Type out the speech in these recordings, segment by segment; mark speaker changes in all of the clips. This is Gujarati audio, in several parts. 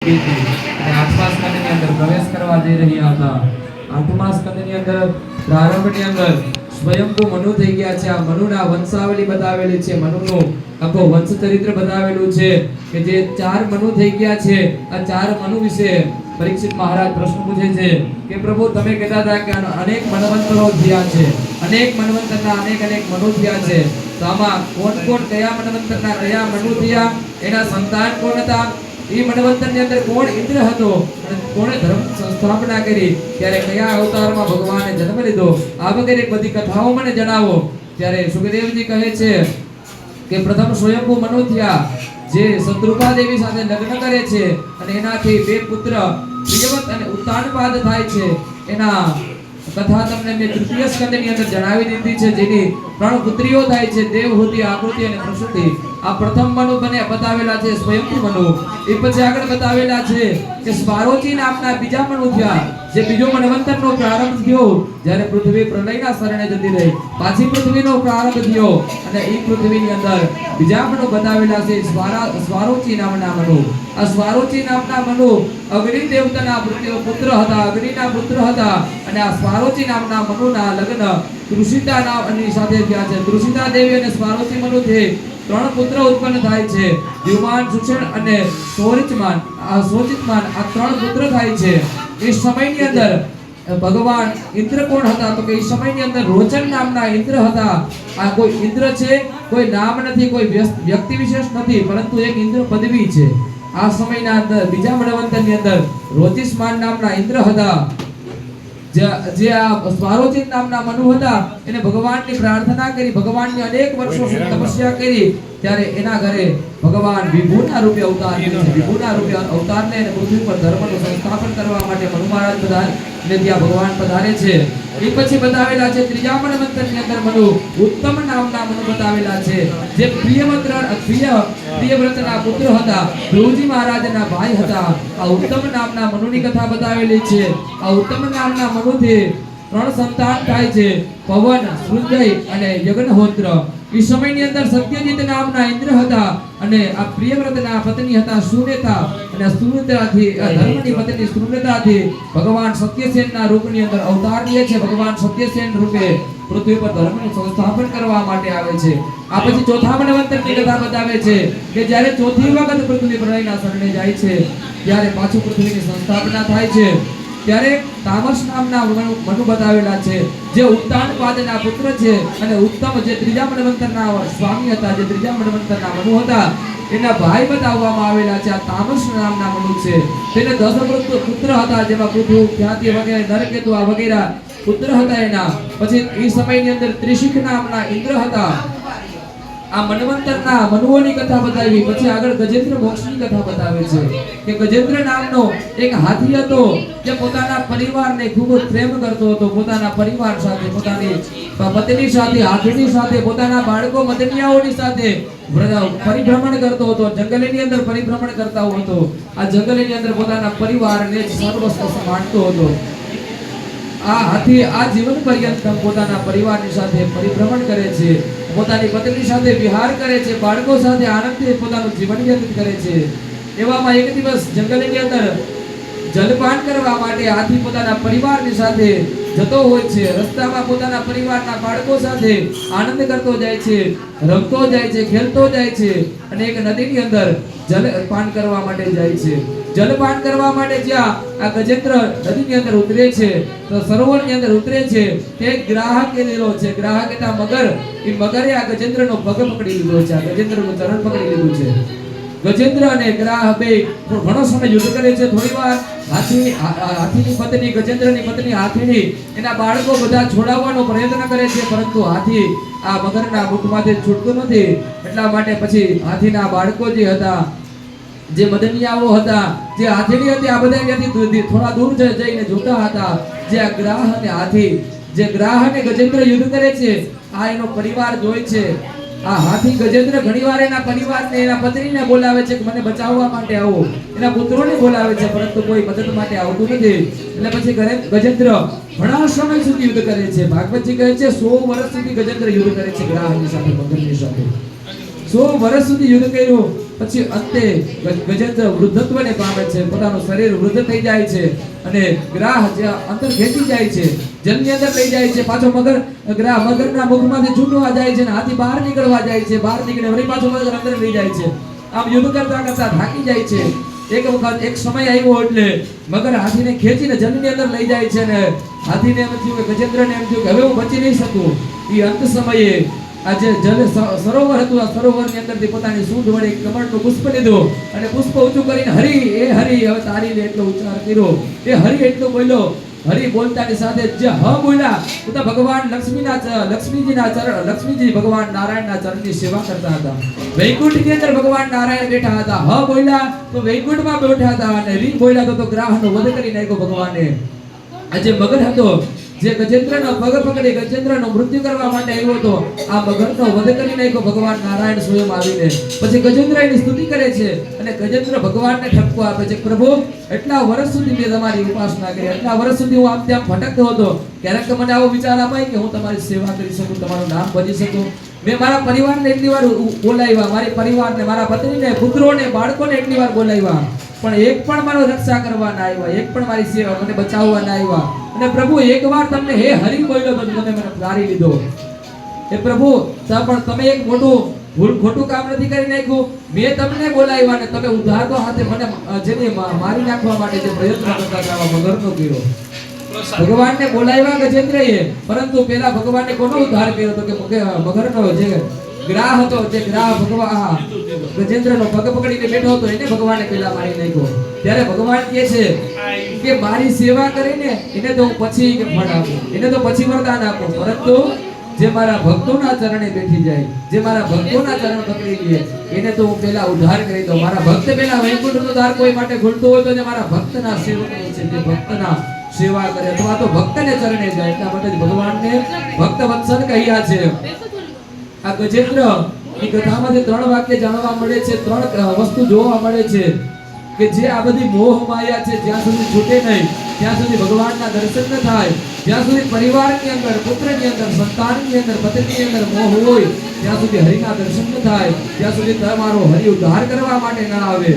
Speaker 1: આઠમા સ્કંદની અંદર પ્રવેશ કરવા જઈ રહ્યા હતા. આઠમા સ્કંદની અંદર પ્રારંભની અંદર સ્વયંભૂ મનુ થઈ ગયા છે. આ મનુના વંશાવલી બતાવેલી છે, મનુનું આખો વંશ ચરિત્ર બતાવેલું છે કે જે ચાર મનુ થઈ ગયા છે. આ ચાર મનુ વિશે પરીક્ષિત મહારાજ પ્રશ્ન પૂછે છે કે પ્રભુ તમે કહેતા હતા કે અનેક મનવંતરો થયા છે, અનેક મનવંતરના અનેક મનુ થયા છે, તો આમાં કોણ કોણ કયા મનવંતરના કયા મનુ થયા, એના સંતાન કોણ હતા, એ મનવંતરની અંદર કોણ ઇન્દ્ર હતો અને કોણે ધર્મ સંસ્થાપના કરી, ત્યારે કયા અવતારમાં ભગવાને જન્મ લીધો, આ વગેરે બધી કથાઓ મને જણાવો. ત્યારે સુખદેવજી કહે છે કે પ્રથમ સ્વયંભૂ મનુ થયા, જે શત્રુપા દેવી સાથે લગ્ન કરે છે અને એનાથી બે પુત્ર પ્રિયવત અને ઉત્તાનપાદ થાય છે. એના કથા તમને મેં તૃતીય સ્કંદની અંદર જણાવી દીધી છે, જેની ત્રણ પુત્રીઓ થાય છે, દેવહૂતિ, આકૃતિ અને પ્રસૂતિ. આ પ્રથમ મનુ બતાવેલા છે સ્વયંભૂ મનુ. એ પછી આગળ બતાવેલા છે કે સ્વારોચી નામના બીજા મનુ થયા, જે બીજો મનવંતરનો પ્રારંભ થયો જ્યારે પૃથ્વી પ્રલયના શરણે જતી રહી, પાછી પૃથ્વીનો પ્રારંભ થયો અને એ પૃથ્વીની અંદર બીજા મનુ બતાવેલા છે સ્વારોચી નામના મનુ. આ સ્વારોચી નામના મનુ અગ્નિ દેવતાના પુત્ર હતા, અગ્નિના પુત્ર હતા અને આ સ્વારોચી નામના મનુના લગ્ન તૃષિતા નામની સાથે થયા છે. તૃષિતા દેવી અને સ્વારોચી મનુથી ત્રણ પુત્ર ઉત્પન્ન થાય છે, દ્યુમાન, સુષેણ અને સોરિચમાન. આ સોચિતમાન આ ત્રણ પુત્ર થાય છે. એ સમયની અંદર ભગવાન ઇન્દ્ર કોણ હતા તો કે એ સમયની અંદર રોચન નામના ઇન્દ્ર હતા. આ કોઈ ઇન્દ્ર છે, કોઈ નામ નથી, કોઈ વ્યક્તિ વિશેષ નથી, પરંતુ એક ઇન્દ્ર પદવી છે. આ સમયના અંદર બીજા મનવંતરની અંદર રોચિષ્માન નામના ઇન્દ્ર હતા. જે આ સ્વારોચિત નામના મનુ હતા એને ભગવાનની પ્રાર્થના કરી, ભગવાનની અનેક વર્ષો સુધી તપસ્યા કરી, ત્યારે એના ઘરે ભગવાન વિભુના રૂપે અવતાર લે છે. વિભુના રૂપે અવતાર લે અને પૃથ્વી પર ધર્મનું સંસ્થાપન કરવા માટે મનુ મહારાજ પધારે ત્યાં ભગવાન પધારે છે. એ પછી બતાવેલા છે ત્રીજા મનવંતરની અંદર મનુ ઉત્તમ નામના મનુ બતાવેલા છે, જે પ્રિયવ્રતના પુત્ર હતા, ધ્રુવજી મહારાજના ભાઈ હતા. આ ઉત્તમ નામના મનુની કથા બતાવેલી છે. આ ઉત્તમ નામના મનુથી ત્રણ સંતાન થાય છે, પવન, સૃંજય અને યજ્ઞહોત્ર. એ સમયની અંદર સત્યજીત નામના ઇન્દ્ર હતા અને આ પ્રિયવ્રતના પત્ની હતા સુનેતા, અને સુનેતાથી ધર્મની પત્ની સુનેતાથી ભગવાન સત્યસેનના રૂપની અંદર અવતાર લે છે. ભગવાન સત્યસેન રૂપે પૃથ્વી પર ધર્મનું સંસ્થાપન કરવા માટે આવે છે. આ પછી ચોથા મનવંતરની કથા બતાવે છે કે જ્યારે ચોથી વખત પૃથ્વી પ્રલયના શરણે જાય છે ત્યારે પાછું પૃથ્વીની સંસ્થાપના થાય છે. ત્યારે તામસ નામના મનુ બતાવેલા છે, જે ઉત્તાનપાદના પુત્ર છે અને ઉત્તમ જે ત્રીજા મનવંતરના સ્વામી હતા, જે ત્રીજા મનવંતરના મનુ હતા, એના ભાઈ બતાવવામાં આવેલા છે. આ તામસ નામના મનુ છે. તેને 10 પુત્ર હતા, જેમાં પૃથુ, ખ્યાતિ વગેરે, નરકેતુ આ વગેરે પુત્ર હતા એના. પછી એ સમયની અંદર ત્રિશિખ નામના ઇન્દ્ર હતા. આ મનવંતરના મનુઓની કથા બતાવી. પછી આગળ ગજેન્દ્ર મોક્ષની કથા બતાવે છે કે ગજેન્દ્ર નામનો એક હાથી હતો, જે પોતાના પરિવારને ખૂબ જ પ્રેમ કરતો હતો. પોતાના પરિવાર સાથે, પોતાની પત્ની સાથે, હાથીની સાથે, પોતાના બાળકો મદનિયાઓની સાથે પરિભ્રમણ કરતો હતો. જંગલની અંદર પરિભ્રમણ કરતો હતો. આ જંગલની અંદર પોતાના પરિવારને સર્વસ્વ માનતો હતો. આ હાથી આ જીવન પર્યંત પોતાના પરિવારની સાથે પરિભ્રમણ કરે છે, પોતાની પત્ની સાથે વિહાર કરે છે, બાળકો સાથે આનંદથી પોતાનું જીવન વ્યતીત કરે છે. એવામાં એક દિવસ જંગલની અંદર જલપાન કરવા માટે હાથી પોતાના પરિવારની સાથે જતો હોય છે. રસ્તામાં પોતાના પરિવારના બાળકો સાથે આનંદ કરતો જાય છે, રમતો જાય છે, ખેલતો જાય છે અને એક નદીની અંદર જલપાન કરવા માટે જાય છે. જલપાન કરવા માટે જ્યાં આ ગજેન્દ્ર નદીની અંદર ઉતરે છે, તો સરોવરની અંદર ઉતરે છે, તે ગ્રાહક એલો છે. ગ્રાહક એટલે મગર. એ મગરે આ ગજેન્દ્રનો પગ પકડી લીધો છે, આ ગજેન્દ્રનું ચરણ પકડી લીધું છે. ગજેન્દ્ર અને ગ્રાહ બે ઘણો સમય યુદ્ધ કરે છે. થોડીવાર હાથીની પત્ની, ગજેન્દ્રની પત્ની હાથીની, એના બાળકો બધા છોડાવવાનો પ્રયત્ન કરે છે, પરંતુ હાથી આ મગરના મુખમાંથી છૂટતું નથી. એટલા માટે પછી હાથીના બાળકો જે હતા, જે મદનિયાઓ હતા, જે હાથીની હતી, આ બધા ત્યાંથી થોડા દૂર જઈને જોતા હતા. જે આ ગ્રાહ અને હાથી, જે ગ્રાહ અને ગજેન્દ્ર યુદ્ધ કરે છે, આ એનો પરિવાર જોઈ છે. આ હાથી ગજેન્દ્ર ઘણીવાર એના પરિવારને, એના પત્નીને બોલાવે છે કે મને બચાવવા માટે આવો, એના પુત્રોને બોલાવે છે, પરંતુ કોઈ મદદ માટે આવતું નથી. એટલે પછી ગજેન્દ્ર ઘણા સમય સુધી યુદ્ધ કરે છે. ભાગવતજી કહે છે 100 વર્ષ સુધી ગજેન્દ્ર યુદ્ધ કરે છે ગ્રાહની સાથે, મગરની સાથે. 100 વર્ષ સુધી યુદ્ધ કર્યું. પછી અંતે ગજેન્દ્ર વૃદ્ધત્વને પામે છે, પોતાનું શરીર વૃદ્ધ થઈ જાય છે અને ગ્રાહ જે અંદર ખેંચી જાય છે, જલની અંદર લઈ જાય છે, પાછો મગરના મુખમાંથી છૂટવા જાય છે અને હાથી બહાર નીકળવા જાય છે, બહાર નીકળે વળી પાછો મગર અંદર લઈ જાય છે. આમ યુદ્ધ કરતા કરતા થાકી જાય છે. એક વખત એક સમય આવ્યો એટલે મગર હાથીને ખેંચીને જલની અંદર લઈ જાય છે ને હાથીને એમ થયું કે ગજેન્દ્રને એમ થયું કે હવે હું બચી નહીં શકું. એ અંત સમયે આ જે જલ સરોવર હતું, આ સરોવરની અંદરથી પોતાની સૂંઢ વડે કમળનું પુષ્પ લીધું અને પુષ્પ ઊંચું કરીને હરી હવે તારી લે એટલો ઉચ્ચાર કર્યો. એ હરી એટલું બોલ્યો. હરી બોલતાની સાથે જે હ બોલ્યા તો ભગવાન લક્ષ્મીજી ભગવાન નારાયણના ચરણની સેવા કરતા હતા. વૈકુંઠની અંદર ભગવાન નારાયણ બેઠા હતા. હ બોલ્યા તો વૈકુંઠમાં બેઠા હતા અને રી બોલ્યા તો ગ્રાહનો વધ કરી નાખ્યો ભગવાને. આ જે મગર હતો, જે ગજેન્દ્રનો પગ પકડી ગજેન્દ્રનો મૃત્યુ કરવા માટે આવ્યો હતો, આ મગરનો વધ કરી નાખ્યો ભગવાન નારાયણ સ્વયં આવીને. પછી ગજેન્દ્ર એની સ્તુતિ કરે છે અને ગજેન્દ્ર ભગવાનને ઠપકો આપે છે, પ્રભુ એટલા વર્ષ સુધી મેં તમારી ઉપાસના કરી, એટલા વર્ષ સુધી હું આમ ત્યાં ભટકતો હતો, ક્યારેક મને આવો વિચાર અપાય કે હું તમારી સેવા કરી શકું, તમારું નામ ભજી શકું. મેં મારા પરિવારને એટલી વાર બોલાવ્યા, મારી પરિવારને, મારા પત્નીને, પુત્રોને, બાળકોને એટલી વાર બોલાવ્યા, પણ એક પણ મારો રક્ષા કરવા ના આવ્યા, એક પણ મારી સેવા મને બચાવવા ના આવ્યા. અને પ્રભુ એકવાર તમને હે હરી બોલ્યો તો તમે મને તારી લીધો. એ પ્રભુ પણ તમે એક મોટું ખોટું કામ નથી કરી નાખ્યું. મેં તમને બોલાવ્યા ને તમે ઉધારતો હાથે મને જેને મારી નાખવા માટે જે પ્રયત્ન કરતા હતા મગરનો કર્યો. ભગવાનને બોલાવ્યા ગજેન્દ્રએ, પરંતુ પેલા ભગવાનને કોનો ઉદ્ધાર કર્યો તો કે મગરનો જે ગ્રાહ હતો, જે ગ્રાહ ભગવાન ગજેન્દ્રનો પગ પકડીને બેઠો હતો એને ભગવાને પેલા મારી નાખ્યો. ત્યારે ભગવાન કહે છે કે મારી સેવા કરીને એને તો હું પછી ફળ આપું, એને તો પછી વરદાન આપું, પરંતુ જે મારા ભક્તોના ચરણે બેઠી જાય, જે મારા ભક્તોના ચરણ પકડી લે એને તો હું પેલા ઉદ્ધાર કરી દઉં. મારા ભક્ત પેલા વૈકુંઠનો દ્વાર કોઈ માટે ખુલતો હોય તો જે મારા ભક્તના સેવક છે, જે ભક્તના સેવા કરે અથવા તો ભક્તને ચરણે જાય. એટલા માટે ભગવાનને ભક્ત વત્સલ કહ્યા છે. આ ગજેન્દ્ર ની કથામાંથી 3 વાક્ય જાણવા મળે છે, 3 વસ્તુ જોવા મળે છે કે જે આ બધી મોહ માયા છે જ્યાં સુધી છૂટે નહીં, ત્યાં સુધી ભગવાનના દર્શન ન થાય, જ્યાં સુધી પરિવારની અંદર, પુત્રની અંદર, સંતાનની અંદર, પત્નીની અંદર મોહ હોય, ત્યાં સુધી હરિના દર્શન ન થાય, ત્યાં સુધી તમારો હરિ ઉદ્ધાર કરવા માટે ન આવે.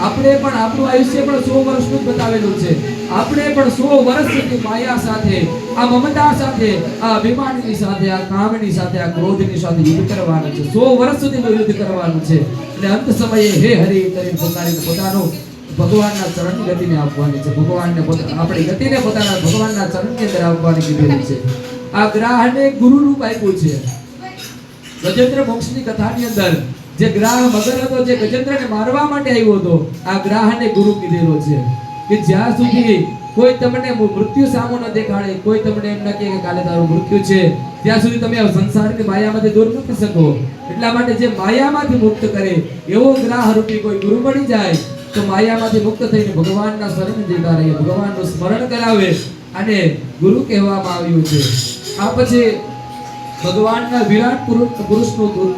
Speaker 1: આપણે પણ આપણું આયુષ્ય પણ 100 વર્ષનું જ બતાવેલું છે. આપણે પણ 100 વર્ષ સુધી માયા સાથે, આ મમતા સાથે, આ અભિમાનની સાથે, આ કામની સાથે, આ ક્રોધની સાથે યુદ્ધ કરવાનું છે. 100 વર્ષ સુધી યુદ્ધ કરવાનું છે અને અંત સમયે હે હરિ કરીને પોતાનું ભગવાનના ચરણની ગતિને આપવાની છે. ભગવાનને આપણી ગતિને પોતાના ભગવાનના ચરણની અંદર આપવાની કીધેલી છે. આ ગ્રાહને ગુરુ રૂપ આપ્યું છે. ગજેન્દ્ર મોક્ષની કથાની અંદર જે ગ્રાહ મગર હતો, જે ગજેન્દ્રને મારવા માટે આવ્યો હતો, આ ગ્રાહને ગુરુ કીધેલો છે કે જ્યાં સુધી કોઈ તમને મૃત્યુ સામો ન દેખાડે, કોઈ તમને એમ ન કહે કે કાલે તારું મૃત્યુ છે, ત્યાં સુધી તમે સંસારની માયામાંથી દૂર નથી શકો. એટલા માટે જે માયામાંથી મુક્ત કરે એવો ગ્રાહ રૂપી કોઈ ગુરુ મળી જાય તો માયામાંથી મુક્ત થઈને ભગવાનના શરણે જતા રહે, ભગવાનનું સ્મરણ કરાવે અને ગુરુ કહેવામાં આવ્યું છે. આ પછી ભગવાનના વિરાટ પુરુષનું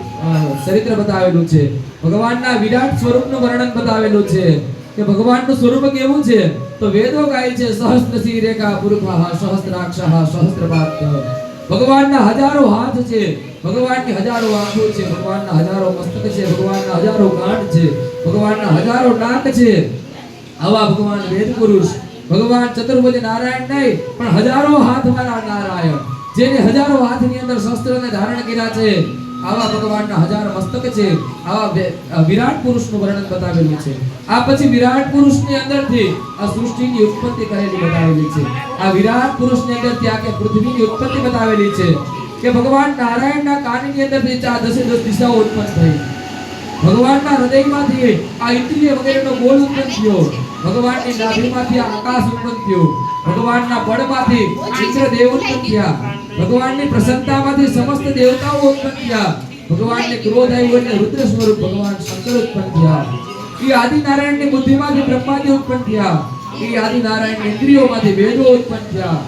Speaker 1: ચરિત્ર બતાવેલું છે. ભગવાનના વિરાટ સ્વરૂપનું વર્ણન બતાવેલું છે કે ભગવાનનું સ્વરૂપ કેવું છે તો વેદો ગાય છે સહસ્ત્ર શિરેકા પુરુષાઃ સહસ્ત્રાક્ષાઃ સહસ્ત્રપાદ. ભગવાનના હજારો હાથ છે, ભગવાનની હજારો આંખો છે, ભગવાનના હજારો મસ્તક છે, ભગવાનના હજારો ગાંઠ છે, ભગવાનના હજારો નાક છે. આવા ભગવાન વેદ પુરુષ, ભગવાન ચતુર્ભુજ નારાયણ નહીં પણ હજારો હાથ વાળા નારાયણ, જેને હજારો હાથની અંદર શસ્ત્રને ધારણ કર્યા છે, આવા ભગવાનના હજાર મસ્તક છે. આવા વિરાટ પુરુષનું વર્ણન બતાવેલું છે. આ પછી વિરાટ પુરુષની અંદરથી આ સૃષ્ટિની ઉત્પત્તિ કરેલી બતાવેલી છે. આ વિરાટ પુરુષની અંદરથી આખી પૃથ્વીની ઉત્પત્તિ બતાવેલી છે કે ભગવાન નારાયણના કાનની અંદરથી 10 દિશાઓ ઉત્પન્ન થઈ. ભગવાનના હૃદયમાંથી આ ઇન્દ્રિય વગેરેનો ગોળ ઉત્પન્ન થયો. ભગવાનની નાભીમાંથી આકાશ ઉત્પન્ન થયો. ભગવાનના બળમાંથી ઇન્દ્રદેવ ઉત્પન્ન થયા. ભગવાનની પ્રસન્નતામાંથી સમસ્ત દેવતાઓ ઉત્પન્ન થયા. ભગવાનને ક્રોધ આવ્યો એટલે રુદ્ર સ્વરૂપ ભગવાન શંકર ઉત્પન્ન થયા. એ આદિનારાયણની બુદ્ધિમાંથી બ્રહ્માજી ઉત્પન્ન થયા. એ આદિનારાયણની ઇન્દ્રિયોમાંથી વેદો ઉત્પન્ન થયા.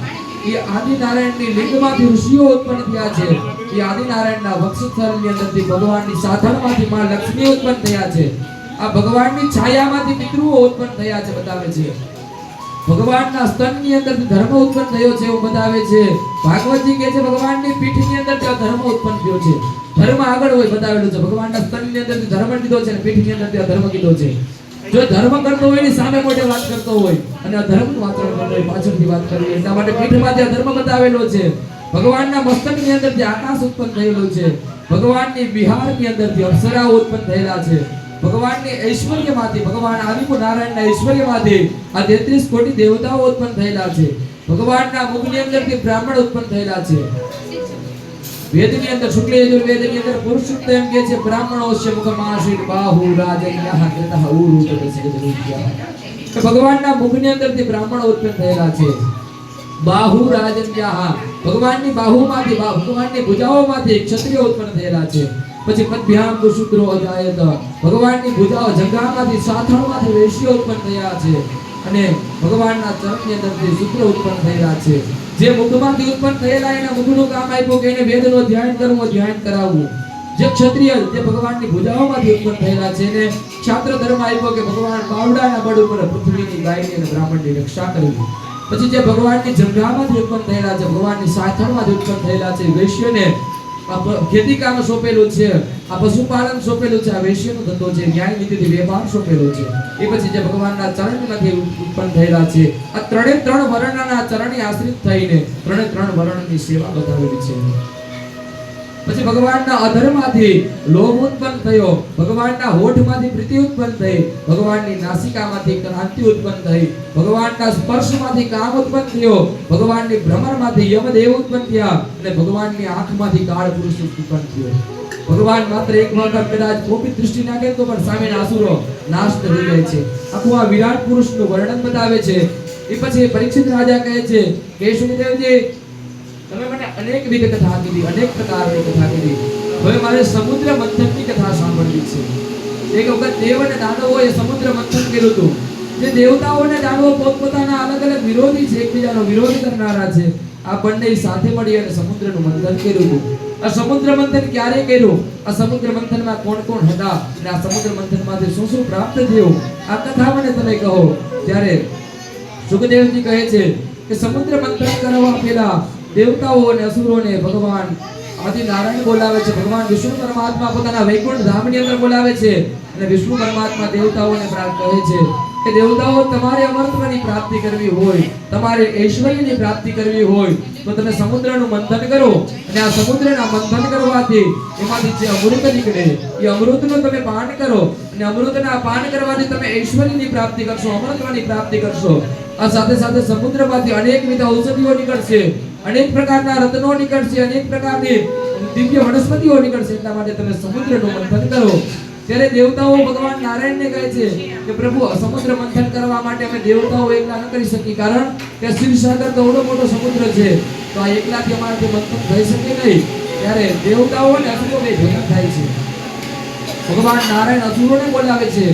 Speaker 1: એ આદિનારાયણની લિંગમાંથી ઋષિઓ ઉત્પન્ન થયા છે. એ આદિનારાયણના વક્ષસ્થળની અંદરથી ભગવાનની સાધનમાંથી માં લક્ષ્મી ઉત્પન્ન થયા છે. આ ભગવાનની છાયામાંથી પિતૃઓ ઉત્પન્ન થયા છે બતાવે છે. ભગવાનના સ્તનની અંદરથી ધર્મ ઉત્પન્ન થયો છે એવું બતાવે છે. ભાગવતજી કહે છે ભગવાનની પીઠની અંદર ધર્મ ઉત્પન્ન થયો છે. ધર્મ આગળ હોય બતાવેલું છે. ભગવાનના સ્તનની અંદરથી ધર્મ કીધો છે અને પીઠની અંદરથી અધર્મ કીધો છે. જો ધર્મ કરતો હોય એની સામે મોઢે વાત કરતો હોય અને અધર્મનું આચરણ કરતો હોય પાછળથી વાત કરવી, એટલા માટે પીઠમાંથી અધર્મ બતાવેલો છે. ભગવાનના મસ્તકની અંદરથી આકાશ ઉત્પન્ન થયેલું છે. ભગવાનની બિહારની અંદરથી અપ્સરાઓ ઉત્પન્ન થયેલા છે. ભગવાનની ઐશ્વર્યમાંથી, ભગવાન આદિપુ નારાયણના ઐશ્વર્યમાંથી આ 33 કોટી દેવતાઓ ઉત્પન્ન થયેલા છે. ભગવાનના મુખની અંદરથી બ્રાહ્મણ ઉત્પન્ન થયેલા છે. વેદની અંદર શુક્લ યજુર્વેદની અંદર પુરુષોત્તમ એમ કહે છે બ્રાહ્મણોસ્ય મુખમાશિત બાહુ રાજન્યઃ કૃતઃ ઉરુતદસિદ્ધરૂપ્યઃ. કે ભગવાનના મુખની અંદરથી બ્રાહ્મણો ઉત્પન્ન થયેલા છે. બાહુ રાજન્યઃ, ભગવાનની બાહુમાંથી, ભગવાનની ભુજાઓમાંથી ક્ષત્રિય ઉત્પન્ન થયેલા છે. પછી પદ્ભ્યામ શુદ્રો અજાયત, ભગવાનની ભુજાઓ જંઘામાંથી સાથળમાંથી વૈશ્ય ઉત્પન્ન થયા છે. અને ભગવાનના ચરણની અંદરથી શુદ્ર ઉત્પન્ન થયેલા છે. જે મુખમાંથી ઉત્પન્ન થયેલા એના મુખનું કામ આપ્યું કે એને વેદનું ધ્યાન કરવું, ધ્યાન કરાવવું. જે ક્ષત્રિય જે ભગવાનની ભુજાઓમાંથી ઉત્પન્ન થયેલા છે એને ક્ષાત્ર ધર્મ આપ્યો કે ભગવાન બાવડાના બળ ઉપર પૃથ્વીની, ગાયની અને બ્રાહ્મણની રક્ષા કરવી. પછી જે ભગવાનની જંઘામાંથી ઉત્પન્ન થયેલા છે, ભગવાનની સાથળમાંથી ઉત્પન્ન થયેલા છે, વૈશ્યને ખેતી કામ સોંપેલું છે, આ પશુપાલન સોંપેલું છે, આ વૈશ્યનો ધંધો છે, ન્યાય નીતિથી વેપાર સોંપેલો છે. એ પછી જે ભગવાનના ચરણમાંથી ઉત્પન્ન થયેલા છે, આ ત્રણે ત્રણ વર્ણના ચરણની આશ્રિત થઈને ત્રણે ત્રણ વર્ણની સેવા બતાવેલી છે. પછી ભગવાનના અધરમાંથી લોભ ઉત્પન્ન થયો, ભગવાનના હોઠમાંથી પ્રીતિ ઉત્પન્ન થઈ, ભગવાનની નાસિકામાંથી ક્રાંતિ ઉત્પન્ન થઈ, ભગવાનના સ્પર્શમાંથી કામ ઉત્પન્ન થયો, ભગવાનની ભ્રમરમાંથી યમદેવ ઉત્પન્ન થયા અને ભગવાનની આંખમાંથી કાળ પુરુષ ઉત્પન્ન થયો. ભગવાન માત્ર એક વખત કદાચ કોપી દૃષ્ટિ નાખે તો પણ સામેના અસુરો નાશ કરી દે છે. આખું આ વિરાટ પુરુષનું વર્ણન બતાવે છે. એ પછી પરીક્ષિત રાજા કહે છે કે સુનિદેવજી, તમે મને અનેક વિધ કથા કીધી, અનેક પ્રકારની કથા કીધી, હવે મારે સમુદ્ર મંથનની કથા સાંભળવી છે. એક વખત દેવ અને દાનવોએ સમુદ્ર મંથન કર્યું હતું. જે દેવતાઓ અને દાનવો પોતપોતાના અલગ અલગ વિરોધી છે, એકબીજાનો વિરોધ કરનારા છે, આ બંને સાથે મળી અને સમુદ્રનું મંથન કર્યું હતું. આ સમુદ્ર મંથન ક્યારે કર્યું, આ સમુદ્ર મંથનમાં કોણ કોણ હતા અને આ સમુદ્ર મંથનમાંથી શું શું પ્રાપ્ત થયું, આ કથા મને તમે કહો. ત્યારે સુખદેવજી કહે છે કે સમુદ્ર મંથન કરવા પહેલા દેવતાઓ અને અસુરોને ભગવાન આદિ નારાયણ બોલાવે છે. ભગવાન વિષ્ણુ પરમાત્મા પોતાના વૈકુંઠ ધામની અંદર બોલાવે છે અને વિષ્ણુ પરમાત્મા દેવતાઓને પ્રાપ્ત કહે છે કે દેવતાઓ, તમારે અમરત્વની પ્રાપ્તિ કરવી હોય, તમારે ઐશ્વર્યની પ્રાપ્તિ કરવી હોય તો તમે સમુદ્રનું મંથન કરો અને આ સમુદ્રના મંથન કરવાથી એમાંથી જે અમૃત નીકળે એ અમૃતનું તમે પાન કરો અને અમૃતના પાન કરવાથી તમે ઐશ્વર્યની પ્રાપ્તિ કરશો, અમરત્વની પ્રાપ્તિ કરશો. આ સાથે સાથે સમુદ્રમાંથી અનેકવિધ ઔષધિઓ નીકળશે, અનેક પ્રકારના રત્નો નીકળશે, અનેક પ્રકારની દિવ્ય વનસ્પતિઓ નીકળશે. એટલા માટે તમે સમુદ્રનું મંથન કરો. ત્યારે દેવતાઓ ભગવાન નારાયણને કહે છે કે પ્રભુ, સમુદ્ર મંથન કરવા માટે અમે દેવતાઓ એકલા ન કરી શકીએ, કારણ કે ક્ષીરસાગર તો એવડો મોટો સમુદ્ર છે, તો આ એકલાથી અમારાથી મંથન થઈ શકે નહીં. ત્યારે દેવતાઓ અને અસુરો બે ભેગા થાય છે. ભગવાન નારાયણ અસુરોને બોલાવે છે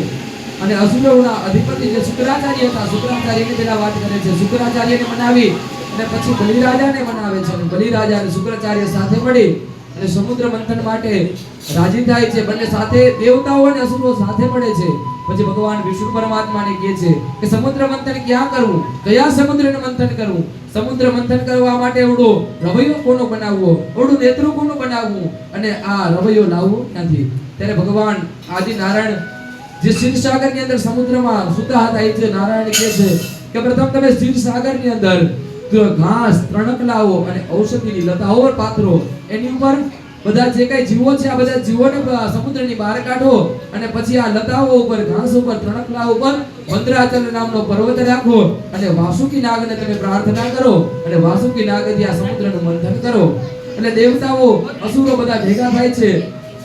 Speaker 1: અને અસુરોના અધિપતિ જે શુક્રાચાર્ય હતા, શુક્રાચાર્યની પેલા વાત કરે છે. શુક્રાચાર્યને મનાવી અને પછી બલિરાજાને મનાવે છે અને બલિરાજા અને શુક્રાચાર્ય સાથે મળી અને સમુદ્ર મંથન માટે રાજી થાય છે. બંને સાથે દેવતાઓ અને અસુરો સાથે મળે છે. પછી ભગવાન વિષ્ણુ પરમાત્માને કહે છે કે સમુદ્ર મંથન ક્યાં કરવું, કયા સમુદ્રનું મંથન કરવું, સમુદ્ર મંથન કરવા માટે એવડો રવૈયો કોનો બનાવવો, એવડું નેત્રું કોનું બનાવવું અને આ રવૈયો લાવવો નથી. ત્યારે ભગવાન આદિ નારાયણ જે ક્ષીરસાગરની અંદર સમુદ્રમાં સૂતા હતા, એ જે નારાયણ કહે છે કે પ્રથમ તમે ક્ષીરસાગરની અંદર ઘાસ, તૃણકલાઓ અને ઔષધિની લતાઓ પાથરો, એની ઉપર બધા જે કઈ જીવો છે આ બધા જીવોને સમુદ્રની બહાર કાઢો અને પછી આ લતાઓ ઉપર, ઘાસ ઉપર, તૃણકલાઓ ઉપર મંદ્રાચલ નામનો પર્વત રાખો અને વાસુકી નાગને તમે પ્રાર્થના કરો અને વાસુકી નાગથી આ સમુદ્રનું મંથન કરો. એટલે દેવતાઓ અસુરો બધા ભેગા થાય છે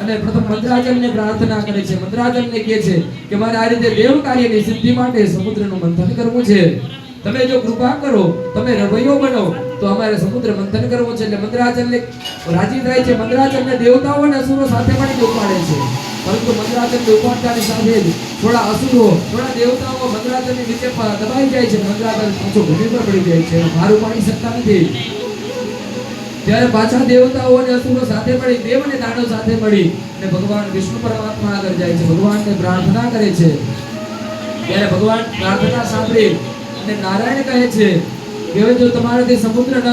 Speaker 1: અને પ્રથમ મંદ્રાચલને પ્રાર્થના કરે છે. મંદ્રાચલને કહે છે કે મારે આ રીતે દેવ કાર્યની સિદ્ધિ માટે સમુદ્રનું મંથન કરવું છે, તમે જો કૃપા કરો, તમે રવૈયો બનો તો અમારે સમુદ્ર મંથન કરવું છે. એટલે મંદ્રાચલને રાજી થાય છે. મંદ્રાચલને દેવતાઓ અને અસુરો સાથે મળી ઉપાડે છે, પરંતુ મંદ્રાચલને ઉપાડતાની સાથે જ થોડા અસુરો, થોડા દેવતાઓ મંદ્રાચલની નીચે દબાઈ જાય છે. મંદ્રાચલ પાછો ભૂમિ પર પડી જાય છે, ભાર ઉપાડી શકતા નથી. ત્યારે પાછા દેવતાઓ અને અસુરો સાથે મળી, દેવ અને દાનવ સાથે મળી અને ભગવાન વિષ્ણુ પરમાત્મા આગળ જાય છે, ભગવાનને પ્રાર્થના કરે છે. ત્યારે ભગવાન પ્રાર્થના સાંભળી અને નારાયણ કહે છે કે હવે જો તમારાથી સમુદ્ર ન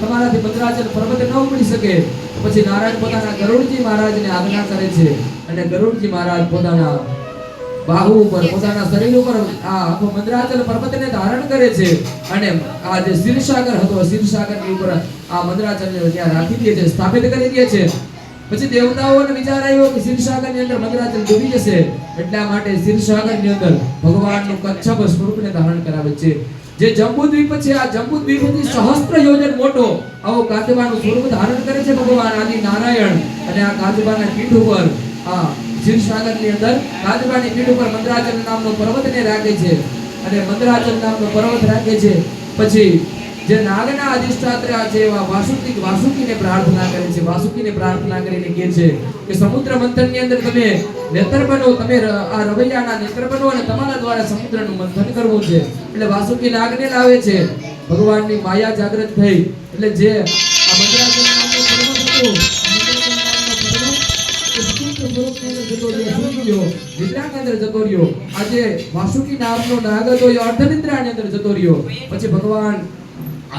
Speaker 1: તમારાથી મંદરાચલ પર્વત ન ઉપડી શકે તો પછી નારાયણ પોતાના ગરુડજી મહારાજને આજ્ઞા કરે છે અને ગરુડજી મહારાજ પોતાના બાહુ ઉપર પોતાના શરીર ઉપર આ આખો મંદરાચલ પર્વતને ધારણ કરે છે અને આ જે ક્ષીરસાગર હતો ક્ષીરસાગરની ઉપર આ મંદરાચલને ત્યાં રાખી દે છે, સ્થાપિત કરી દે છે. પછી દેવતાઓને વિચાર આવ્યો કે ક્ષીરસાગરની અંદર મંદરાચલ ડૂબી જશે, એટલા માટે ક્ષીરસાગરની અંદર ભગવાનનું કચ્છપ સ્વરૂપને ધારણ કરાવે છે. જે જંબુદ્વીપ છે, આ જંબુદ્વીપથી સહસ્ત્ર યોજન મોટો આવો કાચબાનું સ્વરૂપ ધારણ કરે છે ભગવાન આદિ નારાયણ. અને આ કાચબાના પીઠ ઉપર આ ક્ષીરસાગરની અંદર કાચબાની પીઠ ઉપર મંદરાચલ નામનો પર્વતને રાખે છે અને મંદરાચલ નામનો પર્વત રાખે છે. પછી જે નાગના અધિષ્ઠાત્રા છે એવા વાસુકીને પ્રાર્થના કરે છે. વાસુકીને પ્રાર્થના કરીને કહે છે કે સમુદ્ર મંથનની અંદર તમે નેત્ર બનો, તમે આ રવૈયાના નેત્ર બનો અને તમારા દ્વારા સમુદ્રનું મંથન કરવું છે. એટલે વાસુકી નાગને લાવે છે. ભગવાનની માયા જાગૃત થઈ એટલે જે આ મંદરાચલ નામનો પર્વત હતો, આજે વાસુકી નામનો નાગ હતો એ અર્ધનિદ્રાની અંદર જતો રહ્યો. પછી ભગવાન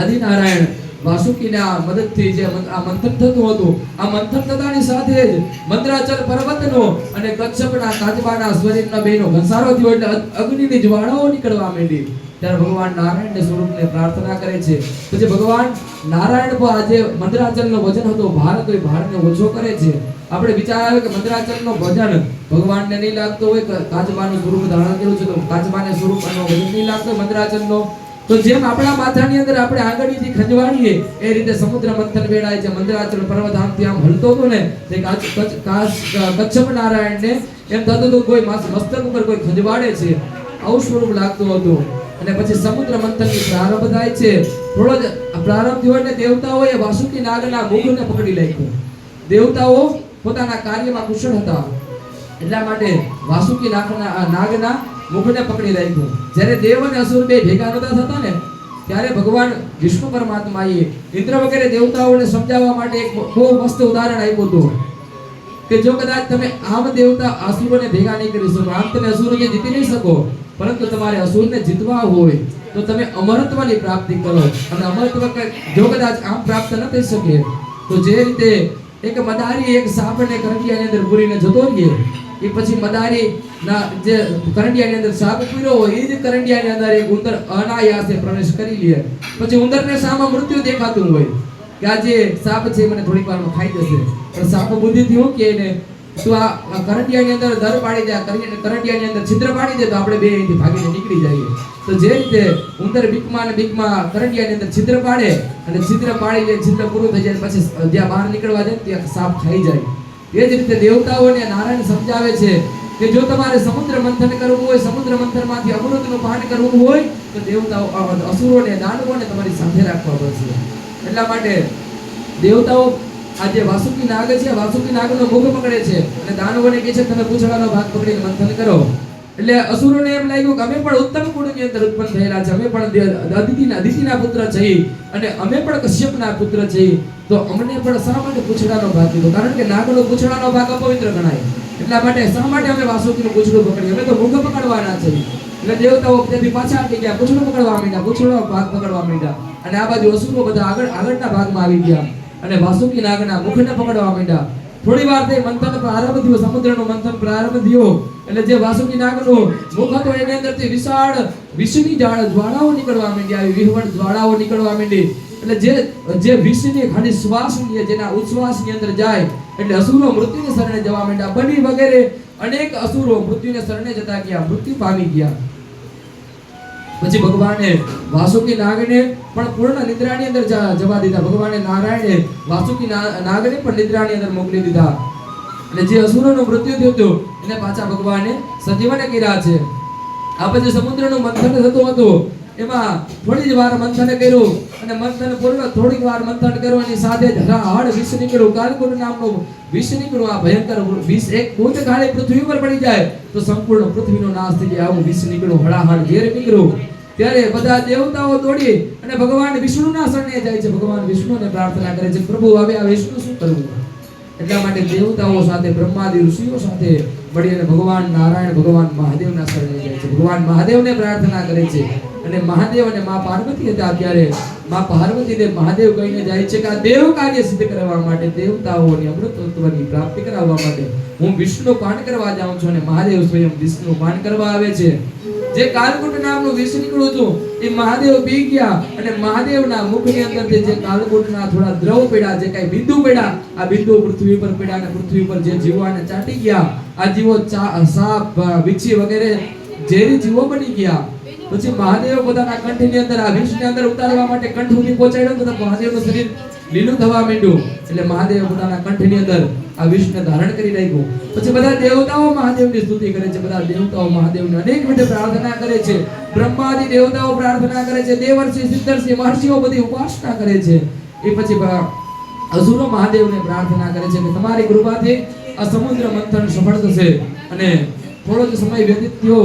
Speaker 1: આદિનારાયણ વાસુકીના મદદથી જે આ મંથન થતું હતું, આ મંથન થતાની સાથે જ મંદરાચલ પર્વતનો અને કચ્છપના કાચબાના શરીરના બેનો ઘસારો થયો એટલે અગ્નિની જ્વાળાઓ નીકળવા માંડી. ત્યારે ભગવાન નારાયણને સ્વરૂપને પ્રાર્થના કરે છે. પછી ભગવાન નારાયણ પર આજે મંદરાચલનો વજન હતો ભાર હતો, એ ભારને ઓછો કરે છે. આપણે વિચાર આવે કે મંદરાચલનો વજન ભગવાનને નહીં લાગતો હોય, કાચબાનું સ્વરૂપ ધારણ કર્યું છે તો કાચબાને સ્વરૂપનો વજન નહીં લાગતો મંદરાચલનો, તો જેમ આપણા માથાની અંદર આપણે આંગળીથી ખંજવાળીએ એ રીતે સમુદ્ર મંથન વેળાય છે. મંદરાચલ પર્વત આમથી આમ હલતો હતો ને તે કચ્છપ નારાયણને એમ થતું હતું કોઈ મસ્તક ઉપર કોઈ ખંજવાળે છે, આવું સ્વરૂપ લાગતું હતું. અને પછી સમુદ્ર મંથનની પ્રારંભ થાય છે. થોડો જ પ્રારંભ થયો એટલે દેવતાઓએ વાસુકી નાગના મુખને પકડી રાખ્યું. દેવતાઓ પોતાના કાર્યમાં કુશળ હતા એટલા માટે વાસુકી નાગના મુખને પકડી રાખ્યું. જ્યારે દેવ અને અસુર બે ભેગા નતા થતા ને ત્યારે ભગવાન વિષ્ણુ પરમાત્માએ ઇન્દ્ર વગેરે દેવતાઓને સમજાવવા માટે એક બહુ મસ્ત ઉદાહરણ આપ્યું હતું કે જો કદાચ તમે આમ દેવતા અસુરોને ભેગા નહીં કરી શકો, આમ તમે અસુરોને જીતી નહીં શકો, પરંતુ તમારે અસુરને જીતવા હોય તો તમે અમરત્વની પ્રાપ્તિ કરો. અને અમરત્વ જો કદાચ આમ પ્રાપ્ત ન થઈ શકે તો જે રીતે એક મદારી એક સાપને કરંડિયાની અંદર પૂરીને જતો રહે, એ પછી મદારી ના જે કરંડિયાની અંદર સાપ પૂર્યો હોય એ જ કરંડિયાની અંદર એક ઉંદર અનાયાસે પ્રવેશ કરી લે. પછી ઉંદરને સામે મૃત્યુ દેખાતું હોય કે આ જે સાપ છે મને થોડીક વારમાં ખાઈ જશે, પણ સાપ બુદ્ધિથી હું કે ને તું આ કરંડિયાની અંદર દર પાડી દે, કરંડિયાની અંદર છિદ્ર પાડી દે તો આપણે બે અહીંથી ભાગીને નીકળી જઈએ. તો જે રીતે ઉંદર બીકમાં કરંડિયાની અંદર છિદ્ર પાડે અને છિદ્ર પાડી લે, છિદ્ર પૂરું થઈ જાય પછી જ્યાં બહાર નીકળવા જાય ત્યાં સાપ ખાઈ જાય. એ જ રીતે દેવતાઓને નારાયણ સમજાવે છે કે જો તમારે સમુદ્ર મંથન કરવું હોય, સમુદ્ર મંથનમાંથી અમૃતનું પાન કરવું હોય તો દેવતાઓ અસુરોને દાનવોને તમારી સાથે રાખવા પડશે. એટલા માટે દેવતાઓ આજે વાસુકી નાગ છે, વાસુકી નાગનો મુખ પકડે છે અને દાનવોને કહે છે તમે પૂંછડાનો ભાગ પકડીને મંથન કરો. એટલે અસુરોને એમ લાગ્યું કે અમે પણ ઉત્તમ કુળની અંદર ઉત્પન્ન થયેલા છે, અમે પણ અદિતિના પુત્ર છીએ અને અમે પણ કશ્યપના પુત્ર છીએ, તો અમને પણ શા માટે પૂંછડાનો ભાગ દીધો? કારણ કે નાગનો પૂંછડાનો ભાગ અપવિત્ર ગણાય. એટલા માટે શા માટે અમે વાસુકીનું પૂંછડું પકડીએ? અમે તો મુખ પકડવાના છે. એટલે દેવતાઓ તેથી પાછા હટી ગયા, પૂંછડું પકડવા માંડ્યા, પૂંછડનો ભાગ પકડવા માંડ્યા. અને આ બાજુ અસુરો બધા આગળના ભાગમાં આવી ગયા અને વાસુકી નાગના મુખને પકડવા માંડ્યા. થોડી વાર થઈ મંથન પ્રારંભ થયો, સમુદ્રનું મંથન પ્રારંભ થયો એટલે જે વાસુકી નાગનું મુખ હતો એની અંદરથી વિશાળ વિષની જ્વાળાઓ નીકળવા માંડી, આવી વિહવળ જ્વાળાઓ નીકળવા માંડી. એટલે જે વિષની ખાલી શ્વાસ લે, જેના ઉચ્છ્વાસની અંદર જાય એટલે અસુરો મૃત્યુને શરણે જવા માંડ્યા. બલિ વગેરે અનેક અસુરો મૃત્યુને શરણે જતા ગયા, મૃત્યુ પામી ગયા. પછી ભગવાને વાસુકી નાગને પણ પૂર્ણ નિદ્રાની અંદર જવા દીધા. ભગવાને નારાયણે વાસુકી નાગને પણ નિદ્રાની અંદર મોકલી દીધા. અને જે અસુરોનું મૃત્યુ થયું હતું એને પાછા ભગવાને સજીવને કર્યા છે. આ પછી સમુદ્રનું મંથન થતું હતું, એમાં થોડી જ વાર મંથન કર્યું અને મંથન પૂર્ણ થોડીક વાર મંથન કરવાની સાથે જ હળ વિષ નીકળ્યું, કાલકુટ નામનું વિષ નીકળ્યું. આ ભયંકર વિષ એક બુંદ ખાલી પૃથ્વી ઉપર પડી જાય તો સંપૂર્ણ પૃથ્વીનો નાશ થઈ જાય, આવું વિષ નીકળ્યું, હળાહળ ઝેર નીકળ્યું. ત્યારે બધા દેવતાઓ દોડી અને ભગવાન વિષ્ણુના શરણે જાય છે. ભગવાન વિષ્ણુને પ્રાર્થના કરે છે પ્રભુ હવે આ વિષ્ણુ શું કરવું? એટલા માટે દેવતાઓ સાથે બ્રહ્માદિ ઋષિઓ સાથે મળીને ભગવાન નારાયણ ભગવાન મહાદેવના શરણે જાય છે. ભગવાન મહાદેવને પ્રાર્થના કરે છે અને મહાદેવ અને મા પાર્વતી હતા ત્યારે મા પાર્વતીને મહાદેવ કહીને જાય છે કે આ દેવ કાર્ય સિદ્ધ કરવા માટે, દેવતાઓની અમૃત તત્વની પ્રાપ્તિ કરાવવા માટે હું વિષ્ણુ પાન કરવા જાઉં છું. અને મહાદેવ સ્વયં વિષ્ણુ પાન કરવા આવે છે. જે કાલકૂટ નામનું વિષ નીકળ્યું હતું એ મહાદેવ પી ગયા અને મહાદેવના મુખની અંદરથી જે કાલકૂટના થોડા દ્રવ પડ્યા, જે કઈ બિંદુ પડ્યા, આ બિંદુ પૃથ્વી પર પડ્યા અને પૃથ્વી પર જે જીવોને ચાટી ગયા, આ જીવો સાપ, વીછી વગેરે ઝેરી જીવો બની ગયા. પછી મહાદેવ પોતાના કંઠની અંદર આ વિષને અંદર ઉતારવા માટે કંઠ સુધી પહોંચાડ્યો તો મહાદેવનું શરીર લીલું થવા માંડ્યું. એટલે મહાદેવ પોતાના કંઠની અંદર આ વિષને ધારણ કરી રાખ્યું. પછી બધા દેવતાઓ મહાદેવની સ્તુતિ કરે છે. બધા દેવતાઓ મહાદેવને અનેક વિધે પ્રાર્થના કરે છે. બ્રહ્માદિ દેવતાઓ પ્રાર્થના કરે છે, દેવર્ષિ, સિદ્ધર્ષિ, મહર્ષિઓ બધી ઉપાસના કરે છે. એ પછી અસુરો મહાદેવને પ્રાર્થના કરે છે કે તમારી કૃપાથી આ સમુદ્ર મંથન સફળ થશે. અને થોડો જ સમય વ્યતીત થયો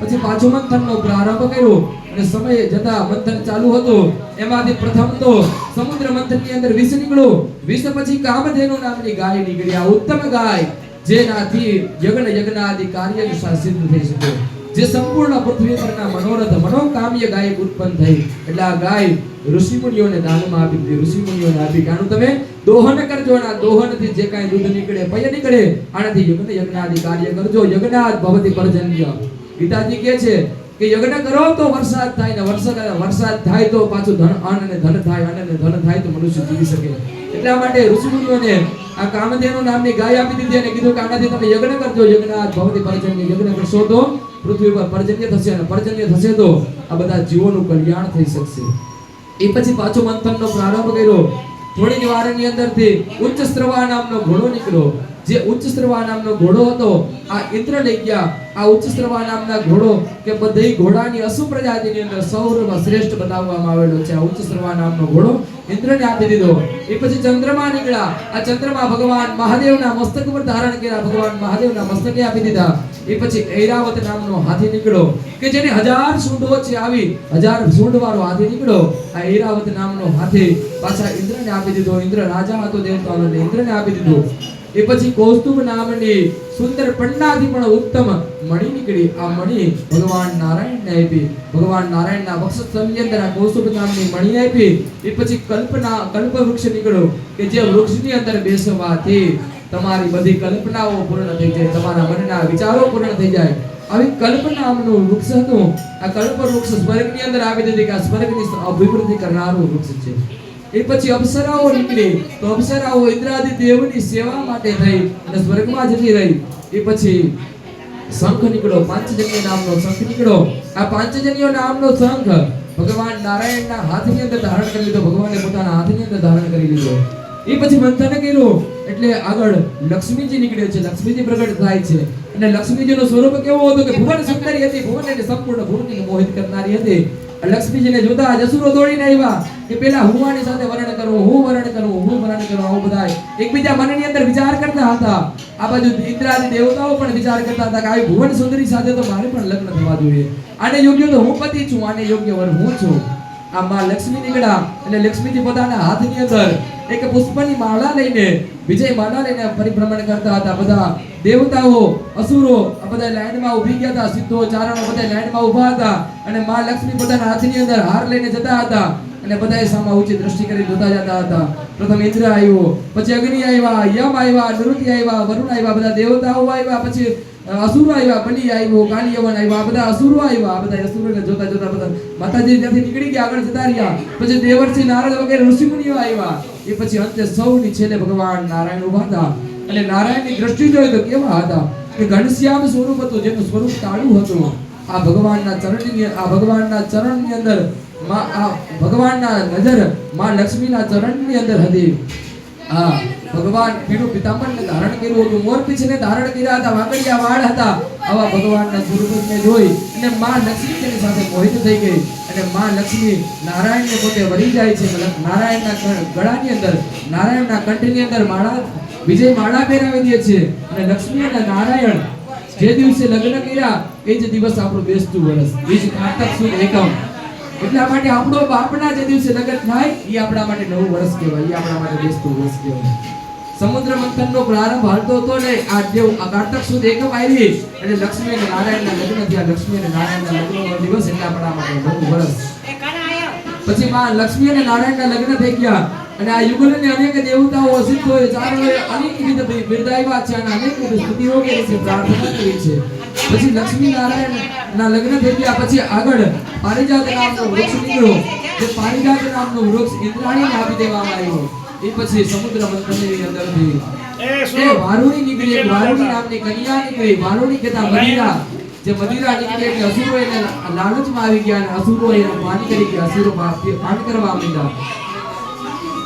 Speaker 1: પછી પાછું મંથનનો પ્રારંભ કર્યો અને સમય જતા મંથન ચાલુ હતું. એમાંથી પ્રથમ તો સમુદ્ર મંથનની અંદર વિષ નીકળ્યું. વિષ પછી કામધેનુ નામની ગાય નીકળી. આ ઉત્તમ ગાય જેનાથી યજ્ઞ કાર્ય સિદ્ધ થઈ શકે, જે સંપૂર્ણ પૃથ્વી પરના મનોરથ મનોકામ્ય ગાય ઉત્પન્ન થઈ. એટલે આ ગાય ઋષિમુનિઓને દાનમાં આપી દીધી. ઋષિમુનિઓને આપી કે આનું તમે દોહન કરજો. અને આ દોહનથી જે કાંઈ દૂધ નીકળે, પય નીકળે, આનાથી યજ્ઞ કાર્ય કરજો. યજ્ઞાદ ભવતિ પર્જન્ય. ગીતાજી કહે છે કે યજ્ઞ કરો તો વરસાદ થાય, ને વરસાદ થાય તો પાછું ધન અને ધન થાય, અને ધન થાય તો મનુષ્ય જીવી શકે. એટલા માટે ઋષિમુનિઓને આ કામધેનુ નામની ગાય આપી દીધી અને કીધું કે આનાથી તમે યજ્ઞ કરજો. યજ્ઞાદ ભવતિ પર્જન્ય. યજ્ઞ કરશો તો પૃથ્વી પર પર્જન્ય થશે, અને પર્જન્ય થશે તો આ બધા જીવોનું કલ્યાણ થઈ શકશે. એ પછી પાછો મંથનનો પ્રારંભ કર્યો. થોડી જ વારની અંદરથી ઉચ્ચ સ્રવા નામનો ઘોડો નીકળ્યો. જે ઉચ્ચ સ્રવા નામનો ઘોડો હતો આ ઇન્દ્ર લઈ ગયા. આ ઉચ્ચ સ્રવા નામના ઘોડો કે બધી ઘોડાની અસુ પ્રજાતિની અંદર સૌરમાં શ્રેષ્ઠ બતાવવામાં આવેલો છે. આ ઉચ્ચ સ્રવા નામનો ઘોડો ઇન્દ્રને આપી દીધો. એ પછી ચંદ્રમા નીકળ્યા. આ ચંદ્રમા ભગવાન મહાદેવના મસ્તક પર ધારણ કર્યા. ભગવાન મહાદેવના મસ્તકે આપી દીધા. એ પછી ઐરાવત નામનો હાથી નીકળ્યો કે જેને 1000 સૂંઢો છે. આવી 1000 સૂંઢ વાળો હાથી નીકળ્યો. આ ઐરાવત નામનો હાથી પાછા ઇન્દ્રને આપી દીધો. ઇન્દ્ર રાજા હતો દેવતાઓનો, ઇન્દ્રને આપી દીધો. એ પછી કૌસ્તુભ નામની સુંદર પન્નાથી પણ ઉત્તમ મણી નીકળી. આ મણી ભગવાન નારાયણને આપી. ભગવાન નારાયણના વક્ષસ્થળની અંદર આ કૌસ્તુભ નામની મણી આપી. એ પછી કલ્પ વૃક્ષ નીકળ્યો કે જે વૃક્ષની અંદર બેસવાથી તમારી બધી કલ્પનાઓ પૂર્ણ થઈ જાય, તમારા મનના વિચારો પૂર્ણ થઈ જાય. આવી કલ્પ નામનું વૃક્ષ હતું. આ કલ્પ વૃક્ષ સ્વર્ગની અંદર આવી દીધી કે આ સ્વર્ગની અભિવૃદ્ધિ કરનારું વૃક્ષ છે. એ પછી અપ્સરાઓ નીકળી. તો અપ્સરાઓ ઇન્દ્રાદિ દેવની સેવા માટે થઈ અને સ્વર્ગમાં જતી રહી. એ પછી શંખ નીકળ્યો. પાંચજન્ય નામનો શંખ નીકળ્યો. આ પાંચજન્ય નામનો શંખ ભગવાન નારાયણના હાથની અંદર ધારણ કરી લીધો. ભગવાને પોતાના હાથની અંદર ધારણ કરી લીધો. એ પછી મંથન કર્યું એટલે આગળ લક્ષ્મીજી નીકળે છે. લક્ષ્મીજી પ્રગટ થાય છે. અને લક્ષ્મીજીનું સ્વરૂપ કેવું હતું કે ભુવન સુંદરી હતી. ભુવનને સંપૂર્ણ ભુવનને મોહિત કરનારી હતી. લક્ષ્મીજીને જોતા અસુરો દોડીને આવ્યા કે પેલા હુંની સાથે વર્ણન કરવું, હું વર્ણન કરું. આવું બધા એકબીજા મનની અંદર વિચાર કરતા હતા. આ બાજુ ઇન્દ્રાદિ દેવતાઓ પણ વિચાર કરતા હતા કે આવી ભુવન સુંદરી સાથે તો મારે પણ લગ્ન થવા જોઈએ. આને યોગ્ય તો હું પતિ છું, આને યોગ્ય વર હું છું. આ માં લક્ષ્મી નીકળ્યા એટલે લક્ષ્મીજી પોતાના હાથની અંદર એક પુષ્પની માળા લઈને, વિજય માળા લઈને પરિભ્રમણ કરતા હતા. બધા દેવતાઓ, અસુરો આ બધા લાઈનમાં ઊભી ગયા હતા. સિદ્ધો, ચારણો બધા લાઈનમાં ઊભા હતા. અને માં લક્ષ્મી પોતાના હાથની અંદર હાર લઈને જતા હતા. અને બધાએ સામા ઊંચી દ્રષ્ટિ કરી જોતા જતા હતા. પ્રથમ ઇન્દ્ર આવ્યો, પછી અગ્નિ આવ્યા, યમ આવ્યા, નિરુતિ આવ્યા, વરુણ આવ્યા, બધા દેવતાઓ આવ્યા. પછી અસુરો આવ્યા, બલિ આવ્યો, કાલિયવન આવ્યા, બધા અસુરો આવ્યા. આ બધા અસુરોને જોતા જોતા બધા માતાજી ત્યાંથી નીકળી ગયા, આગળ જતા રહ્યા. પછી દેવર્ષિ, નારદ વગેરે ઋષિમુનિઓ આવ્યા. એ પછી અંતે સૌની છેલ્લે ભગવાન નારાયણ ઉભા હતા. અને નારાયણની દ્રષ્ટિ જોઈ તો કેવા હતા કે ઘનશ્યામ સ્વરૂપ હતું, જેનું સ્વરૂપ કાળું હતું. આ ભગવાનના ચરણની અંદર ભગવાનના નજર માં લક્ષ્મીના ચરણની અંદર હતી. આ ભગવાન પીળું પિતાંબરને ધારણ કર્યું હતું. મોરપીંછને ધારણ કર્યા હતા. વાંકડિયા વાળ હતા. આવા ભગવાનના સ્વરૂપને જોઈ અને માં લક્ષ્મી તેની સાથે મોહિત થઈ ગઈ. અને માં લક્ષ્મી નારાયણને પોતે વળી જાય છે. નારાયણના ગળાની અંદર, નારાયણના કંઠની અંદર વિજય માળા પહેરાવી દે છે. અને લક્ષ્મી અને નારાયણ જે દિવસે લગ્ન કર્યા એ જ દિવસ આપણું બેસતું વર્ષ, એ જ કારતક સુદ એકમ. એટલા માટે આપણો બાપના જે દિવસે લગ્ન થાય એ આપણા માટે નવું વર્ષ કહેવાય, એ આપણા માટે બેસતું વર્ષ કહેવાય. સમુદ્ર મંથનનો પ્રારંભ હાલતો હતો ને આ દેવ આ કારતક સુદ એકમ આવી એટલે લક્ષ્મી અને નારાયણના લગ્ન થયા. લક્ષ્મી અને નારાયણના લગ્નનો દિવસ એટલે આપણા માટે નવું વર્ષ. પછી માં લક્ષ્મી અને નારાયણના લગ્ન થઈ ગયા અને આ યુગલને અનેક દેવતાઓ અસિદ્ધોએ ચારણોએ અનેક વિધ બિરદાવ્યા છે અને અનેક વિધ સ્તુતિઓ કરી છે, પ્રાર્થના કરી છે. પછી લક્ષ્મી નારાયણના લગ્ન થઈ ગયા પછી આગળ પારિજાત નામનો વૃક્ષ નીકળ્યો. જે પારિજાત નામનો વૃક્ષ ઇન્દ્રાણીને આપી દેવામાં આવ્યો. એ પછી સમુદ્ર મંથનની અંદરથી એ વારુણી નીકળી, એક વારુણી નામની કન્યા નીકળી. વારુણી કહેતા મદિરા. જે મદિરા નીકળી એટલે અસુરો એને લાલચમાં આવી ગયા અને અસુરો એને પાન કરી ગયા. અસુરો પાન કરવા માંડ્યા.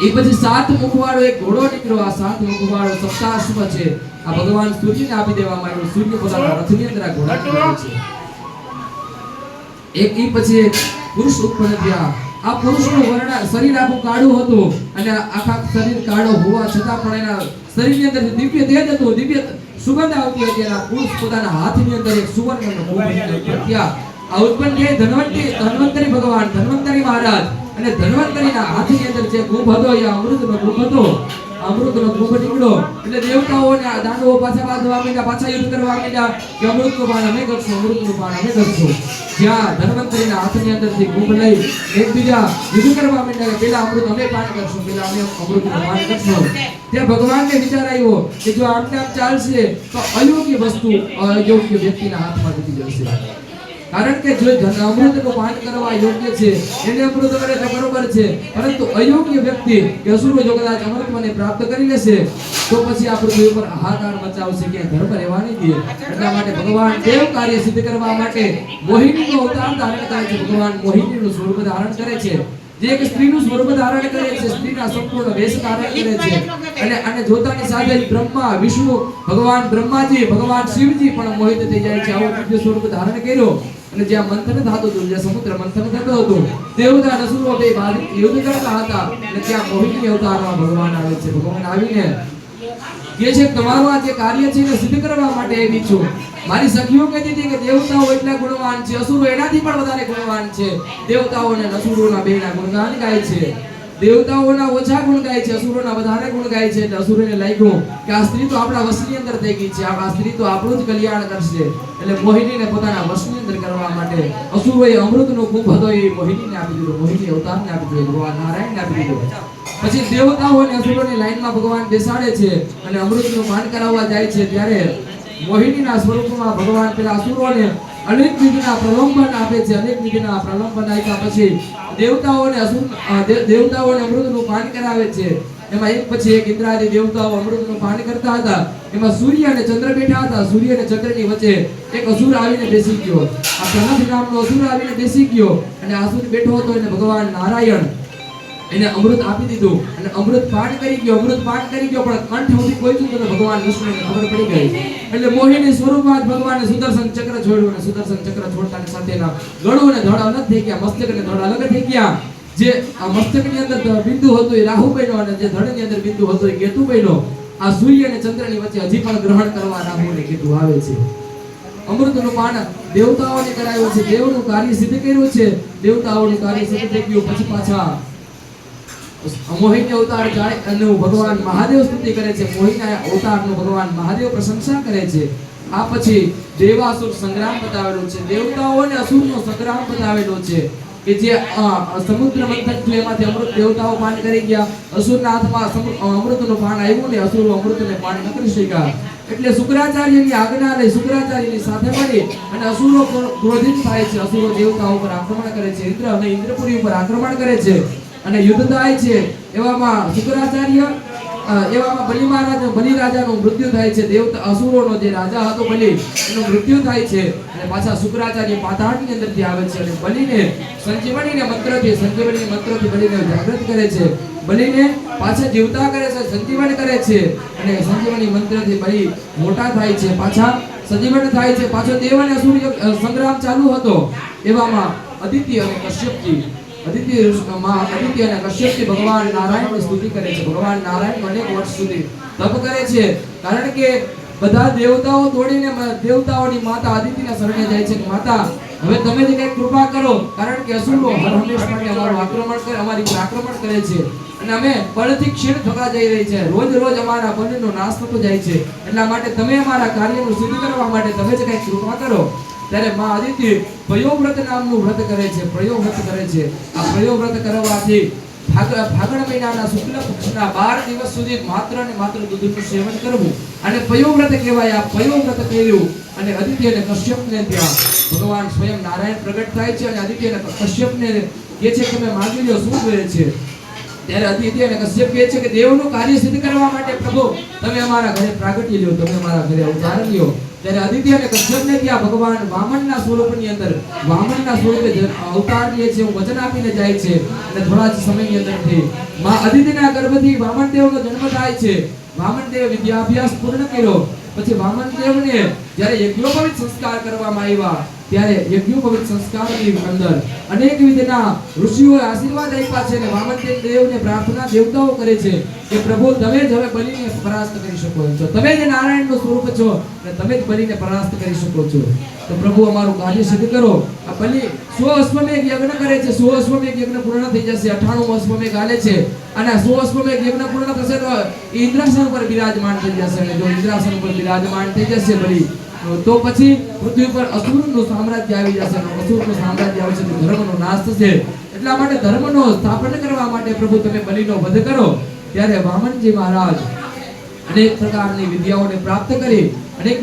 Speaker 1: એ પછી 7 મુખવાળો એક ઘોડો નીકળ્યો. આ 7 મુખવાળો સપ્તાશ્વ છે. આ ભગવાન સૂર્યને આપી દેવામાં આવ્યો. સૂર્ય પોતાના રથની અંદર આ ઘોડા નીકળે છે. એક ઈ પછી એક પુરુષ ઉત્પન્ન થયા. આ પુરુષનું વર્ણ શરીર આખું કાળું હતું અને આખા શરીર કાળો હોવા છતાં પણ એના શરીરની અંદર દિવ્ય તેજ હતું, દિવ્ય સુગંધ આવતી હતી. અને પુરુષ પોતાના હાથની અંદર એક સુવર્ણનો કુંભ થયા. આ ઉત્પન્ન થયા ધન્વંતરી ભગવાન, ધન્વંતરી મહારાજ. અને ધન્વંતરીના હાથની અંદર જે કુંભ હતો એ અમૃતનો કુંભ હતો. અમૃતનો કુંભ નીકળ્યો એટલે દેવતાઓને આ દાનવો પાછા બાંધવા માંડ્યા, પાછા યુદ્ધ કરવા માંડ્યા કે અમૃતનું પાન અમે કરશું, અમૃતનું પાન અમે કરશું. જ્યાં ધન્વંતરીના હાથની અંદરથી કુંભ લઈ એકબીજા યુદ્ધ કરવા માંડ્યા કે પેલા અમૃત અમે પાન કરશું, પેલા અમે અમૃતનું પાન કરશું. ત્યાં ભગવાનને વિચાર આવ્યો કે જો આમ ચાલશે તો અયોગ્ય વસ્તુ અયોગ્ય વ્યક્તિના હાથમાં જતી જશે. કારણ કે જો અમૃતનું પાન કરવા યોગ્ય છે એને અમૃત કરે તો બરોબર છે, પરંતુ અયોગ્ય વ્યક્તિ કે અસુરો જો કદાચ અમૃતને પ્રાપ્ત કરી લેશે તો પછી આ પૃથ્વી ઉપર હાહાકાર મચાવશે, કે ધર્મ રહેવા નહીં દે. એટલા માટે ભગવાન દેવ કાર્ય સિદ્ધ કરવા માટે મોહિનીનો અવતાર ધારણ કરે છે. ભગવાન મોહિનીનું સ્વરૂપ ધારણ કરે છે. જે એક સ્ત્રીનું સ્વરૂપ ધારણ કરે છે, સ્ત્રીના સંપૂર્ણ વેશ ધારણ કરે છે. અને જોતાની સાથે બ્રહ્મા, વિષ્ણુ, ભગવાન બ્રહ્માજી, ભગવાન શિવજી પણ મોહિત થઈ જાય છે. આવું દિવ્ય સ્વરૂપ ધારણ કર્યો. અને જ્યાં મંથન થતું હતું, જ્યાં સમુદ્ર મંથન થતું હતું, દેવતા અસુરો બે યુદ્ધ કરતા હતા અને ત્યાં મોહિની અવતારમાં ભગવાન આવે છે. ભગવાન આવીને કહે છે તમારું આ જે કાર્ય છે એને સિદ્ધ કરવા માટે આવી છું. મારી સખીઓ કહેતી હતી કે દેવતાઓ એટલા ગુણવાન છે, અસુરો એનાથી પણ વધારે ગુણવાન છે. દેવતાઓ અને અસુરોના બેના ગુણગાન ગાય છે. દેવતાઓના ઓછા ગુણ ગાય છે, અસુરોના વધારે ગુણ ગાય છે. એટલે અસુરોને લાગ્યું કે આ સ્ત્રી તો આપણા વશની અંદર થઈ ગઈ છે, આ સ્ત્રી તો આપણું જ કલ્યાણ કરશે. એટલે મોહિનીને પોતાના વશની અંદર કરવા માટે અસુરોએ અમૃતનો કુંભ હતો એ મોહિનીને આપી દીધો, મોહિની અવતારને આપી દીધો, ભગવાન નારાયણને આપી દીધો. પછી દેવતાઓ અને અસુરોની લાઈનમાં ભગવાન બેસાડે છે અને અમૃતનું પાન કરાવવા જાય છે. ત્યારે મોહિનીના સ્વરૂપમાં ભગવાન પેલા અસુરોને અનેક વિધિના પ્રલોભન આપે છે. અનેક વિધિના પ્રલોભન આપ્યા પછી દેવતાઓને અમૃતનું પાન કરાવે છે. એમાં એક પછી એક ઇન્દ્રાદી દેવતાઓ અમૃતનું પાન કરતા હતા. એમાં સૂર્ય અને ચંદ્ર બેઠા હતા. સૂર્ય અને ચંદ્રની વચ્ચે એક અસુર આવીને બેસી ગયો. આ પ્રહલાદ નામનો અસુર આવીને બેસી ગયો અને અસુર બેઠો હતો અને ભગવાન નારાયણ એને અમૃત આપી દીધું અને અમૃત પાન કરી ગયો. અમૃત પાન કરી ગયો પણ કંઠ સુધી પહોંચ્યું તો ભગવાન વિષ્ણુને ખબર પડી ગઈ. એટલે મોહિની સ્વરૂપમાં જ ભગવાને સુદર્શન ચક્ર છોડ્યું અને સુદર્શન ચક્ર છોડતાની સાથેના ગળું અને ધડ અલગ થઈ ગયા, મસ્તક અને ધડ અલગ થઈ ગયા. જે આ મસ્તકની અંદર બિંદુ હતું એ રાહુ બન્યો અને જે ધડની અંદર બિંદુ હતો એ કેતુ બન્યો. આ સૂર્ય અને ચંદ્રની વચ્ચે હજી પણ ગ્રહણ કરવા રાહુ અને કેતુ આવે છે. અમૃતનું પાન દેવતાઓને કરાવ્યું છે. દેવનું કાર્ય સિદ્ધ કર્યું છે. દેવતાઓનું કાર્ય સિદ્ધ થઈ ગયું. પછી પાછા મોહિની અવતાર જાય અને ભગવાન મહાદેવ સ્તુતિ કરે છે. મોહિની અવતારનું ભગવાન મહાદેવ પ્રશંસા કરે છે. આ પછી દેવાસુર સંગ્રામ બતાવેલો છે. દેવતાઓ અને અસુરનો સંગ્રામ બતાવેલો છે કે જે સમુદ્ર મંથન થયું એમાંથી અમૃત દેવતાઓ પાન કરી ગયા. અસુરના હાથમાં અમૃતનું પાન આવ્યું ને અસુરો અમૃતને પાન ન કરી શક્યા. એટલે શુક્રાચાર્યની આજ્ઞા લઈ શુક્રાચાર્યની સાથે મળી અને અસુરો ક્રોધિત થાય છે. અસુરો દેવતાઓ પર આક્રમણ કરે છે. ઇન્દ્ર અને ઇન્દ્રપુરી ઉપર આક્રમણ કરે છે અને યુદ્ધ થાય છે. એવામાં શુક્રાચાર્ય એવામાં બલિ રાજાનું મૃત્યુ થાય છે. દેવતા અસુરોનો જે રાજા હતો બલિ એનું મૃત્યુ થાય છે અને પાછા શુક્રાચાર્ય પાતાળની અંદરથી આવે છે અને બલિને સંજીવનીના મંત્રથી બલિને જાગૃત કરે છે. બલિને પાછા જીવતા કરે છે, સંજીવન કરે છે અને સંજીવની મંત્રથી બલિ મોટા થાય છે, પાછા સજીવન થાય છે. પાછો દેવ અને અસુર સંગ્રામ ચાલુ હતો. એવામાં અદિતિ અને કશ્યપજી અદિતિ અને કશ્યપજી ભગવાન નારાયણની સ્તુતિ કરે છે. ભગવાન નારાયણ અનેક વર્ષ સુધી તપ કરે છે. કારણ કે બધા દેવતાઓ તોડીને દેવતાઓની માતા અદિતિના શરણે જાય છે કે માતા હવે તમે જે કઈ કૃપા કરો, કારણ કે અસુરો હર હંમેશ માટે અમારું આક્રમણ કરે, અમારી ઉપર આક્રમણ કરે છે અને અમે બળથી ક્ષીણ થતા જઈ રહી છે, રોજ રોજ અમારા બળનો નાશ થતો જાય છે. એટલા માટે તમે અમારા કાર્યનું સિદ્ધ કરવા માટે તમે જે કઈ કૃપા કરો. ત્યારે માં આદિત્ય પ્રયોવ્રત નામનું વ્રત કરે છે, પ્રયોવ્રત કરે છે. આ પ્રયોવ્રત કરવાથી ફાગણ મહિનાના શુક્લ પક્ષના 12 દિવસ સુધી માત્ર ને માત્ર દૂધનું સેવન કરવું અને પયોવ્રત કહેવાય. આ પયોવ્રત કર્યું અને આદિત્ય અને કશ્યપને ત્યાં ભગવાન સ્વયં નારાયણ પ્રગટ થાય છે અને આદિત્ય અને કશ્યપને કહે છે કે તમે માંગી લો, શું જોઈએ છે? ત્યારે આદિત્ય અને કશ્યપ કહે છે કે દેવનું કાર્ય સિદ્ધ કરવા માટે પ્રભુ તમે અમારા ઘરે પ્રાગટ્ય લ્યો, તમે અમારા ઘરે અવતાર લ્યો. ત્યારે આદિત્ય અને કશ્યપને ત્યાં ભગવાન વામનના સ્વરૂપની અંદર વામનના સ્વરૂપે અવતાર લે છે, વચન આપીને જાય છે અને થોડા જ સમયની અંદરથી માં આદિત્યના ગર્ભથી વામનદેવનો જન્મ થાય છે. વામનદેવ વિદ્યાભ્યાસ પૂર્ણ કર્યો પછી વામનદેવને જ્યારે યજ્ઞોપવિત સંસ્કાર કરવામાં આવ્યા, ત્યારે યજ્ઞોપવિત સંસ્કારની અંદર અનેક વિધના ઋષિઓએ આશીર્વાદ આપ્યા છે અને વામનદેવ દેવને પ્રાર્થના દેવતાઓ કરે છે કે પ્રભુ તમે જ હવે બલિને પરાસ્ત કરી શકો છો, તમે જ નારાયણનું સ્વરૂપ છો અને તમે જ બલિને પરાસ્ત કરી શકો છો. તો પ્રભુ અમારું કાર્ય સિદ્ધ કરો. આ બલિ 100 અશ્વમેઘ યજ્ઞ કરે છે, 100 અશ્વમેઘ યજ્ઞ પૂર્ણ થઈ જશે, 98 અશ્વમેઘ હાલે છે અને 100 અશ્વમેઘ યજ્ઞ પૂર્ણ થશે તો ઇન્દ્રાસન ઉપર બિરાજમાન થઈ જશે અને જો ઇન્દ્રાસન ઉપર બિરાજમાન થઈ જશે બલિ તો પછી પૃથ્વી પર અસુરનું સામ્રાજ્ય આવી જશે અને અસુરનું સામ્રાજ્ય આવશે તો ધર્મનો નાશ થશે. એટલા માટે ધર્મનો સ્થાપન કરવા માટે પ્રભુ તમે બલિનો વધ કરો. ત્યારે વામનજી મહારાજ અનેક પ્રકારની વિદ્યાઓને પ્રાપ્ત કરી, અનેક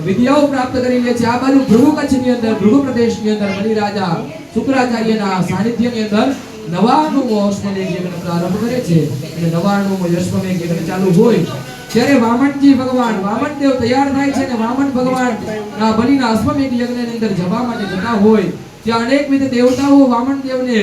Speaker 1: વિદ્યાઓ પ્રાપ્ત કરી લે છે. આ બાજુ ભૃગુ કચ્છની અંદર, ભૃગુ પ્રદેશની અંદર બલિ રાજા શુક્રાચાર્યના સાનિધ્યની અંદર 99મો અશ્વમેઘ યજ્ઞ પ્રારંભ કરે છે અને 99મો અશ્વમેઘ યજ્ઞ ચાલુ હોય ત્યારે વામનજી ભગવાન વામનદેવ તૈયાર થાય છે અને વામન ભગવાન બલિના અશ્વમેઘ યજ્ઞની અંદર જવા માટે જતા હોય ત્યાં અનેકવિધ દેવતાઓ વામનદેવને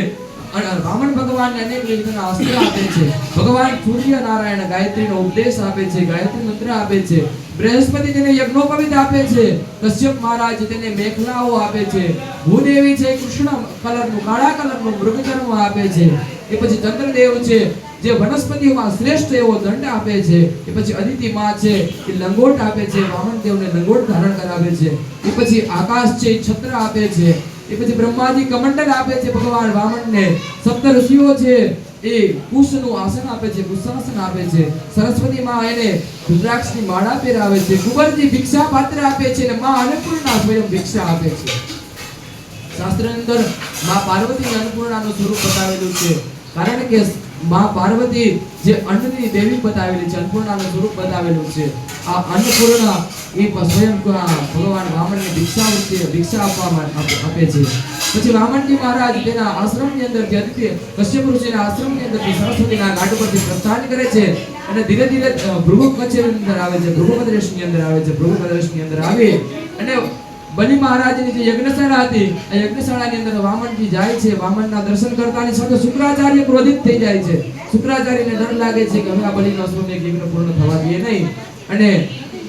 Speaker 1: વામન ભગવાનને અનેક વિધના અસ્ત્ર આપે છે. ભગવાન સૂર્ય નારાયણ ગાયત્રીનો ઉપદેશ આપે છે, ગાયત્રી મંત્ર આપે છે. બૃહસ્પતિ તેને યજ્ઞોપવિત આપે છે, કશ્યપ મહારાજ તેને મેખલાઓ આપે છે, ભૂદેવી છે કૃષ્ણ કલરનું કાળા કલરનું મૃગચર્મ આપે છે. એ પછી ચંદ્રદેવ છે જે વનસ્પતિઓમાં શ્રેષ્ઠ એવો દંડ આપે છે. એ પછી અદિતિ માં છે એ લંગોટ આપે છે, વામનદેવને લંગોટ ધારણ કરાવે છે. એ પછી આકાશ છે એ છત્ર આપે છે. એ પછી બ્રહ્માજી કમંડલ આપે છે ભગવાન વામનને. સપ્ત ઋષિઓ છે એ કુશનું આસન આપે છે, કુશાસન આપે છે. સરસ્વતી માં એને રુદ્રાક્ષની માળા પહેરાવે છે. કુબરજી ભિક્ષા પાત્ર આપે છે અને માં અન્નપૂર્ણા સ્વયં ભિક્ષા આપે છે. શાસ્ત્રની અંદર માં પાર્વતી અન્નપૂર્ણાનું સ્વરૂપ બતાવેલું છે, કારણ કે માં પાર્વતી જે અન્નની દેવી બતાવેલી છે, અન્નપૂર્ણાનું સ્વરૂપ બતાવેલું છે. આ અન્નપૂર્ણા એ સ્વયં ભગવાન વામનને ભિક્ષા આપવામાં આપે છે. પછી વામનજી મહારાજ તેના આશ્રમની અંદર જે કશ્યપ ઋષિના આશ્રમની અંદર સરસ્વતીના ઘાટ પરથી પ્રસ્થાન કરે છે અને ધીરે ધીરે ભૃગુ કચ્છની અંદર આવે છે, ભૃગુ પ્રદેશની અંદર આવે છે. ભૃગુ પ્રદેશની અંદર આવી અને બલિ મહારાજની જે યજ્ઞશાળા હતી આ યજ્ઞશાળાની અંદર વામનજી જાય છે. વામનના દર્શન કરતાની સાથે શુક્રાચાર્ય ક્રોધિત થઈ જાય છે. શુક્રાચાર્યને ડર લાગે છે કે હવે આ બલિનો અશ્વમેઘ યજ્ઞ પૂર્ણ થવા દે નહીં અને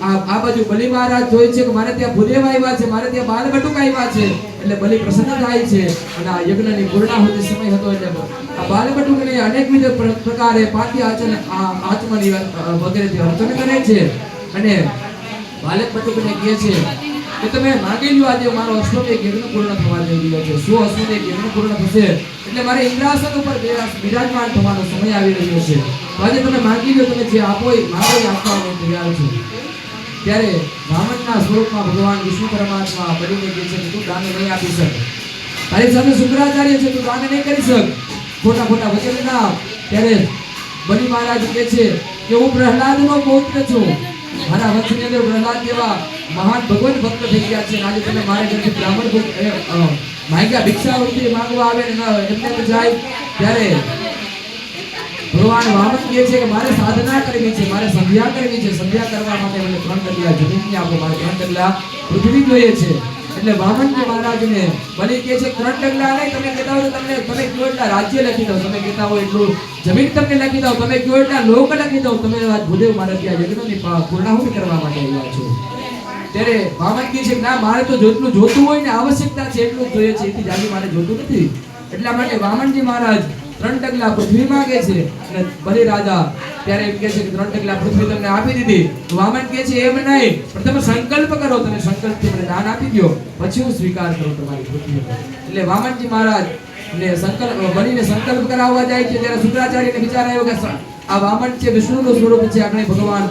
Speaker 1: આ બાજુ બલિ મહારાજ જોઈ છે કે મારે ત્યાં ભૂદેવ આવ્યા છે, મારે ત્યાં બાલબટુક આવ્યા છે. એટલે બલિ પ્રસન્ન થાય છે અને આ યજ્ઞની પૂર્ણાહુતિ સમય હતો એટલે આ બાલબટુકને અનેકવિધ પ્રકારે પાકી આચમની વગેરેથી અર્ચન કરે છે અને બાલબટુકને કહે છે કે તમે માંગી લ્યો, આજે મારો અશ્વમેઘ યજ્ઞ પૂર્ણ થવા જઈ રહ્યો છે. 100 અશ્વમેઘ યજ્ઞ પૂર્ણ થશે એટલે મારે ઇન્દ્રાસન ઉપર બિરાજમાન થવાનો સમય આવી રહ્યો છે. તો આજે તમે માંગી લ્યો, તમે જે આપો એ મારો આપવા હું તૈયાર છું. ત્યારે વામનના સ્વરૂપમાં ભગવાન વિષ્ણુ પરમાત્મા બલિને કહે છે કે તું દાન નહીં આપી શક, તારી સાથે શુક્રાચાર્ય છે, તું દાન નહીં કરી શક, ખોટા ખોટા વચન ના. ત્યારે બલિ મહારાજ કહે છે કે હું પ્રહલાદનો પૌત્ર છું, મારા વંશની અંદર પ્રહલાદ જેવા મહાન ભગવાન ભક્ત થઈ ગયા છે. આજે તમે મારે ઘરથી બ્રાહ્મણ માંગ્યા ભિક્ષાવૃત્તિ માંગવા આવે ને એમને જાય ત્યારે ભગવાન વામન કહે છે કે મારે સાધના કરવી છે, મારે સંધ્યા કરવી છે. સંધ્યા કરવા માટે મને 3 ડગલા જમીનની આપો, મારે 3 ડગલા પૃથ્વી જોઈએ છે. એટલે વામનજી મહારાજને બલિ કહે છે 3 ડગલા નહીં, તમે કહેતા હો તો તમે કયો એટલા રાજ્ય લખી દો, તમે કહેતા હો એટલું જમીન તમને લખી દો, તમે કયો એટલા લોક લખી દો, તમે ભૂદેવ મારે ત્યાં યજ્ઞની પૂર્ણાહુતિ કરવા માટે આવ્યા છો. ત્યારે વામન કહે છે ના, મારે તો જેટલું જોતું હોય ને આવશ્યકતા છે એટલું જ જોઈએ છે, એથી જાજી મારે જોતું નથી. એટલા માટે વામનજી મહારાજ 3 ટકલા પૃથ્વી માંગે છે અને બલિ રાજા ત્યારે એમ કહે છે કે 3 ટકલા પૃથ્વી તમને આપી દીધી. વામન કહે છે એમ નહીં, પણ તમે સંકલ્પ કરો, તમે સંકલ્પથી મને દાન આપી દો, પછી હું સ્વીકાર કરું તમારી પૃથ્વી. એટલે વામનજી મહારાજ બલિને સંકલ્પ કરાવવા જાય છે ત્યારે શુક્રાચાર્યને વિચાર આવ્યો કે આ વામન છે વિષ્ણુનું સ્વરૂપ છે, આપણે ભગવાન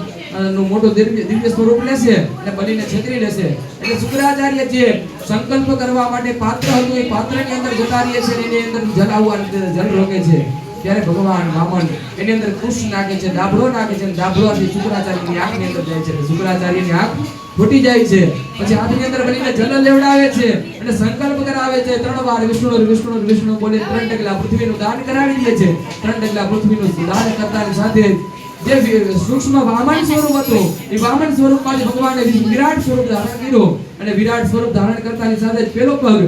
Speaker 1: નું મોટું દિવ્ય સ્વરૂપ લેશે અને બલિને છેતરી લેશે. એટલે શુક્રાચાર્ય જે સંકલ્પ કરવા માટે પાત્ર હતું એ પાત્રની અંદર જતા રહે છે અને એની અંદર જલ આવવા જલ રોકે છે. ત્યારે ભગવાન વામન એની અંદર કુશ નાખે છે, ડાબડો નાખે છે અને ડાબડોથી શુક્રાચાર્યની આંખની અંદર જાય છે. શુક્રાચાર્યની આંખ ફૂટી જાય છે. પછી હાથની અંદર બનીને જલ લેવડાવે છે અને સંકલ્પ કરાવે છે 3 વાર વિષ્ણુ વિષ્ણુ વિષ્ણુ બોલે 3 ટકલા પૃથ્વીનું દાન કરાવી દે છે. 3 ટકલા પૃથ્વીનું દાન કરતાની સાથે જે સૂક્ષ્મ વામન સ્વરૂપ હતું એ વામન સ્વરૂપમાંથી ભગવાને વિરાટ સ્વરૂપ ધારણ કર્યું અને વિરાટ સ્વરૂપ ધારણ કરતાની સાથે જ પેલો પગ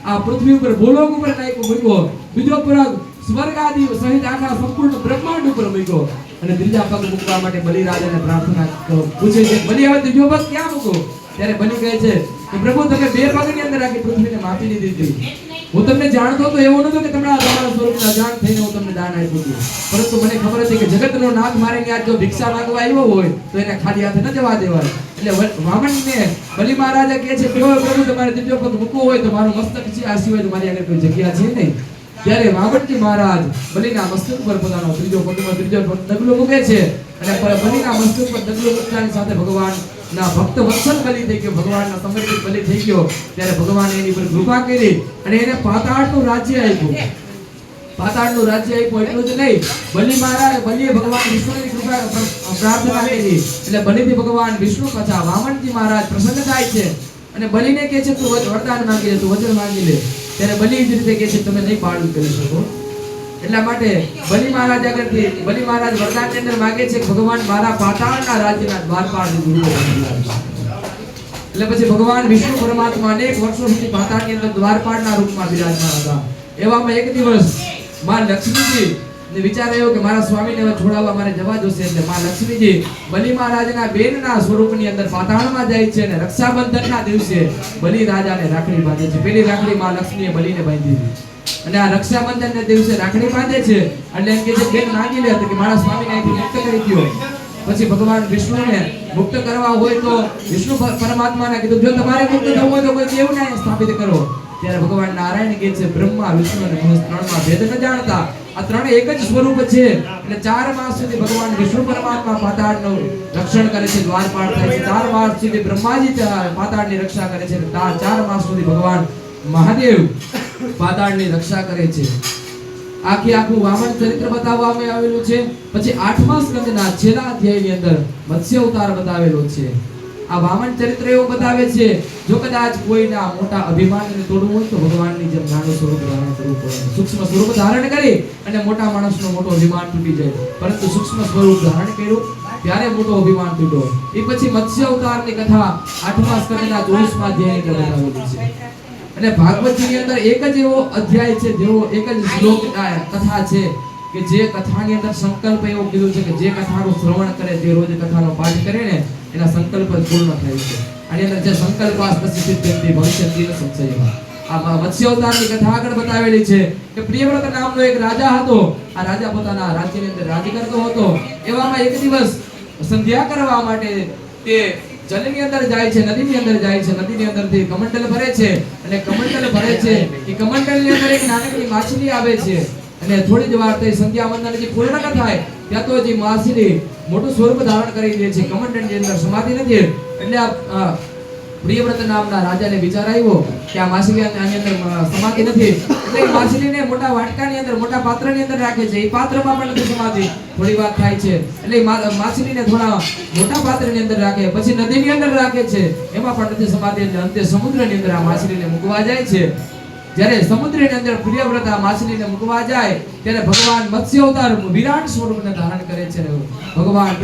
Speaker 1: આ પૃથ્વી ઉપર ભૂલોક ઉપર નાખ્યો મૂક્યો, બીજો પગ સ્વર્ગ આદિ સહિત આખા સંપૂર્ણ બ્રહ્માંડ ઉપર મૂક્યો અને ત્રીજા પગ મૂકવા માટે બલિરાજાને પ્રાર્થના પૂછે છે, બલિ હવે ત્રીજો પગ ક્યાં મૂકો? ત્યારે બલિ કહે છે કે પ્રભુ તમે 2 પગની અંદર આખી પૃથ્વીને માપી દીધી. હું તમને જાણતો તો એવો નતો કે તમારા સ્વરૂપના જાણ થઈને હું તમને દાન આપ્યું હતું, પરંતુ મને ખબર હતી કે જગતનો નાથ મારે ત્યાં જો ભિક્ષા માંગવા આવ્યો હોય તો એને ખાલી હાથે ન જવા દેવાય. એટલે વામનને બલિ મહારાજા કહે છે કે પ્રભુ તમારે ત્રીજો પગ મૂકવો હોય તો મારું મસ્તક છે, આ સિવાય તમારી આગળ કોઈ જગ્યા છે નહીં. ત્યારે વામનજી મહારાજ બલિના મસ્તક પર પોતાનો ત્રીજો ડગલો મૂકે છે અને બલિના મસ્તક પર ડગલો મૂકતાની સાથે ભગવાન ના ભક્ત વત્સલ બલિ થઈ ગયો, ભગવાનના સમર્પિત બલિ થઈ ગયો. ત્યારે ભગવાને એની પર કૃપા કરી અને એને પાતાળનું રાજ્ય આપ્યું. પાતાળનું રાજ્ય આપ્યું એટલું જ નહીં, બલિએ ભગવાન વિષ્ણુની કૃપા પ્રાર્થના કરી એટલે બલિથી ભગવાન વિષ્ણુ પાછા વામનજી મહારાજ પ્રસન્ન થાય છે અને બલિને કહે છે તું વરદાન માંગી લે, તું વચન માંગી લે. ત્યારે બલિ જ રીતે કહે છે તમે નહીં પાળન કરી શકો. એટલા માટે બલિ મહારાજ આગળથી બલિ મહારાજ વરદાનની અંદર માંગે છે કે ભગવાન મારા પાતાળના રાજ્યના દ્વારપાળ એટલે પછી ભગવાન વિષ્ણુ પરમાત્મા અનેક વર્ષો સુધી પાતાળની અંદર દ્વારપાળના રૂપમાં બિરાજમાન હતા. એવામાં એક દિવસ માં લક્ષ્મીજી ને વિચાર આવ્યો કે મારા સ્વામીને હવે છોડાવવા મારે જવા જોશે. એટલે માં લક્ષ્મીજી બલિ મહારાજના બેનના સ્વરૂપની અંદર પાતાળમાં જાય છે અને રક્ષાબંધનના દિવસે બલિ રાજાને રાખડી બાંધે છે. પેલી રાખડી માં લક્ષ્મીએ બલિને બાંધી દીધી અને આ રક્ષાબંધનના દિવસે રાખડી બાંધે છે એટલે એમ કે છે બેન માંગી લે કે મારા સ્વામીને અહીંથી મુક્ત કરી દો. પછી ભગવાન વિષ્ણુને મુક્ત કરવા હોય તો વિષ્ણુ પરમાત્માને કીધું જો તમારે મુક્ત થવું હોય તો કોઈ દેવને સ્થાપિત કરો. ત્યારે ભગવાન નારાયણ કહે છે બ્રહ્મા વિષ્ણુ અને મહેશ ત્રણમાં ભેદ ન જાણતા આ ત્રણ એક જ સ્વરૂપ છે. એટલે 4 માસ સુધી ભગવાન વિષ્ણુ પરમાત્મા પાતાળનું રક્ષણ કરે છે, દ્વારપાળ થાય છે. 4 માસ સુધી બ્રહ્માજી પાતાળની રક્ષા કરે છે. 4 માસ સુધી ભગવાન મહાદેવ પાતાળની રક્ષા કરે છે. આખું વામન ચરિત્ર બતાવવામાં આવેલું છે. પછી 8મા સ્કંદના છેલ્લા અધ્યાયની અંદર મત્સ્ય અવતાર બતાવેલો છે. આ વામન ચરિત્ર એવું બતાવે છે જો કદાચ કોઈના મોટા અભિમાનને તોડવું હોય તો ભગવાનની જેમ નાનું સ્વરૂપ ધારણ કરવું પડે. સૂક્ષ્મ સ્વરૂપ ધારણ કરી અને મોટા માણસનો મોટો અભિમાન તૂટી જાય, પરંતુ સૂક્ષ્મ સ્વરૂપ ધારણ કર્યું ત્યારે મોટો અભિમાન તૂટ્યો. એ પછી મત્સ્ય અવતારની કથા 8મા સ્કંદના 24મા અધ્યાયની અંદર બતાવેલી છે. અને ભાગવતજીની અંદર એક જ એવો અધ્યાય છે, જેવો એક જ શ્લોક કથા છે કે જે કથાની અંદર સંકલ્પ એવો કીધું છે કે જે કથાનું શ્રવણ કરે, જે રોજ કથાનો પાઠ કરે ને એના સંકલ્પ પૂર્ણ થાય છે. આની અંદર જે સંકલ્પાસ સિદ્ધિ ભવિષ્યથી સંશયમાં આ મત્સ્ય અવતારની કથા આગળ બતાવેલી છે કે પ્રિયવ્રત નામનો એક રાજા હતો. આ રાજા પોતાના રાજ્યની અંદર રાજ કરતો હતો. એવામાં એક દિવસ સંધ્યા કરવા માટે તે જલની અંદર જાય છે, નદીની અંદર જાય છે. નદીની અંદરથી કમંડલ ભરે છે અને કમંડલ ભરે છે એ કમંડલની અંદર એક નાનકડી માછલી આવે છે અને થોડી જ વાર થઈ સંધ્યા વંદન જે પૂર્ણ ન થાય ત્યાં તો જે માછલી મોટું સ્વરૂપ ધારણ કરી દે છે. કમંડલની અંદર સમાધિ નથી. એટલે આ પ્રિયવ્રત નામના રાજાને વિચાર આવ્યો કે આ માછલી આની અંદર સમાધિ નથી, એટલે એ માછલીને મોટા વાટકાની અંદર મોટા પાત્રની અંદર રાખે છે. એ પાત્રમાં પણ નથી સમાધિ. થોડી વાત થાય છે એટલે માછલીને થોડા મોટા પાત્રની અંદર રાખે, પછી નદીની અંદર રાખે છે, એમાં પણ નથી સમાધિ. એટલે અંતે સમુદ્રની અંદર આ માછલીને મૂકવા જાય છે. જ્યારે સમુદ્રની અંદર પ્રિયવ્રત આ માછલીને મૂકવા જાય ત્યારે ભગવાન મત્સ્ય અવતાર વિરાટ સ્વરૂપને ધારણ કરે છે. ભગવાન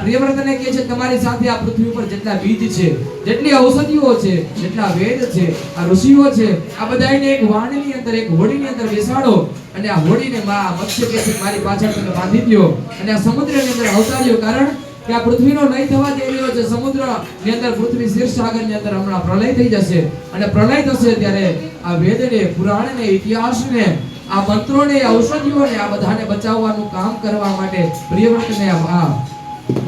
Speaker 1: પ્રિયવ્રતને કહે છે તમારી સાથે આ પૃથ્વી ઉપર જેટલા બીજ છે, જેટલી ઔષધિઓ છે, જેટલા વેદ છે, આ ઋષિઓ છે, આ બધાને એક વાણની અંદર એક હોડીની અંદર બેસાડો અને આ હોડીને મત્સ્ય કહે છે મારી પાછળ તમે બાંધી દો અને આ સમુદ્રની અંદર અવતાર્યો. કારણ કે આ પૃથ્વીનો નહીં થવા જઈ રહ્યો છે. સમુદ્રની અંદર પૃથ્વી ક્ષીરસાગરની અંદર હમણાં પ્રલય થઈ જશે અને પ્રલય થશે ત્યારે આ વેદને, પુરાણને, ઇતિહાસને આ મંત્રોને ઔષધિઓને આ બધાને બચાવવાનું કામ કરવા માટે પ્રિયવ્રતને આ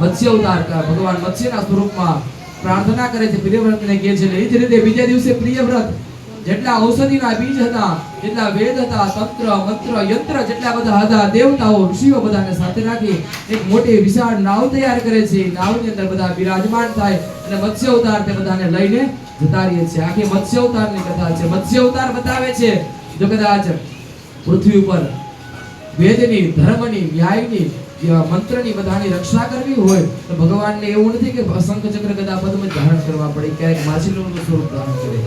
Speaker 1: મત્સ્ય અવતાર ભગવાન મત્સ્યના સ્વરૂપમાં પ્રાર્થના કરે છે, પ્રિયવ્રતને કહે છે. એ જ રીતે બીજા દિવસે પ્રિયવ્રત જેટલા ઔષધિના બીજ હતા, જેટલા વેદ હતા, તંત્ર મંત્ર યંત્ર જેટલા બધા હતા, દેવતાઓ ઋષિઓ બધાને સાથે રાખી એક મોટી વિશાળ નાવ તૈયાર કરે છે. નાવની અંદર બધા બિરાજમાન થાય અને મત્સ્ય અવતાર તે બધાને લઈને જતા રહે છે. આખી મત્સ્ય અવતારની કથા છે. મત્સ્ય અવતાર બતાવે છે જો કદાચ પૃથ્વી ઉપર વેદની, ધર્મની, ન્યાયની, મંત્રની બધાની રક્ષા કરવી હોય તો ભગવાનને એવું નથી કે શંખ ચક્ર ગદા પદ્મ ધારણ કરવા પડે. ક્યારેક માછલીનું સ્વરૂપ ધારણ કરે,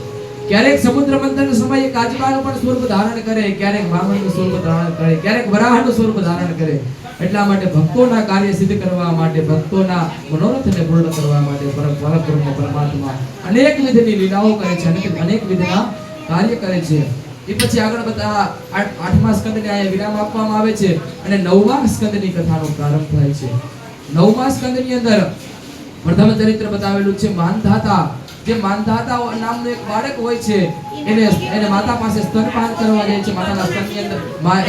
Speaker 1: ક્યારેક સમુદ્ર મંથન સમયે કાચબાનું પણ સ્વરૂપ ધારણ કરે, ક્યારેક વામનનું સ્વરૂપ ધારણ કરે, ક્યારેક વરાહનું સ્વરૂપ ધારણ કરે. એટલા માટે ભક્તોના કાર્ય સિદ્ધ કરવા માટે, ભક્તોના મનોરથને પૂર્ણ કરવા માટે પરબ્રહ્મ પરમાત્મા અનેક વિધની લીલાઓ કરે છે, અનેક વિધના કાર્ય કરે છે. એ પછી આગળ બધા 8મા સ્કંદને અહીંયા વિરામ આપવામાં આવે છે અને 9મા સ્કંદની કથાનો પ્રારંભ થાય છે. 9મા સ્કંદની અંદર પ્રથમ ચરિત્ર બતાવેલું છે માનધાતા. જે માનધાતા નામનું એક બાળક હોય છે, એને માતા પાસે સ્તનપાન કરવા જાય છે. માતાના સ્તનની અંદર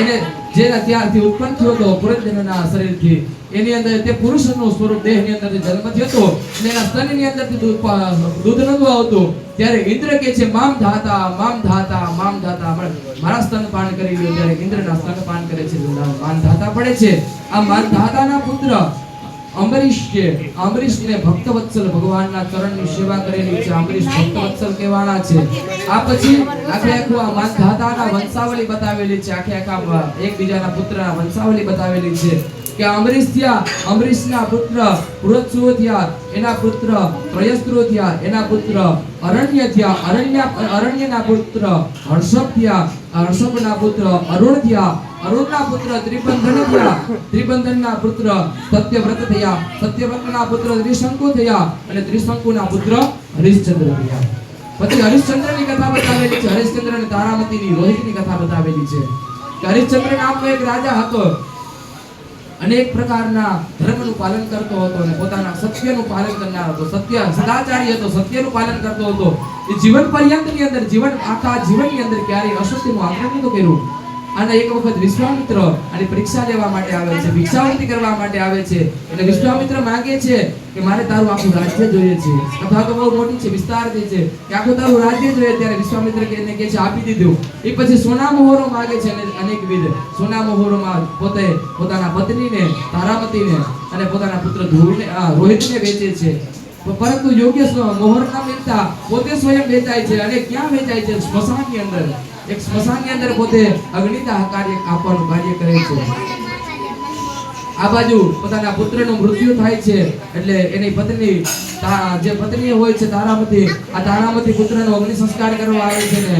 Speaker 1: એને જે ત્યારથી ઉત્પન્ન થયો હતો પુરુષજનના શરીરથી, એની અંદર તે પુરુષનું સ્વરૂપ દેહની અંદર જન્મ થયો હતો અને એના સ્તનની અંદરથી દૂધ નહોતું આવતું. ત્યારે ઇન્દ્ર કહે છે મામ ધાતા મામ ધાતા મામ ધાતા, મારા સ્તનપાન કરી લ્યો. ત્યારે ઇન્દ્રના સ્તનપાન કરે છે, માનધાતા પડે છે. આ માનધાતાના પુત્ર અંબરીશ છે. અંબરીશને ભક્તવત્સલ ભગવાનના ચરણની સેવા કરેલી છે. અંબરીશ ભક્તવત્સલ કહેવાના છે. આ પછી આખે આખું આ માનધાતાના વંશાવળી બતાવેલી છે. આખે આખા એકબીજાના પુત્રના વંશાવળી બતાવેલી છે કે અંબરીશ થયા, અંબરીશના પુત્ર પુરત્સુઓ થયા, એના પુત્ર પ્રયસ્ત્રો થયા, એના પુત્ર અરણ્ય થયા, અરણ્યના પુત્ર હર્ષભ થયા, હર્ષભના પુત્ર અરુણ થયા, અરુણના પુત્ર ત્રિબંધન થયા, ત્રિબંધનના પુત્ર સત્યવ્રત થયા, સત્યવ્રતના પુત્ર ત્રિશંકુ થયા અને ત્રિશંકુના પુત્ર હરિશ્ચંદ્ર થયા. પછી હરિશ્ચંદ્રની કથા બતાવેલી છે. હરિશ્ચંદ્ર અને તારામતીની રોહિતની કથા બતાવેલી છે કે હરિશ્ચંદ્ર નામનો એક રાજા હતો, અનેક પ્રકારના ધર્મનું પાલન કરતો હતો અને પોતાના સત્યનું પાલન કરનાર હતો. સત્ય સદાચારી હતો, સત્યનું પાલન કરતો હતો. એ જીવન પર્યંતની અંદર, આખા જીવનની અંદર ક્યારેય અસત્યનું આક્રમણ નહોતું કર્યું. અને એક વખત વિશ્વામિત્ર અને પરીક્ષા લેવા માટે આવે છે, ભિક્ષાવૃત્તિ કરવા માટે આવે છે. એટલે વિશ્વામિત્ર માંગે છે કે મારે તારું આખું રાજ્ય જોઈએ છે. કથા તો બહુ મોટી છે, વિસ્તારથી છે કે આખું તારું રાજ્ય જોઈએ. ત્યારે વિશ્વામિત્ર એને કહે છે આપી દીધું. એ પછી સોના મોહરો માંગે છે અને અનેકવિધ સોના મોહરોમાં પોતે પોતાના પત્નીને તારામતીને અને પોતાના પુત્ર ધ્રુવને રોહિતને વેચે છે. પરંતુ યોગ્ય મોહર ના મિલતા પોતે સ્વયં વેચાય છે. અને ક્યાં વેચાય છે? સ્મશાનની અંદર. એક સ્મશાનની અંદર પોતે અગ્નિદાહ કાર્ય આપવાનું કાર્ય કરે છે. આ બાજુ પોતાના પુત્રનું મૃત્યુ થાય છે એટલે એની પત્ની જે પત્ની હોય છે તારામતી, આ તારામતી પુત્રનો અગ્નિ સંસ્કાર કરવા આવે છે ને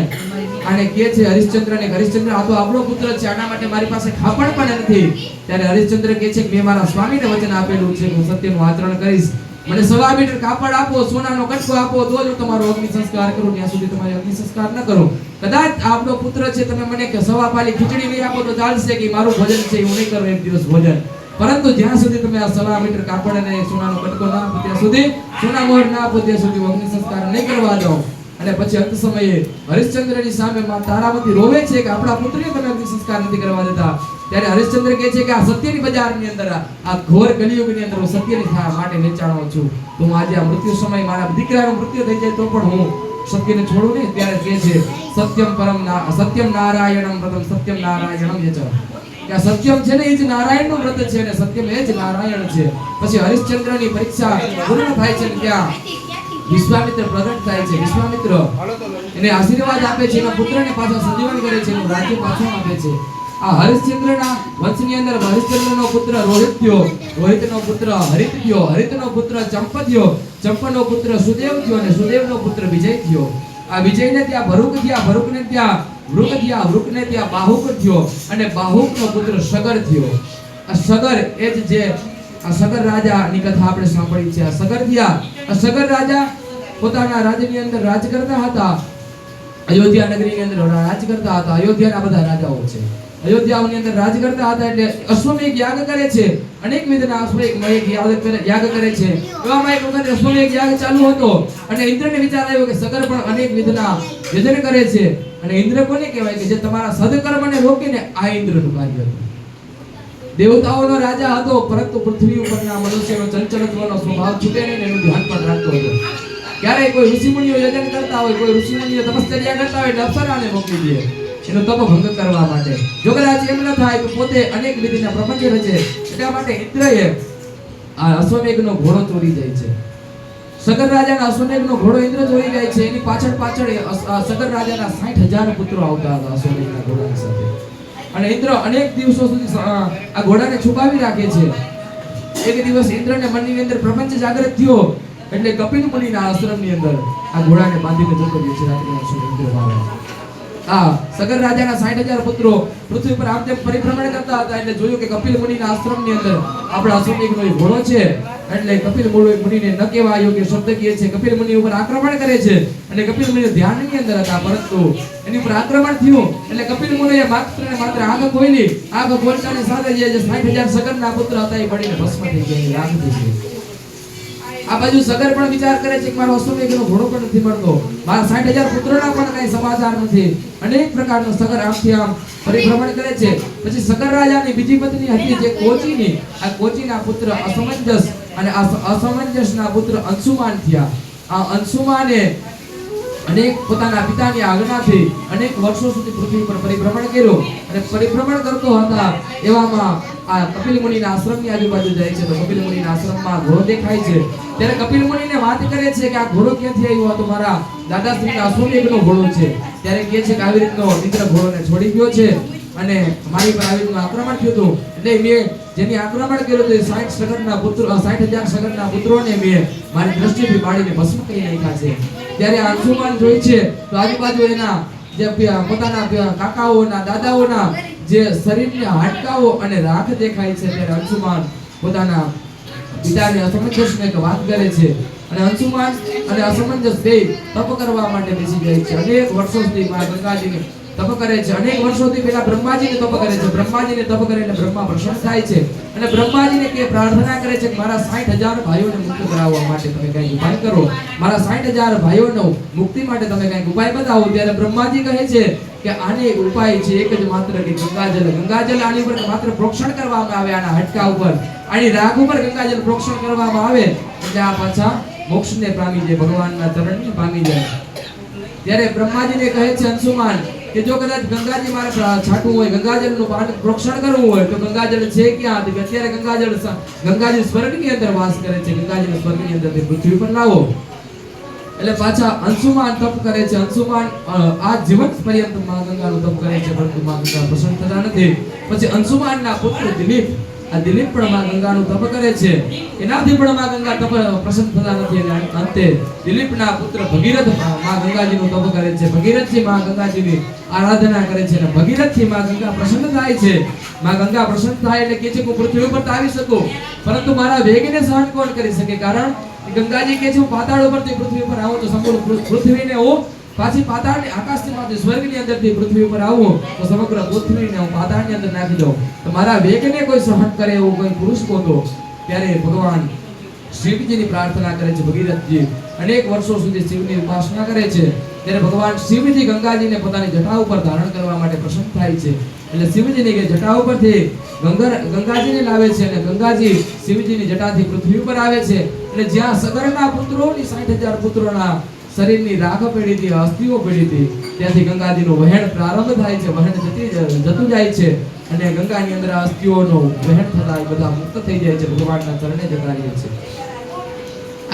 Speaker 1: અને કહે છે હરિશ્ચંદ્રને, હરિશ્ચંદ્ર આ તો આપણો પુત્ર છે, આના માટે મારી પાસે ખાપણ પણ નથી. ત્યારે હરિશ્ચંદ્ર કહે છે કે મેં મારા સ્વામીને વચન આપેલું છે હું સત્યનું આચરણ કરીશ. મને 1.25 મીટર કાપડ આપો, સોનાનો કટકો આપો તો જ હું તમારો અગ્નિ સંસ્કાર કરું. ત્યાં સુધી તમારે અગ્નિ સંસ્કાર ન કરો. કદાચ આપણો પુત્ર છે, તમે મને કે 1.25 પાલી ખીચડી નહીં આપો તો ચાલશે કે મારું ભોજન છે હું નહીં કરું એક દિવસ ભોજન. પરંતુ જ્યાં સુધી તમે આ 1.25 મીટર કાપડ અને સોનાનો કટકો ના આપો ત્યાં સુધી, સોના મોહર ના આપો ત્યાં સુધી અગ્નિ સંસ્કાર નહીં કરવા દો. અને પછી અંત સમયે હરિશ્ચંદ્રની સામે તારામતી રોવે છે કે આપણા પુત્રને તમે અગ્નિ સંસ્કાર નથી કરવા દેતા. ત્યારે હરિશ્ચંદ્ર કહે છે કે આ સત્યની બજારની અંદર, આ ઘોર કલિયુગની અંદર હું સત્યની માટે વેચાણો છું. તો હું આજે આ મૃત્યુ સમય મારા દીકરાનું મૃત્યુ થઈ જાય તો પણ હું સત્યને છોડું નહીં. ત્યારે કહે છે સત્યમ નારાયણમ વ્રતમ સત્યમ નારાયણમ યચ. કે આ સત્યમ છે ને એ જ નારાયણનું વ્રત છે અને સત્યમ એ જ નારાયણ છે. પછી હરિશ્ચંદ્રની પરીક્ષા પૂર્ણ થાય છે ત્યાં વિશ્વામિત્ર પ્રગટ થાય છે. વિશ્વામિત્ર એને આશીર્વાદ આપે છે, એના પુત્રને પાછા સંજીવન કરે છે, એનું રાજ્ય પાછું આપે છે. આ હરિશ્ચંદ્રના વંશની અંદર હરિશ્ચંદ્રનો પુત્ર રોહિત થયો, રોહિતનો પુત્ર હરિત થયો, હરિતનો પુત્ર ચંપ થયો, ચંપનો પુત્ર સુદેવ થયો અને સુદેવનો પુત્ર વિજય થયો. આ વિજયને ત્યાં ભરૂક થયા, ભરૂકને ત્યાં વૃક થયા, વૃકને ત્યાં બાહુક થયો અને બાહુકનો પુત્ર સગર થયો. આ સગર એ જ જે આ સગર રાજાની કથા આપણે સાંભળી છે. આ સગર થયા. આ સગર રાજા પોતાના રાજ્યની અંદર રાજ કરતા હતા. અયોધ્યા નગરીની અંદર રાજ કરતા હતા. અયોધ્યાના બધા રાજાઓ છે. અયોધ્યાની અંદર રાજ કરતા હતા એટલે અશ્વમેઘ યાગ કરે છે, અનેક વિધના અશ્વમેઘ યાગ કરે છે. એવામાં એક વખત અશ્વમેઘ યાગ ચાલુ હતો અને ઇન્દ્રને વિચાર આવ્યો કે સગર પણ અનેક વિધના યજન કરે છે. અને ઇન્દ્ર કોને કહેવાય કે જે તમારા સદકર્મને રોકીને આ ઇન્દ્રનું કાર્ય હતું. દેવતાઓનો રાજા હતો, પરંતુ પૃથ્વી ઉપરના મનુષ્યનો ચંચલત્વનો સ્વભાવ છૂટે નહીં એનું ધ્યાન પણ રાખતો હતો. ક્યારેય કોઈ ઋષિમુનિઓ યજન કરતા હોય, કોઈ ઋષિમુનિઓ તપશ્ચર્યા કરતા હોય એટલે અપ્સરાને મોકલી દે એનો તપ ભંગ કરવા માટે. જો કદાચ એમ ન થાય તો પોતે અનેક વિધિના પ્રપંચ રચે. એટલા માટે ઇન્દ્રએ આ અશ્વમેઘનો ઘોડો ચોરી જાય છે. સગર રાજાના અશ્વમેઘનો ઘોડો ઇન્દ્ર ચોરી જાય છે. એની પાછળ સગર રાજાના 60,000 પુત્રો આવતા હતા અશ્વમેઘના ઘોડાની સાથે. અને ઇન્દ્ર અનેક દિવસો સુધી આ ઘોડાને છુપાવી રાખે છે. એક દિવસ ઇન્દ્રને મનની અંદર પ્રપંચ જાગૃત થયો એટલે કપિલ મુનિના આશ્રમની અંદર આ ઘોડાને બાંધીને જતો રહ્યો છે રાત્રિના સમયે ઇન્દ્ર મહારાજ. સગર રાજાના 60,000 પુત્રો પૃથ્વી પર આમ તેમ પરિભ્રમણ કરતા હતા એટલે જોયું કે કપિલ મુનિના આશ્રમની અંદર આપણા અશ્વમેઘનો ઘોડો છે. એટલે કપિલ મુનિને ન કહેવા યોગ્ય શબ્દ કહે છે, કપિલ મુનિ ઉપર આક્રમણ કરે છે. અને કપિલ મુનિ ધ્યાનની અંદર હતા, પરંતુ એની ઉપર આક્રમણ થયું એટલે કપિલ મુનિએ માત્ર ને માત્ર આગ ખોલી. આગ ખોલતાની સાથે જે 60,000 સગરના પુત્ર હતા એ બળીને ભસ્મ થઈ ગયા, રાખ થઈ ગયા. આ બાજુ સગર પણ વિચાર કરે છે કે મારો અશ્વમેઘનો ઘોડો પણ નથી મળતો, મારા 60,000 પુત્રોના પણ કઈ સમાચાર નથી. અનેક પ્રકારનો સગર આમથી આમ પરિભ્રમણ કરે છે. પછી સગર રાજાની બીજી પત્ની હતી જે કોચીની. આ કોચીના પુત્ર અસમંજસ અને આ અસમંજસના પુત્ર અંશુમાન થયા. આ અંશુમાને અનેક પોતાના પિતાની આજ્ઞાથી અનેક વર્ષો સુધી પૃથ્વી પર પરિભ્રમણ કર્યું. અને પરિભ્રમણ કરતો હતા એવામાં આ કપિલ મુનિના આશ્રમની આજુબાજુ જાય છે તો કપિલ મુનિના આશ્રમમાં ઘોડો દેખાય છે. ત્યારે કપિલ મુનિને વાત કરે છે કે આ ઘોડો ક્યાંથી આવ્યો? તો મારા દાદાશ્રીના અશ્વમેઘનો ઘોડો છે. ત્યારે કહે છે કે આવી રીતનો ઇન્દ્ર ઘોડોને છોડી ગયો છે અને મારી પર આવી રીતનું આક્રમણ થયું હતું. એટલે મેં જેની આક્રમણ કર્યું હતું 60,000 સગરના પુત્રોને મેં મારી દ્રષ્ટિથી બાળીને ભસ્મ કરી નાખ્યા છે. ત્યારે અંશુમાન જોઈ છે તો આજુબાજુ એના જે પોતાના કાકાઓના દાદાઓના જે શરીરના હાડકાઓ અને રાખ દેખાય છે. ત્યારે અંશુમાન પોતાના પિતાને અસમંજસને વાત કરે છે અને અંશુમાન અને અસમંજસ બે તપ કરવા માટે બેસી જાય છે. અનેક વર્ષો સુધી મા ગંગાજીને તપ કરે છે. અનેક વર્ષોથી પહેલા બ્રહ્માજીને તપ કરે છે. બ્રહ્માજીને તપ કરીને બ્રહ્મા પ્રસન્ન થાય છે અને બ્રહ્માજીને કે પ્રાર્થના કરે છે કે મારા 60,000 ભાઈઓને મુક્ત કરાવવા માટે તમે કંઈક ઉપાય કરો, મારા 60,000 ભાઈઓનો મુક્તિ માટે તમે કંઈક ઉપાય બતાવો. ત્યારે બ્રહ્માજી કહે છે કે આને ઉપાય છે એક જ માત્ર કે ગંગાજલ આની ઉપર માત્ર પ્રોક્ષણ કરવામાં આવે, આના હટકા ઉપર આની રાખ ઉપર ગંગાજલ પ્રોક્ષણ કરવામાં આવે એટલે આ પાછા મોક્ષને પામી જાય, ભગવાનના ચરણને પામી જાય. ત્યારે બ્રહ્માજીને કહે છે અંશુમાન કે જો કદાચ ગંગાજી મારે છાટવું હોય, ગંગાજળનું પ્રોક્ષણ કરવું હોય તો ગંગાજળ છે ક્યાં? તો અત્યારે ગંગાજી સ્વર્ગની અંદર વાસ કરે છે. ગંગાજીને સ્વર્ગની અંદરથી પૃથ્વી પર લાવો. એટલે પાછા અંશુમાન તપ કરે છે. અંશુમાન આ જીવન પર્યંત માં ગંગાનું તપ કરે છે, પરંતુ માં ગંગા પ્રસન્ન થતા નથી. પછી અંશુમાનના પુત્ર દિલીપ, આ દિલીપ પણ માં ગંગાનું તપ કરે છે. એનાથી પણ માં ગંગા તપ પ્રસન્ન થતા નથી. અને અંતે દિલીપના પુત્ર ભગીરથ માં ગંગાજીનું તપ કરે છે. ભગીરથજી માં ગંગાજીની આરાધના કરે છે અને ભગીરથથી માં ગંગા પ્રસન્ન થાય છે. માં ગંગા પ્રસન્ન થાય એટલે કે છે કે હું પૃથ્વી ઉપર તો આવી શકું, પરંતુ મારા વેગને સહન કોણ કરી શકે? કારણ ગંગાજી કે છે હું પાતાળ ઉપરથી પૃથ્વી ઉપર આવું તો સંપૂર્ણ પૃથ્વીને હું પાછી પાતાળની આકાશમાંથી સ્વર્ગની અંદરથી પૃથ્વી ઉપર આવું તો સમગ્ર પૃથ્વીને હું પાતાળની અંદર નાખી દઉં. તો મારા વેગને કોઈ સહન કરે એવું કોઈ પુરુષ ગોતો. ત્યારે ભગવાન શિવજીની પ્રાર્થના કરે છે. ભગીરથજી અનેક વર્ષો સુધી શિવની ઉપાસના કરે છે. ત્યારે ભગવાન શિવજી ગંગાજીને પોતાની જટા ઉપર ધારણ કરવા માટે પ્રસન્ન થાય છે. એટલે શિવજીની કે જટા ઉપરથી ગંગાજીને લાવે છે અને ગંગાજી શિવજીની જટાથી પૃથ્વી ઉપર આવે છે. એટલે જ્યાં સગરના પુત્રોની 60,000 પુત્રોના શરીરની રાખ પડી હતી, અસ્થિઓ પડી હતી, ત્યાંથી ગંગાજીનો વહેણ પ્રારંભ થાય છે. વહેણ જતું જાય છે અને ગંગાની અંદર અસ્થિઓનો વહેણ થતા બધા મુક્ત થઈ જાય છે, ભગવાનના ચરણે જતા રહે છે.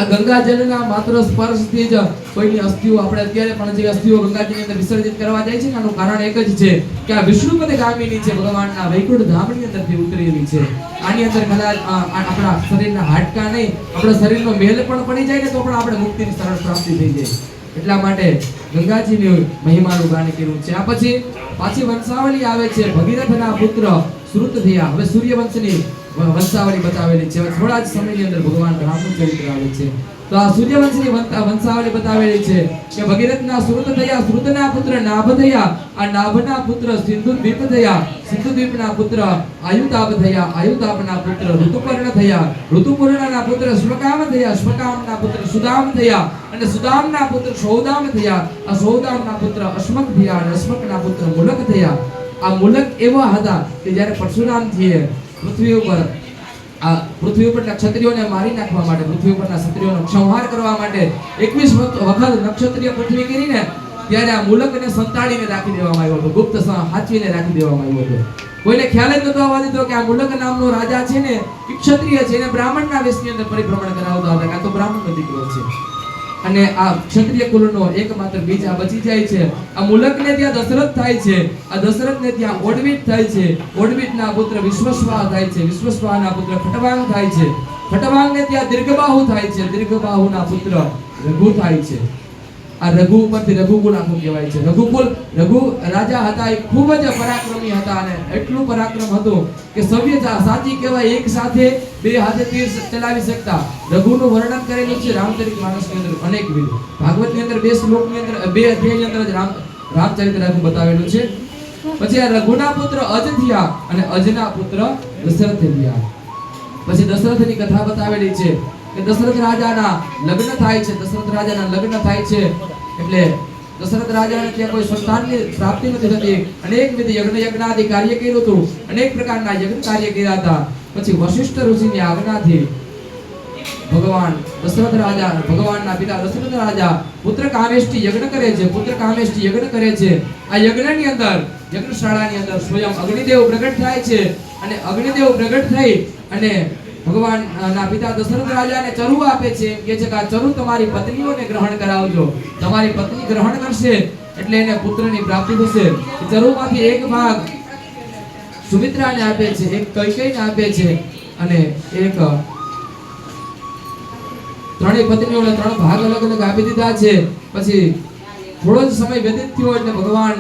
Speaker 1: આ ગંગાજળના માત્ર સ્પર્શથી જ કોઈની અસ્થિઓ આપણે અત્યારે પણ જે અસ્થિઓ ગંગાજીની અંદર વિસર્જિત કરવા જાય છે આનું કારણ એક જ છે કે આ વિષ્ણુપદ ગામિની છે, ભગવાનના વૈકુંઠ ધામની અંદરથી ઉતરેલી છે. આની અંદર કદાચ આપણા શરીરના હાડકા નહીં, આપણા શરીરનો મેલ પણ પડી જાય ને તો પણ આપણે મુક્તિની સરળ પ્રાપ્તિ થઈ જાય. એટલા માટે ગંગાજીની મહિમાનું ગાન કર્યું છે. આ પછી પાછી વંશાવલી આવે છે. ભગીરથના પુત્ર શ્રુત થયા. હવે સૂર્યવંશની વંશાવળી બતાવેલી છે. થોડા જ સમયની અંદર ભગવાન રામનું ચરિત્ર આવે છે. તો આ સૂર્યવંશની વંશાવલી બતાવેલી છે કે ભગીરથના સુરત થયા, સુરતના પુત્ર નાભ થયા, આ નાભના પુત્ર સિંધુદ્વીપ થયા, સિંધુદ્વીપના પુત્ર આયુતાપ થયા, આયુતાપના પુત્ર ઋતુપર્ણ થયા, ઋતુપર્ણના પુત્ર શ્વકામ થયા, શ્વકામના પુત્ર સુદામ થયા, અને સુદામના પુત્ર સૌદામ થયા, આ સૌદામના પુત્ર અશ્મક થયા, અને અશ્મકના પુત્ર મુલક થયા. આ મુલક એવા હતા કે જ્યારે પરશુરામજીએ પૃથ્વી ઉપર આ પૃથ્વી ઉપરના ક્ષત્રિયોને મારી નાખવા માટે, પૃથ્વી ઉપરના ક્ષત્રિયોનો સંહાર કરવા માટે 21 વખત નક્ષત્રીય પૃથ્વી કરીને ત્યારે આ મુલકને સંતાડીને રાખી દેવામાં આવ્યો હતો, ગુપ્ત હાચવીને રાખી દેવામાં આવ્યો હતો. કોઈને ખ્યાલ જ નતો આવવા દીધો કે આ મુલક નામનો રાજા છે ને એ ક્ષત્રિય છે, એને બ્રાહ્મણના વેશની અંદર પરિભ્રમણ કરાવતા હતા કે આ તો બ્રાહ્મણનો દીકરો છે. અને આ ક્ષત્રિય કુલનો એકમાત્ર બીજ આ બચી જાય છે. આ મુલકને ત્યાં દશરથ થાય છે, આ દશરથને ત્યાં ઓડવીટ થાય છે, ઓડવીટના પુત્ર વિશ્વસ્વા થાય છે, વિશ્વસ્વાના પુત્ર ખટવાંગ થાય છે, ખટવાંગને ત્યાં દીર્ઘબાહુ થાય છે, દીર્ઘબાહુના પુત્ર રઘુ થાય છે. આ રઘુ ઉપરથી રઘુકુલ આખું કહેવાય છે. રઘુ રાજા હતા, એ ખૂબ જ પરાક્રમી હતા, અને એટલું પરાક્રમ હતું કે સભ્ય સાચી કહેવાય એક સાથે બે હાથે તીર ચલાવી શકતા. રઘુનું વર્ણન કરેલું છે રામચરિત માનસની અંદર અનેકવિધ. ભાગવતની અંદર 2 શ્લોકની અંદર 2 અધ્યાયની અંદર જ રામચરિત રઘુ બતાવેલું છે. પછી આ રઘુના પુત્ર અજ થયા, અને અજના પુત્ર દશરથ થયા. પછી દશરથની કથા બતાવેલી છે કે દશરથ રાજાના લગ્ન થાય છે, દશરથ રાજાના લગ્ન થાય છે એટલે દશરથ રાજાને ત્યાં કોઈ સંતાનની પ્રાપ્તિ નથી થતી. અનેકવિધ યજ્ઞાદિ કાર્ય કર્યું હતું, અનેક પ્રકારના યજ્ઞ કાર્ય કર્યા હતા. પછી વશિષ્ઠ ઋષિની આજ્ઞાથી ભગવાન દશરથ રાજા, ભગવાનના પિતા દશરથ રાજા પુત્ર કામેષ્ટિ યજ્ઞ કરે છે, પુત્ર કામેષ્ટિ યજ્ઞ કરે છે. આ યજ્ઞની અંદર, યજ્ઞશાળાની અંદર સ્વયં અગ્નિદેવ પ્રગટ થાય છે, અને અગ્નિદેવ પ્રગટ થઈ અને ભગવાનના પિતા દશરથ રાજાને ચરુ આપે છે. એમ કહે છે કે આ ચરુ તમારી પત્નીઓને ગ્રહણ કરાવજો, તમારી પત્ની ગ્રહણ કરશે એટલે એને પુત્રની પ્રાપ્તિ થશે. ચરુમાંથી એક ભાગ સુમિત્રાને આપે છે, એક કૈકેયીને આપે છે, અને એક ત્રણેય પત્નીઓને 3 ભાગ અલગ અલગ આપી દીધા છે. પછી થોડો જ સમય વ્યતીત થયો એટલે ભગવાન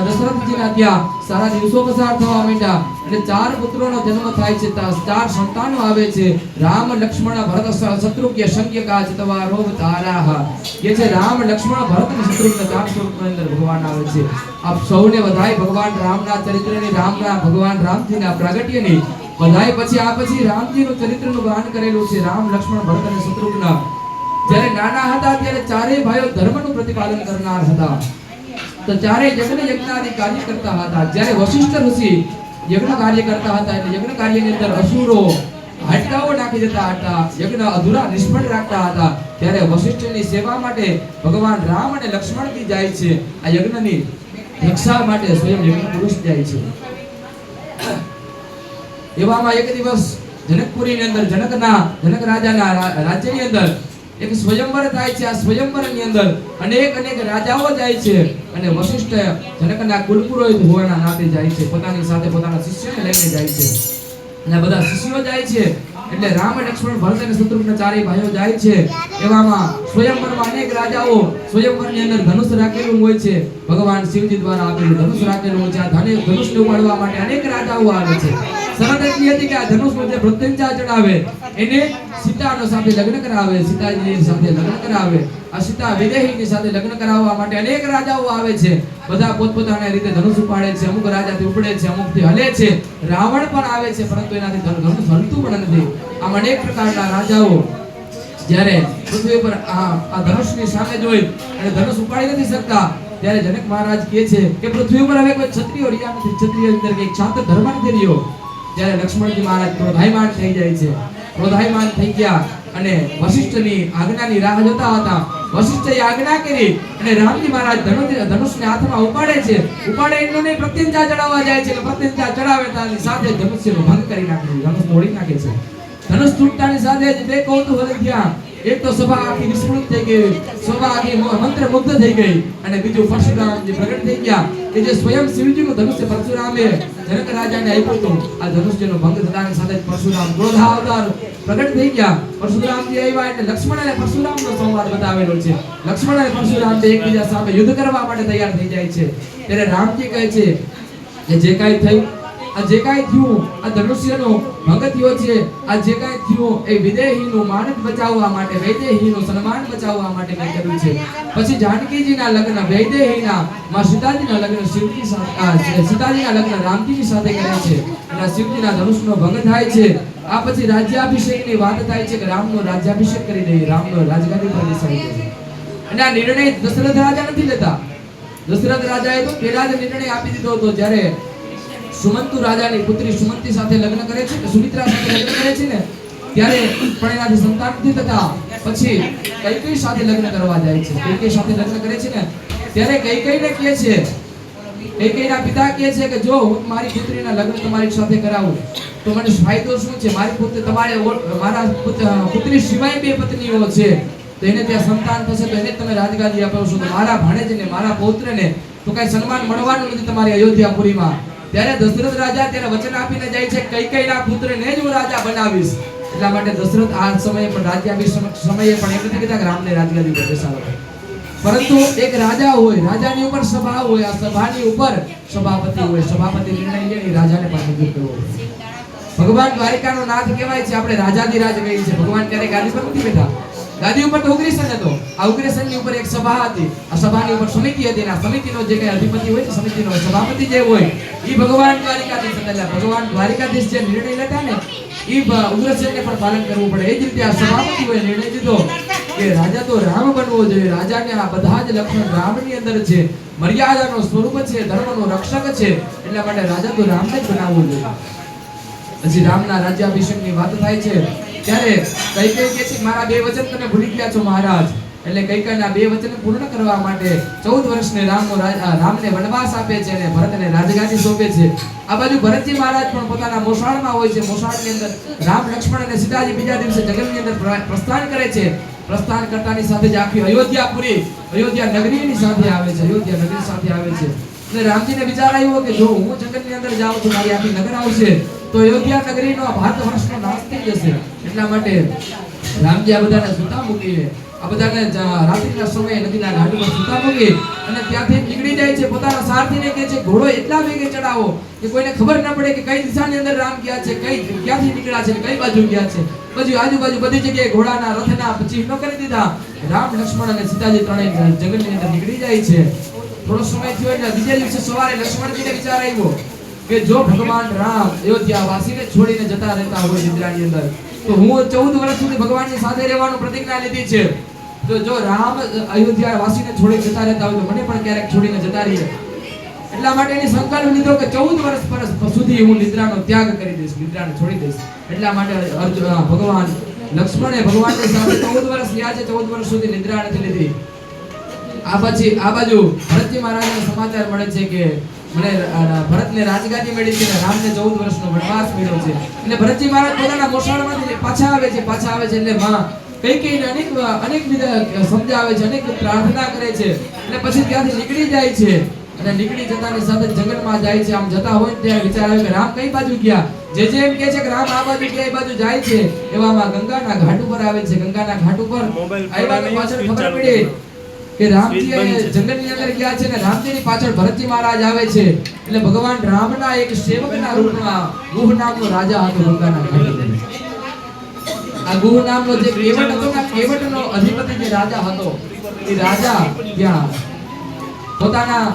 Speaker 1: દશરથજીના ત્યાં સારા દિવસો પસાર થવા માંડ્યા, અને 4 પુત્રોનો જન્મ થાય છે, 4 સંતાનો આવે છે. રામ લક્ષ્મણ ભરત શત્રુઘ્ન સંજ્ઞકા ચતવારો તારાહ. કે છે રામ લક્ષ્મણ ભરત અને શત્રુઘ્ન 4 સ્વરૂપની અંદર ભગવાન આવે છે. આપ સૌને વધાય ભગવાન રામના ચરિત્રની, ભગવાન રામજીના પ્રાગટ્યની વધાય. પછી રામજીનું ચરિત્રનું ગાન કરેલું છે. રામ લક્ષ્મણ ભરત અને શત્રુઘ્ન જ્યારે નાના હતા ત્યારે ચારેય ભાઈઓ ધર્મનું પ્રતિપાદન કરનાર હતા, તો ચારેય યજ્ઞાદિ કાર્ય કરતા હતા. જ્યારે વશિષ્ઠ ઋષિ યજ્ઞ કાર્ય કરતા હતા એટલે યજ્ઞ કાર્યની અંદર અસુરો હાડકાઓ નાખી દેતા હતા, યજ્ઞ અધૂરા નિષ્ફળ રાખતા હતા. ત્યારે વશિષ્ઠની સેવા માટે ભગવાન રામ અને લક્ષ્મણજી જાય છે. આ યજ્ઞની રક્ષા માટે સ્વયં યજ્ઞ પુરુષ જાય છે. એવામાં એક દિવસ જનકપુરીની અંદર જનક રાજાના રાજ્યની અંદર એક સ્વયંવર થાય છે. આ સ્વયંવરની અંદર અનેક રાજાઓ જાય છે, અને વશિષ્ઠ જનકના કુલપુરોહિત હોવાના નાતે જાય છે, પોતાની સાથે પોતાના શિષ્યને લઈને જાય છે. અને બધા શિષ્યો જાય છે એટલે રામ લક્ષ્મણ ભરત અને શત્રુઘ્ન ચારેય ભાઈઓ જાય છે. એવામાં સ્વયંવરમાં અનેક રાજાઓ, સ્વયંવરની અંદર ધનુષ રાખેલું હોય છે, ભગવાન શિવજી દ્વારા આપેલું ધનુષ રાખેલું હોય છે. આ ધનુષને ઉપાડવા માટે અનેક રાજાઓ આવે છે. શરત એટલી હતી કે આ ધનુષનો જે પ્રત્યંચા ચડાવે એને સીતાનો સાથે લગ્ન કરાવે, સીતાજીની સાથે લગ્ન કરાવે. આ સીતા વિદેહીની સાથે લગ્ન કરાવવા માટે અનેક રાજાઓ આવે છે. બધા પોતપોતાની રીતે ધનુષ ઉપાડે છે. અમુક રાજાથી ઉપડે છે, અમુકથી હલે છે. રાવણ પણ આવે છે, પરંતુ એનાથી ધનુષ હલતું પણ નથી. આમ અનેક પ્રકારના રાજાઓ જ્યારે પૃથ્વી પર આ ધનુષની સામે જોઈ અને ધનુષ ઉપાડી નથી શકતા, ત્યારે જનક મહારાજ કહે છે કે પૃથ્વી ઉપર હવે કોઈ ક્ષત્રિયો રહ્યા નથી, ક્ષત્રિય અંદર એક શાંત ધર્મ નથી રહ્યો. ત્યારે લક્ષ્મણજી મહારાજ ક્રોધાયમાન થઈ જાય છે. ક્રોધાયમાન થઈ ગયા અને વશિષ્ઠની આજ્ઞાની રાહ જોતા હતા. વશિષ્ઠે આજ્ઞા કરી અને રામજી મહારાજ ધનુષને હાથમાં ઉપાડે છે. ઉપાડે એટલું નહીં, પ્રત્યંચા ચડાવવા જાય છે. પ્રત્યંચા ચડાવે તાની સાથે ધનુષ્યનો ભંગ કરી નાખે છે, ધનુષ તોડી નાખે છે. ધનુષ તૂટતાની સાથે જ 2 કૌતુહલ થયા. એક તો સભા આખી વિસ્મૃત થઈ ગઈ, સભા આખી મંત્રમુગ્ધ થઈ ગઈ, અને બીજું પરશુરામજી પ્રગટ થઈ ગયા કે જે સ્વયં શિવજીનું ધનુષ્ય પરશુરામે જનક રાજાને આપ્યું હતું. આ ધનુષ્યનો ભંગ થતાની સાથે જ પરશુરામ ક્રોધાવતાર પ્રગટ થઈ ગયા. પરશુરામજી આવ્યા એટલે લક્ષ્મણ અને પરશુરામનો સંવાદ બતાવેલો છે. લક્ષ્મણ અને પરશુરામ એકબીજા સામે યુદ્ધ કરવા માટે તૈયાર થઈ જાય છે. ત્યારે રામજી કહે છે કે જે કાંઈ થયું આ જે કાંઈ થયું, આ ધનુષ્યનો ભંગ થયો છે, આ જે કાંઈ થયું એ વિદેહીનું માન બચાવવા માટે, વૈદેહીનું સન્માન બચાવવા માટે મેં કર્યું છે. પછી જાનકીજીના લગ્ન વૈદેહીના માં સીતાજીના લગ્ન સીતાજીના લગ્ન રામજીની સાથે કરે છે અને શિવજીના ધનુષનો ભંગ થાય છે. આ પછી રાજ્યાભિષેકની વાત થાય છે કે રામનો રાજ્યાભિષેક કરી દઈએ, રામનો રાજગાદી પર બેસાડી દઈએ. અને આ નિર્ણય દશરથ રાજા નથી લેતા. દશરથ રાજાએ તો પહેલા જ નિર્ણય આપી દીધો હતો. જ્યારે સુમંતુ રાજાની પુત્રી સુમંતી સાથે લગ્ન કરે છે, સુમિત્રા સાથે લગ્ન કરે છે ને, ત્યારે પણ એનાથી સંતાન નથી થતા. પછી કૈકેયી સાથે લગ્ન કરવા જાય છે. કૈકેયી સાથે લગ્ન કરે છે ને, ત્યારે કૈકેયીને કહે છે, કૈકેયીના પિતા કહે છે કે જો હું મારી પુત્રીના લગ્ન તમારી સાથે કરાવું તો મને ફાયદો શું છે? મારી પુત્રી તમારે મારા પુત્રી સિવાય બે પત્નીઓ છે, તો એને ત્યાં સંતાન થશે તો એને તમે રાજગાદી આપો છો, તો મારા ભાણેજને મારા પૌત્રને તો કઈ સન્માન મળવાનું નથી તમારી અયોધ્યાપુરીમાં. ત્યારે દશરથ રાજા ત્યારે વચન આપીને જાય છે કૈકેયીના પુત્રને જ હું રાજા બનાવીશ. એટલા માટે દશરથ આ સમયે પણ રાજ્યાભિષેક સમયે પણ એમ નથી કહેતા કે રામને રાજગાદી પર બેસાડો, પરંતુ એક રાજા હોય, રાજાની ઉપર સભા હોય, આ સભાની ઉપર સભાપતિ હોય, સભાપતિ નિર્ણય લે એ રાજાને પણ મંજૂર કરવો પડે. ભગવાન દ્વારિકાનો નાથ કહેવાય છે, આપણે રાજાધિરાજ કહીએ છીએ. ભગવાન ક્યારે ગાદી પર નથી બેઠા, ગાદી ઉપર તો ઉગ્રસેન હતો. આ ઉગ્રસેનની ઉપર એક સભા હતી, આ સભાની ઉપર સમિતિ હતી. આ સમિતિનો જે કઈ અધિપતિ હોય છે, સમિતિનો સભાપતિ જે હોય ઈ ભગવાન દ્વારિકાધીશ હતા. ભગવાન દ્વારિકાધીશ જે નિર્ણય લેતા ને ઈ ઉગ્રસેનને પણ પાલન કરવું પડે. એ જ રીતે આ સભાપતિ હોય નિર્ણય લીધો કે રાજા તો રામ બનવો જોઈએ. રાજાને આ બધા જ લક્ષણ રામની અંદર છે, મર્યાદાનો સ્વરૂપ છે, ધર્મનો રક્ષક છે, એટલા માટે રાજા તો રામને જ બનાવવો જોઈએ. પછી રામના રાજ્યાભિષેકની વાત થાય છે ત્યારે કૈકેયી કહે છે મારા બે વચન તમે ભૂલી ગયા છો મહારાજ. એટલે કૈકેયીના બે વચન પૂર્ણ કરવા માટે 14 વર્ષને રામને વનવાસ આપે છે અને ભરતને રાજગાદી સોંપે છે. આ બાજુ ભરતજી મહારાજ પણ પોતાના મોસાળમાં હોય છે. મોસાળની અંદર રામ, લક્ષ્મણ અને સીતાજી બીજા દિવસે જંગલની અંદર પ્રસ્થાન કરે છે. પ્રસ્થાન કરતાની સાથે જ આખી અયોધ્યાપુરી, અયોધ્યા નગરીની સાથે આવે છે, અયોધ્યા નગરી સાથે આવે છે. અને રામજીને વિચાર આવ્યો કે જો હું જંગલની અંદર જાઉં છું, મારી આખી નગર આવશે તો અયોધ્યા નગરીનો ભારત વર્ષનો નાશ થઈ જશે. એટલા માટે રામજી આ બધાને સુતા મૂકીને, આ બધાને રાત્રિના સમયે નદીના ઘાટ પર સુતા મૂકી અને ત્યાંથી નીકળી જાય છે. પોતાના સારથીને કહે છે ઘોડો એટલા વેગે ચડાવો કે કોઈને ખબર ન પડે કે કઈ દિશાની અંદર રામ ગયા છે, ક્યાંથી નીકળ્યા છે, કઈ બાજુ ગયા છે. પછી આજુબાજુ બધી જગ્યાએ ઘોડાના, રથના ચિહ્નો કરી દીધા. રામ, લક્ષ્મણ અને સીતાજી ત્રણેય જંગલની અંદર નીકળી જાય છે. થોડો સમય થયો એટલે બીજા દિવસે સવારે લક્ષ્મણજીને વિચાર આવ્યો કે જો ભગવાન રામ અયોધ્યા વાસીને છોડીને જતા રહેતા હોય નિદ્રાની અંદર, તો હું 14 વર્ષ સુધી ભગવાનની સાથે રહેવાનું પ્રતિજ્ઞા લીધી છે, તો જો રામ અયોધ્યા વાસીને છોડીને જતા રહેતા હોય તો મને પણ ક્યારેક છોડીને જતા રહે. એટલા માટે એની સંકલ્પ લીધો કે 14 વર્ષ સુધી હું નિદ્રાનો ત્યાગ કરી દઈશ, નિદ્રાને છોડી દઈશ. એટલા માટે ભગવાન લક્ષ્મણે ભગવાનની સાથે 14 વર્ષ રહ્યા છે. 14 વર્ષ સુધી નિદ્રા નથી લીધી. આ બાજુ ભરતજી મહારાજને સમાચાર મળે છે કે મને ભરતને રાજગાદી મળી છે અને રામને 14 વર્ષનો વનવાસ મળ્યો છે. એટલે ભરતજી મહારાજ પોતાના મોસાળમાંથી પાછા આવે છે એટલે માં કૈકેયીને અનેક વિધ સમજાવે છે, અનેક પ્રાર્થના કરે છે. એટલે પછી ત્યાંથી નીકળી જાય છે અને નીકળી જતાની સાથે જંગલમાં જાય છે. આમ જતા હોય ત્યારે વિચાર આવે કે રામ કઈ બાજુ ગયા. જે એમ કહે છે કે રામ આ બાજુ ગયા, એ બાજુ જાય છે. એવામાં ગંગાના ઘાટ ઉપર આવે છે. ગંગાના ઘાટ ઉપર આવ્યા પાછળ ખબર પડી કે રામજી જંગલની અંદર ગયા છે ને રામજીની પાછળ ભરતજી મહારાજ આવે છે. એટલે ભગવાન રામના એક સેવકના રૂપમાં ગુહ નામનો રાજા હતો ગંગાના ઘાટ. આ ગુહ નામનો જે કેવટ હતો ને, કેવટનો અધિપતિ જે રાજા હતો, એ રાજા ત્યાં પોતાના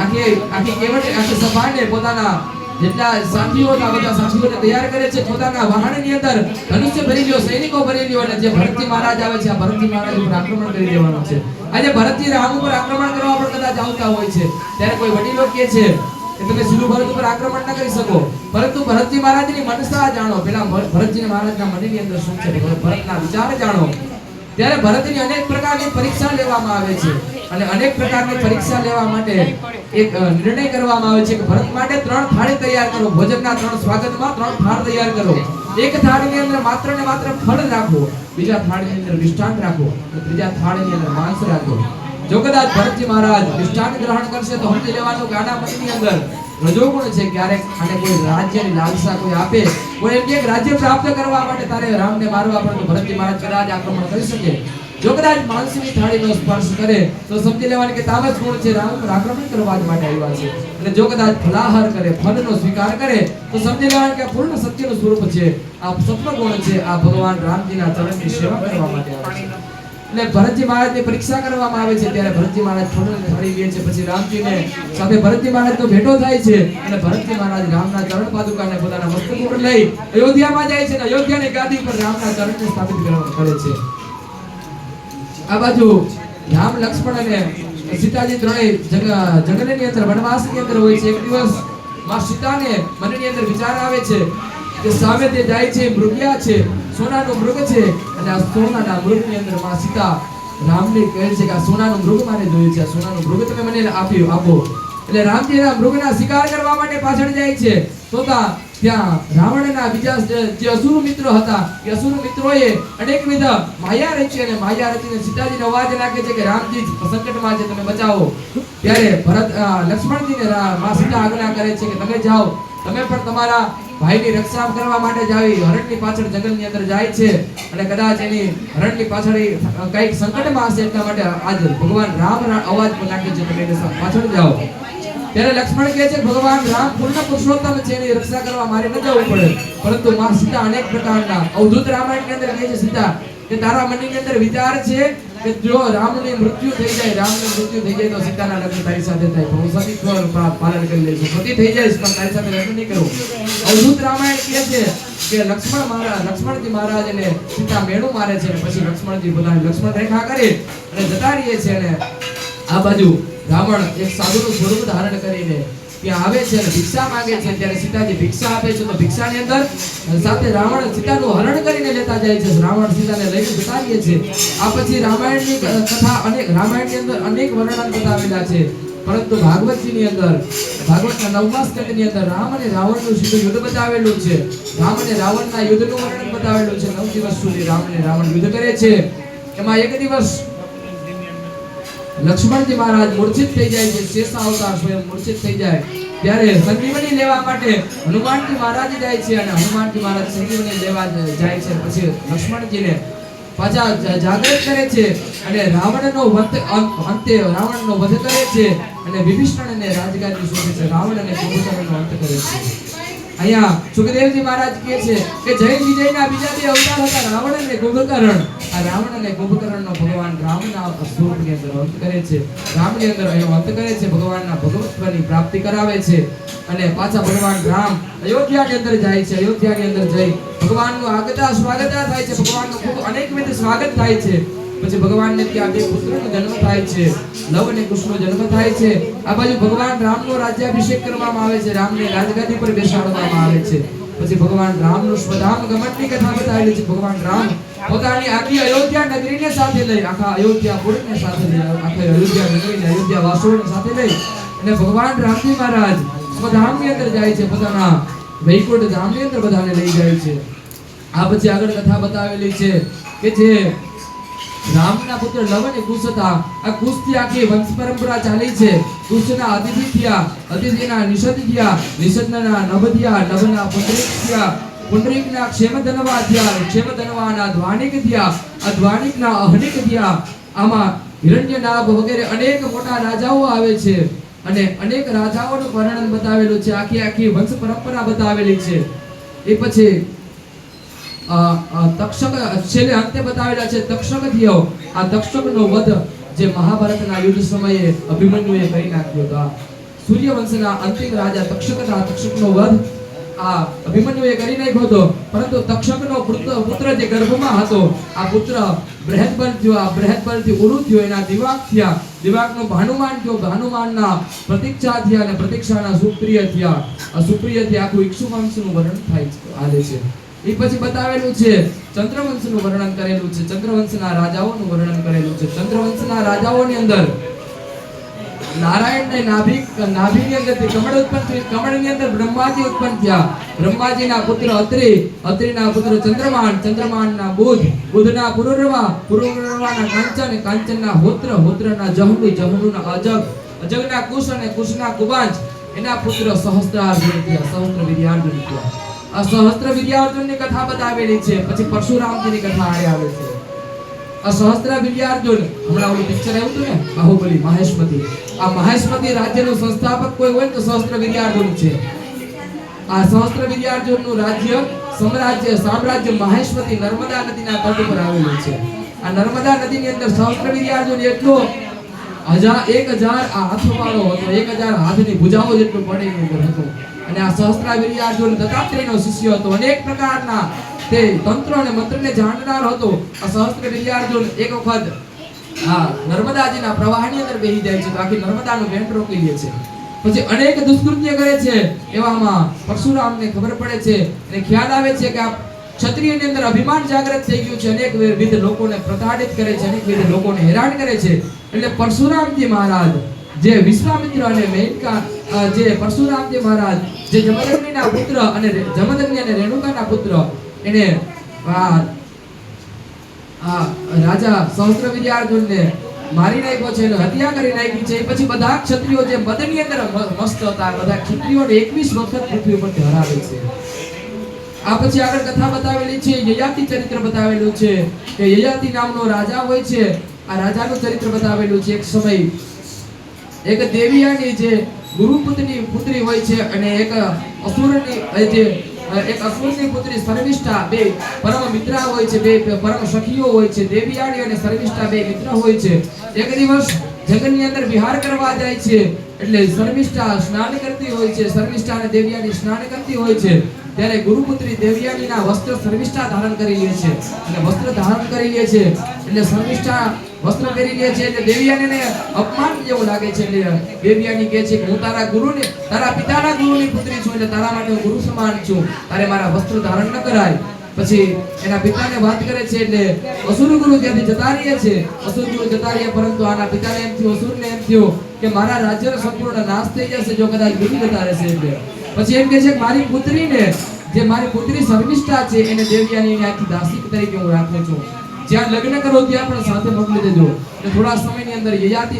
Speaker 1: આખી સભાને પોતાના જેટલા સાથીઓ હતા બધા સાથીઓને તૈયાર કરે છે. પોતાના વાહનની અંદર ધનુષ્ય ભરી લ્યો, સૈનિકો ભરી લ્યો અને જે ભરતજી મહારાજ આવે છે આ ભરતજી મહારાજ ઉપર આક્રમણ કરી દેવાનું છે. આજે ભરતજી રામ ઉપર આક્રમણ કરવા પણ કદાચ આવતા હોય છે ત્યારે કોઈ વડીલો કહે છે કે તમે સીધું ભરત ઉપર આક્રમણ ન કરી શકો, પરંતુ ભરતજી મહારાજની મનસા જાણો. પેલા ભરતજી મહારાજના મનની અંદર શું છે, ભરતના વિચાર જાણો. ત્યારે ભરતની અનેક પ્રકારની પરીક્ષા લેવામાં આવે છે અને અનેક પ્રકારની પરીક્ષા લેવા માટે એક નિર્ણય કરવામાં આવે છે કે ભરત માટે 3 થાળી તૈયાર કરો. ભોજનના 3 સ્વાગતમાં 3 થાળ તૈયાર કરો. એક થાળીની અંદર માત્ર ને માત્ર ફળ રાખો, બીજા થાળીની અંદર મિષ્ટાન રાખો અને ત્રીજા થાળીની અંદર માંસ રાખો. જો કદાચ ભરતજી મહારાજ મિષ્ટાન ગ્રહણ કરશે તો સમજી લેવાનું કે આના મનની અંદર રજોગુણ છે. ક્યારેક આને કોઈ રાજ્યની લાલસા કોઈ આપે, કોઈ એમ કે રાજ્ય પ્રાપ્ત કરવા માટે તારે રામને મારવા પડે તો ભરતજી મહારાજ કદાચ આક્રમણ કરી શકે. જો કદાચ માનસીની થાળીનો સ્પર્શ કરે તો સમજી લેવાનું કે તામસ ગુણ છે, રામ આક્રમણ કરવા જ માટે આવ્યા છે. અને જો કદાચ ફલાહાર કરે, ફળનો સ્વીકાર કરે તો સમજી લેવાનું કે આ પૂર્ણ સત્યનું સ્વરૂપ છે, આ સત્વ ગુણ છે, આ ભગવાન રામજીના ચરણની સેવા કરવા માટે આવે છે. એટલે ભરતજી મહારાજની પરીક્ષા કરવામાં આવે છે ત્યારે ભરતજી મહારાજ ફળની થાળી લે છે. પછી રામજીને સાથે ભરતજી મહારાજનો ભેટો થાય છે અને ભરતજી મહારાજ રામના ચરણ પાદુકાને પોતાના મસ્તક ઉપર લઈ અયોધ્યામાં જાય છે અને અયોધ્યાની ગાદી પર રામના ચરણને સ્થાપિત કરે છે. આ બાજુ રામ, લક્ષ્મણ અને સીતાજી ત્રણેય જંગલની અંદર વનવાસની અંદર હોય છે. એક દિવસ માં સીતાને મનની અંદર વિચાર આવે છે કે સામે તે જાય છે મૃગયા છે, સોનાનું મૃગ છે, અને આ સોનાના મૃગની અંદર માં સીતા રામને કહે છે કે આ સોનાનું મૃગ મારે જોયું છે, આ સોનાનું મૃગ તમે મને આપો. એટલે રામજી આ મૃગના શિકાર કરવા માટે પાછળ જાય છે. તો ત્યાં રાવણના બીજા જે અસુર મિત્રો હતા એ અસુર મિત્રોએ અનેકવિધ માયા રચી અને માયા રચીને સીતાજીને અવાજ નાખે છે કે રામજી સંકટમાં છે, તમે બચાવો. ત્યારે લક્ષ્મણજીને માં સીતા આજ્ઞા કરે છે કે તમે જાઓ, તમે પણ તમારા ભાઈની રક્ષા કરવા માટે જાવી હરણની પાછળ જંગલની અંદર જાય છે અને કદાચ એની હરણની પાછળ કઈક સંકટમાં હશે એટલા માટે આજ ભગવાન રામ અવાજ નાખે છે, તમે એની પાછળ જાઓ. ત્યારે લક્ષ્મણ કહે છે ભગવાન રામ પૂર્ણ પુરુષોત્તમ છે, એની રક્ષા કરવા મારે ન જવું પડે, પરંતુ માં સીતા અનેક પ્રકારના અવધૂત રામાયણની અંદર કહે છે સીતા કે તારા મનની અંદર વિચાર છે કે જો રામની મૃત્યુ થઈ જાય તો સીતાના લગ્ન તારી સાથે થાય, હું સતી પાલન કરી લઈશ, સતી થઈ જઈશ પણ તારી સાથે લગ્ન નહીં કરું. અવધૂત રામાયણ કહે છે કે લક્ષ્મણજી મહારાજને સીતા મેણું મારે છે, પછી લક્ષ્મણજી પોતાની લક્ષ્મણ રેખા કરે અને જતા રહીએ છે. અને આ બાજુ રાવણ એક સાધુનું સ્વરૂપ ધારણ કરીને ત્યાં આવે છે અને ભિક્ષા માંગે છે. ત્યારે સીતાજી ભિક્ષા આપે છે તો ભિક્ષાની અંદર સાથે રાવણ સીતાનું હરણ કરીને લેતા જાય છે. રાવણ સીતાને લઈને જતા રહે છે. આ પછી રામાયણની કથા રામાયણની અંદર અનેક વર્ણન બતાવેલા છે, પરંતુ ભાગવતજીની અંદર ભાગવતના 9મા સ્કંદની અંદર રામ અને રાવણનું સીધું યુદ્ધ બતાવેલું છે. રામ અને રાવણના યુદ્ધનું વર્ણન બતાવેલું છે. 9 દિવસ સુધી રામ અને રાવણ યુદ્ધ કરે છે. એમાં એક દિવસ લક્ષ્મણજી મહારાજ મૂર્છિત થઈ જાય છે, શેષા અવતાર સ્વયં મૂર્છિત થઈ જાય ત્યારે સંજીવની લેવા માટે હનુમાનજી મહારાજ જાય છે અને હનુમાનજી મહારાજ સંજીવની લેવા જાય છે. પછી લક્ષ્મણજીને પાછા જાગૃત કરે છે અને રાવણનો વધ કરે છે અને વિભીષણને રાજગાદી સોંપે છે. રાવણ અને કુંભકર્ણનો અંત કરે છે. અહીંયા સુખદેવજી મહારાજ કહે છે કે જય વિજયના બીજા બે અવતાર હતા રાવણ અને કુંભકર્ણ. આ રાવણ અને કુંભકર્ણનો ભગવાન રામના સ્વરૂપની અંદર અંત કરે છે, રામની અંદર એનો અંત કરે છે, ભગવાનના ભગવત્વની પ્રાપ્તિ કરાવે છે. અને પાછા ભગવાન રામ અયોધ્યાની અંદર જાય છે. અયોધ્યાની અંદર જઈ ભગવાનનું સ્વાગત થાય છે, ભગવાનનું ખૂબ અનેકવિધ સ્વાગત થાય છે. પછી ભગવાનને ત્યાં બે પુત્રનો જન્મ થાય છે, લવ અને કુશનો જન્મ થાય છે. આ બાજુ ભગવાન રામનો રાજ્યાભિષેક કરવામાં આવે છે, રામને રાજગાદી પર બેસાડવામાં આવે છે. પછી ભગવાન રામનું સ્વધામ ગમનની કથા બતાવેલી છે. ભગવાન રામ પોતાની આખી અયોધ્યા નગરીને સાથે લઈ, આખા અયોધ્યાપુરને સાથે લઈ, આખા અયોધ્યા નગરીને અયોધ્યા વાસોને સાથે લઈ અને ભગવાન રામજી મહારાજ સ્વધામની અંદર જાય છે, પોતાના વૈકુંઠ ધામની અંદર બધાને લઈ જાય છે. આ પછી આગળ કથા બતાવેલી છે કે જે રામના પુત્ર લવ અને કુશ હતા. આ કુશથી આખી વંશ પરંપરા ચાલી છે. કુશના અતિથિ થયા, અતિથિના નિષદ થયા, નિષદના નભ થયા, નભના પુંડરીક થયા, પુંડરીકના ક્ષેમધનવા થયા, ક્ષેમધનવાના દ્વાનિક થયા, આ દ્વાનિકના અહનિક થયા. આમાં હિરણ્યનાભ વગેરે અનેક મોટા રાજાઓ આવે છે અને અનેક રાજાઓનું વર્ણન બતાવેલું છે. આખી વંશ પરંપરા બતાવેલી છે. એ પછી તક્ષક છેલ્લે અંતે બતાવેલા છે તક્ષક થયો. આ તક્ષકનો વધ જે મહાભારતના યુદ્ધ સમયે અભિમન્યુએ કરી નાખ્યો હતો. સૂર્યવંશના અંતિમ રાજા તક્ષકનો વધ આ અભિમન્યુએ કરી નાખ્યો હતો, પરંતુ તક્ષકનો પુત્ર જે ગર્ભમાં હતો આ પુત્ર બૃહદબલ થયો. આ બૃહદબલથી ઉરુ થયો, એના દિવાક થયા, દિવાકનો ભાનુમાન થયો, ભાનુમાનના પ્રતીક્ષા થયા અને પ્રતીક્ષાના સુપ્રિય થયા. આ સુપ્રિયથી આખું ઇક્ષુવંશનું વર્ણન થાય છે આલે છે. એ પછી બતાવેલું છે ચંદ્રવંશનું વર્ણન કરેલું છે, ચંદ્રવંશના રાજાઓનું વર્ણન કરેલું છે. ચંદ્રવંશના રાજાઓની અંદર નારાયણને નાભીની અંદરથી કમળ ઉત્પન્ન થયું, કમળની અંદર બ્રહ્માજી ઉત્પન્ન થયા. બ્રહ્માજીના પુત્ર અત્રિ, અત્રિના પુત્ર ચંદ્રમાન, ચંદ્રમાનના બુધ, બુધના પુરુરવા, પુરુરવાના કાંચન, કાંચનના હોત્ર, હોત્રના જહનુ, જહનુના અજગ, અજગના કુશ અને કુશના કુબાંચ. એના પુત્ર સહસ્ત્રાર્જુન થયા, સહસ્ત્ર વિદ્યાર્જુન થયા. આ સહસ્ત્ર વિદ્યાર્જુનની કથા બતાવેલી છે. પછી પરશુરામજીની કથા આવે છે. આ સહસ્ત્રાબીર્ય અર્જુન હમણાં ઓલું પિક્ચર આવ્યું હતું ને બાહુબલી મહેશમતી, આ મહેશમતી રાજ્યનો સંસ્થાપક કોઈ હોય તો સહસ્ત્રાબીર્ય અર્જુન છે. આ સહસ્ત્રાબીર્ય અર્જુનનું રાજ્ય સામ્રાજ્ય મહેશમતી નર્મદા નદીના તટ પર આવેલું છે. આ નર્મદા નદીની અંદર સહસ્ત્રાબીર્ય અર્જુન એટલો 1000 હાથવાળો હતો, 1000 હાથની ભુજાઓ જેટલું પડીને હતો. અને આ સહસ્ત્રાબીર્ય અર્જુન દત્તાત્રેયનો શિષ્ય હતો. અનેક પ્રકારના તે તંત્ર અને મંત્રને જાણનાર હતો. આ સહસ્ત્રાબીર્ય અર્જુન એક વખત નર્મદાજીના પ્રવાહની અંદર બેહી જાય છે તો આખી નર્મદાનું બેન્ટ રોકી લે છે. પછી અનેક દુષ્કૃત્ય કરે છે. એવામાં પરશુરામને ખબર પડે છે અને ખ્યાલ આવે છે કે આ ક્ષત્રિયની અંદર અભિમાન જાગૃત થઈ ગયું છે. અનેક વિધ લોકોને પ્રતાડિત કરે છે, અનેક વિધ લોકોને હેરાન કરે છે. એટલે પરશુરામજી મહારાજ જે વિશ્વામિત્ર અને મેનકા જે પરશુરામજી મહારાજ જે જમદગ્નિના પુત્ર અને જમદગ્નિ અને રેણુકાના પુત્ર એને રાજા સહસ્ત્રાબીર્ય અર્જુનને મારી નાખ્યો છે, હત્યા કરી નાખી છે. પછી બધા ક્ષત્રિયો જે મદની અંદર મસ્ત હતા બધા ક્ષત્રિયોને 21 વખત પૃથ્વી પરથી હરાવે છે. આ પછી આગળ કથા બતાવેલી છે, યયાતિ ચરિત્ર બતાવેલું છે કે યયાતિ નામનો રાજા હોય છે. આ રાજાનું ચરિત્ર બતાવેલું છે. એક સમય એક દેવિયાની જે ગુરુપુત્રની પુત્રી હોય છે અને એક અસુરની પુત્રી શર્મિષ્ઠા, બે પરમ મિત્ર હોય છે, બે પરમ સખીઓ હોય છે. દેવિયાની અને શર્મિષ્ઠા બે મિત્ર હોય છે. એક દિવસ જંગલની અંદર વિહાર કરવા જાય છે. એટલે શર્મિષ્ઠા સ્નાન કરતી હોય છે, શર્મિષ્ઠા અને દેવિયાની સ્નાન કરતી હોય છે. ત્યારે ગુરુપુત્રી દેવયાનીના વસ્ત્ર શર્મિષ્ઠા ધારણ કરી લે છે અને વસ્ત્ર ધારણ કરી લે છે એટલે શર્મિષ્ઠા વસ્ત્ર પહેરી લે છે એટલે દેવયાનીને અપમાન જેવું લાગે છે. એટલે દેવયાની કહે છે કે હું તારા પિતાના ગુરુની પુત્રી છું, એટલે તારા માટે હું ગુરુ સમાન છું, તારે મારા વસ્ત્ર ધારણ ન કરાય. પછી એના પિતાને વાત કરે છે એટલે અસુર ગુરુ ત્યાંથી જતા રહે છે. અસુર ગુરુ જતા રહ્યા પરંતુ આના પિતાને એમ થયું, અસુરને એમ થયું કે મારા રાજ્યનો સંપૂર્ણ નાશ થઈ જશે જો કદાચ ગુરુ જતા રહેશે. એટલે પછી એમ કહે છે કે મારી પુત્રી શર્મિષ્ઠા છે એને દેવયાનીની આખી દાસી તરીકે હું રાખું છું, જ્યાં લગ્ન કરો ત્યાં પણ સાથે મોકલી દેજો. એટલે થોડા સમયની અંદર યયાતિ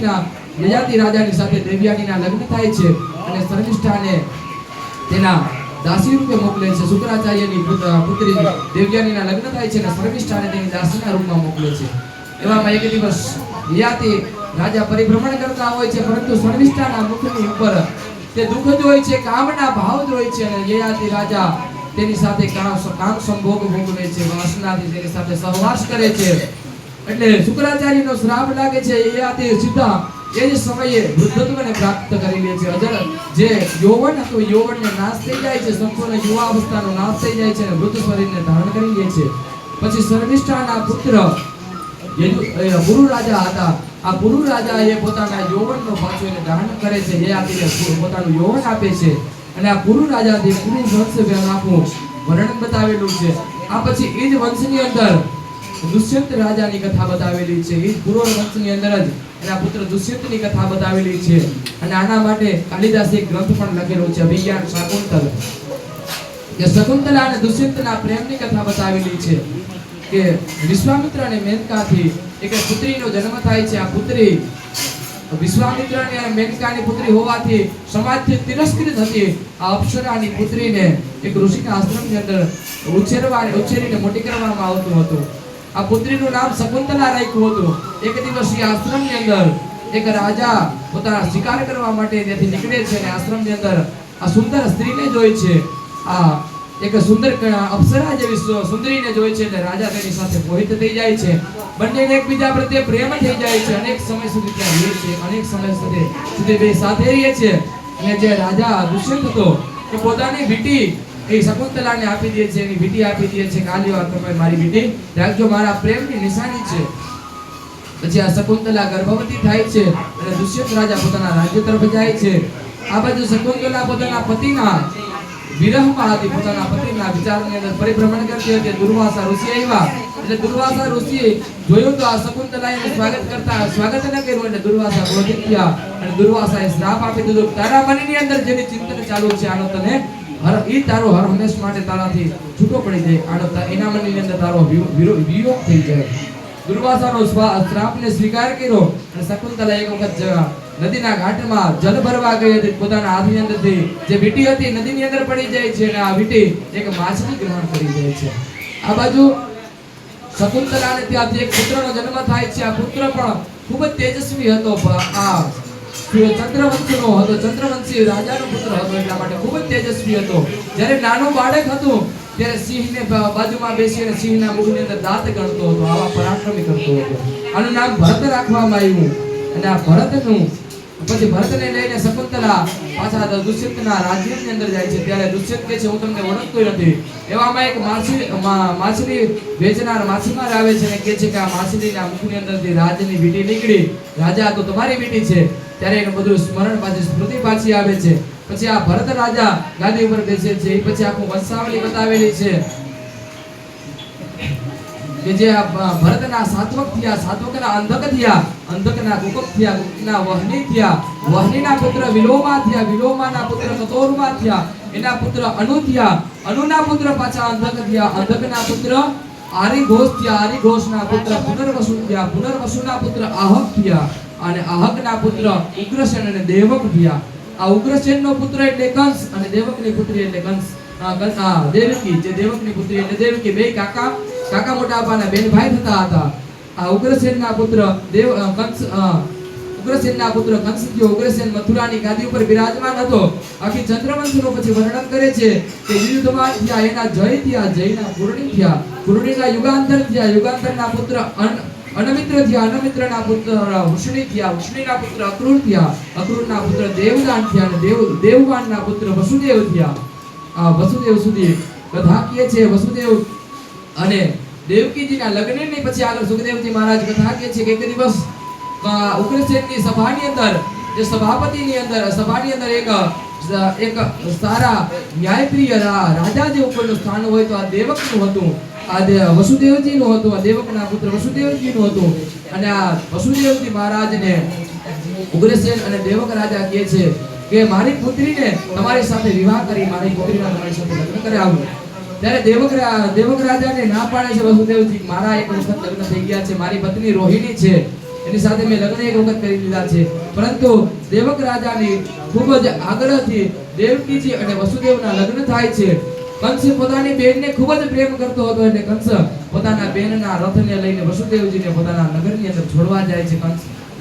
Speaker 1: રાજાની સાથે દેવયાનીના લગ્ન થાય છે અને શર્મિષ્ઠાને તેના દાસી રૂપે મોકલે છે. શુક્રાચાર્યની પુત્રી દેવયાનીના લગ્ન થાય છે અને શર્મિષ્ઠાને તેની દાસીના રૂપમાં મોકલે છે. એવામાં એક દિવસ યયાતિ રાજા પરિભ્રમણ કરતા હોય છે પરંતુ શર્મિષ્ઠાના મુખની ઉપર તે દુઃખ જ હોય છે, કામના ભાવ જ હોય છે. અને યયાતિ રાજા તેની સાથે કામ સંભોગ ભોગવે છે, વાસનાથી તેની સાથે સહવાસ કરે છે. એટલે શુક્રાચાર્યનો શ્રાપ લાગે છે. યયાતિ સીધા એ જ સમયે વૃદ્ધત્વને પ્રાપ્ત કરી લે છે. જે યૌવન હતું યૌવનને નાશ થઈ જાય છે, સંપૂર્ણ યુવા અવસ્થાનો નાશ થઈ જાય છે અને વૃદ્ધ શરીરને ધારણ કરી લે છે. પછી શર્મિષ્ઠાના પુત્ર પુરુ રાજા હતા. આ પુરુ રાજા એ પોતાના યૌવનનો પાછો એને દાન કરે છે. યયાતિને પોતાનું યૌવન આપે છે અને આ પુરુ રાજાથી પુરુ વંશ આખું વર્ણન બતાવેલું છે. આ પછી એ જ વંશની અંદર દુષ્યંત રાજાની કથા બતાવેલી છે. એ જ પુરુ વંશની અંદર જ એના પુત્ર દુષ્યંતની કથા બતાવેલી છે. અને આના માટે કાલિદાસે એક ગ્રંથ પણ લખેલો છે, અભિજ્ઞાન શાકુંતલ, કે શકુંતલા અને દુષ્યંતના પ્રેમની કથા બતાવેલી છે. કે વિશ્વામિત્ર અને મેનકાથી એક પુત્રીનો જન્મ થાય છે. આ પુત્રી વિશ્વામિત્ર અને મેનકાની પુત્રી હોવાથી સમાજથી તિરસ્કૃત હતી. આ અપ્સરાની પુત્રીને એક ઋષિના આશ્રમની અંદર ઉછેરીને મોટી કરવામાં આવતું હતું. આ પુત્રીનું નામ શકુંતલા રાખ્યું હતું. એક દિવસ એ આશ્રમની અંદર એક રાજા પોતાના શિકાર કરવા માટે ત્યાંથી નીકળે છે અને આશ્રમની અંદર આ સુંદર સ્ત્રીને જોઈ છે. આ એક સુંદર અપ્સરા જેવી સુંદરીને જોઈ છે એટલે રાજા તેની સાથે મોહિત થઈ જાય છે. બંનેને એકબીજા પ્રત્યે પ્રેમ થઈ જાય છે. અનેક સમય સુધી ત્યાં રહે છે, અનેક સમય સુધી બે સાથે રહે છે. અને જે રાજા દુષ્યંત હતો એ પોતાની વીંટી એ શકુંતલાને આપી દે છે, એની વીંટી આપી દે છે. કાલ્યો તમે મારી વીંટી રાખજો, મારા પ્રેમની નિશાની છે. પછી આ શકુંતલા ગર્ભવતી થાય છે અને દુષ્યંત રાજા પોતાના રાજ્ય તરફ જાય છે. આ બાજુ શકુંતલા પોતાના પતિના વિરહમાં હતી, પોતાના પતિના વિચારની અંદર પરિભ્રમણ કરતી હતી. દુર્વાસા ઋષિ આવ્યા એટલે દુર્વાસા ઋષિએ જોયું તો આ શકુંતલાએ સ્વાગત ન કર્યું એટલે દુર્વાસા ક્રોધિત થયા અને દુર્વાસાએ શ્રાપ આપી દીધો, તારા મનની અંદર જેની ચિંતન ચાલુ છે આનો તને તારો હર હંમેશ માટે તારાથી છૂટો પડી જાય, આનો એના મનની અંદર તારો વિયોગ થઈ જાય. દુર્વાસાનો શ્રાપને સ્વીકાર કર્યો અને શકુંતલા એક વખત નદીના ઘાટમાં જલ ભરવા ગઈ હતી. પોતાના હાથની અંદરથી જે વીંટી હતી નદીની અંદર પડી જાય છે અને આ વીંટી એક માછલી ગ્રહણ કરી જાય છે. આ બાજુ શકુંતલાને ત્યાંથી એક પુત્રનો જન્મ થાય છે. આ પુત્ર પણ ખૂબ જ તેજસ્વી હતો. આ ચંદ્રવંશનો હતો, ચંદ્રવંશી રાજાનો પુત્ર હતો, એટલા માટે ખૂબ જ તેજસ્વી હતો. જ્યારે નાનું બાળક હતું ત્યારે સિંહને બાજુમાં બેસીને સિંહના મુખની અંદર દાંત ગણતો હતો. આવા પરાક્રમી કરતો હતો. આનું નામ ભરત રાખવામાં આવ્યું. અને આ ભરતનું પછી ભરતને લઈને શકુંતલા પાછા દુષ્યંતના રાજ્યની અંદર જાય છે. ત્યારે દુષ્યંત કહે છે હું તમને ઓળખતો નથી. એવામાં એક માછલી વેચનાર માછીમાર આવે છે અને કહે છે કે આ માછલીના મુખની અંદરથી રાજની વીંટી નીકળી, રાજા તો તમારી વીંટી છે. ત્યારે એનું બધું સ્મરણ પાછી સ્મૃતિ પાછી આવે છે. પછી આ ભરત રાજા ગાદી ઉપર બેસે છે. એ પછી આખું વંશાવલી બતાવેલી છે કે જે ભરતના સાત્વક થયા, સાત્વકના અંધક થયા, અંધકના કુકપ થયા, કુકપના વહની થયા, વહનીના પુત્ર વિલોમા થયા, વિલોમાના પુત્ર કતોરમા થયા, એના પુત્ર અનુ થયા, અનુના પુત્ર પાછા અંધક થયા, અંધકના પુત્ર આરિઘોષ થયા, આરિઘોષના પુત્ર પુનર્વસુ થયા, પુનર્વસુના પુત્ર આહક થયા, અને આહકના પુત્ર ઉગ્રસેન અને દેવક થયા. આ ઉગ્રસેનનો પુત્ર એટલે કંસ અને દેવકની પુત્રી એટલે દેવકી. જે દેવકની પુત્રી એટલે દેવકી. બે કાકા મોટા બાપાના બેન ભાઈ થતા હતા. આ ઉગ્રસેનના પુત્ર ઉગ્રસેનના પુત્ર કંસ થયો. ઉગ્રસેન મથુરાની ગાદી ઉપર બિરાજમાન હતો. આખી ચંદ્રવંશનું પછી વર્ણન કરે છે કે યુદ્ધમાં થયા એના જય થયા, જયના પૂર્ણી થયા, પૂર્ણીના યુગાંતર થયા, યુગાંતરના પુત્ર અનમિત્ર થયા, અનમિત્રના પુત્ર વૃષ્ણિ થયા, વૃષ્ણિના પુત્ર અક્રૂર થયા, અક્રૂરના પુત્ર દેવદાન થયા, અને દેવવાનના પુત્ર વસુદેવ થયા. આ વસુદેવ સુધી કથા કહે છે. વસુદેવ અને દેવકીજીના લગ્નની પછી આગળ સુખદેવજી મહારાજ કથા કહે છે કે એક દિવસ ઉગ્રસેનની સભાની અંદર, જે સભાપતિની અંદર સભાની અંદર એક સારા ન્યાયપ્રિય રાજા જે ઉપરનું સ્થાન હોય તો આ દેવકનું હતું, આ વસુદેવજીનું હતું, આ દેવકના પુત્ર વસુદેવજીનું હતું. અને આ વસુદેવજી મહારાજને ઉગ્રસેન અને દેવક રાજા કહે છે કે મારી પુત્રીને તમારી સાથે વિવાહ કરી, મારી પુત્રીના તમારી સાથે લગ્ન કરાવું. ત્યારે દેવક રાજાને ના પાડે છે વસુદેવજી, મારા એક વખત લગ્ન થઈ ગયા છે, મારી પત્ની રોહિણી છે, એની સાથે મેં લગ્ન એક વખત કરી લીધા છે. પરંતુ દેવક રાજાની ખૂબ જ આગ્રહથી દેવકીજી અને વસુદેવના લગ્ન થાય છે. કંસ પોતાની બેનને ખૂબ જ પ્રેમ કરતો હતો એટલે કંસ પોતાના બેનના રથને લઈને વસુદેવજીને પોતાના નગરની અંદર છોડવા જાય છે. કંસ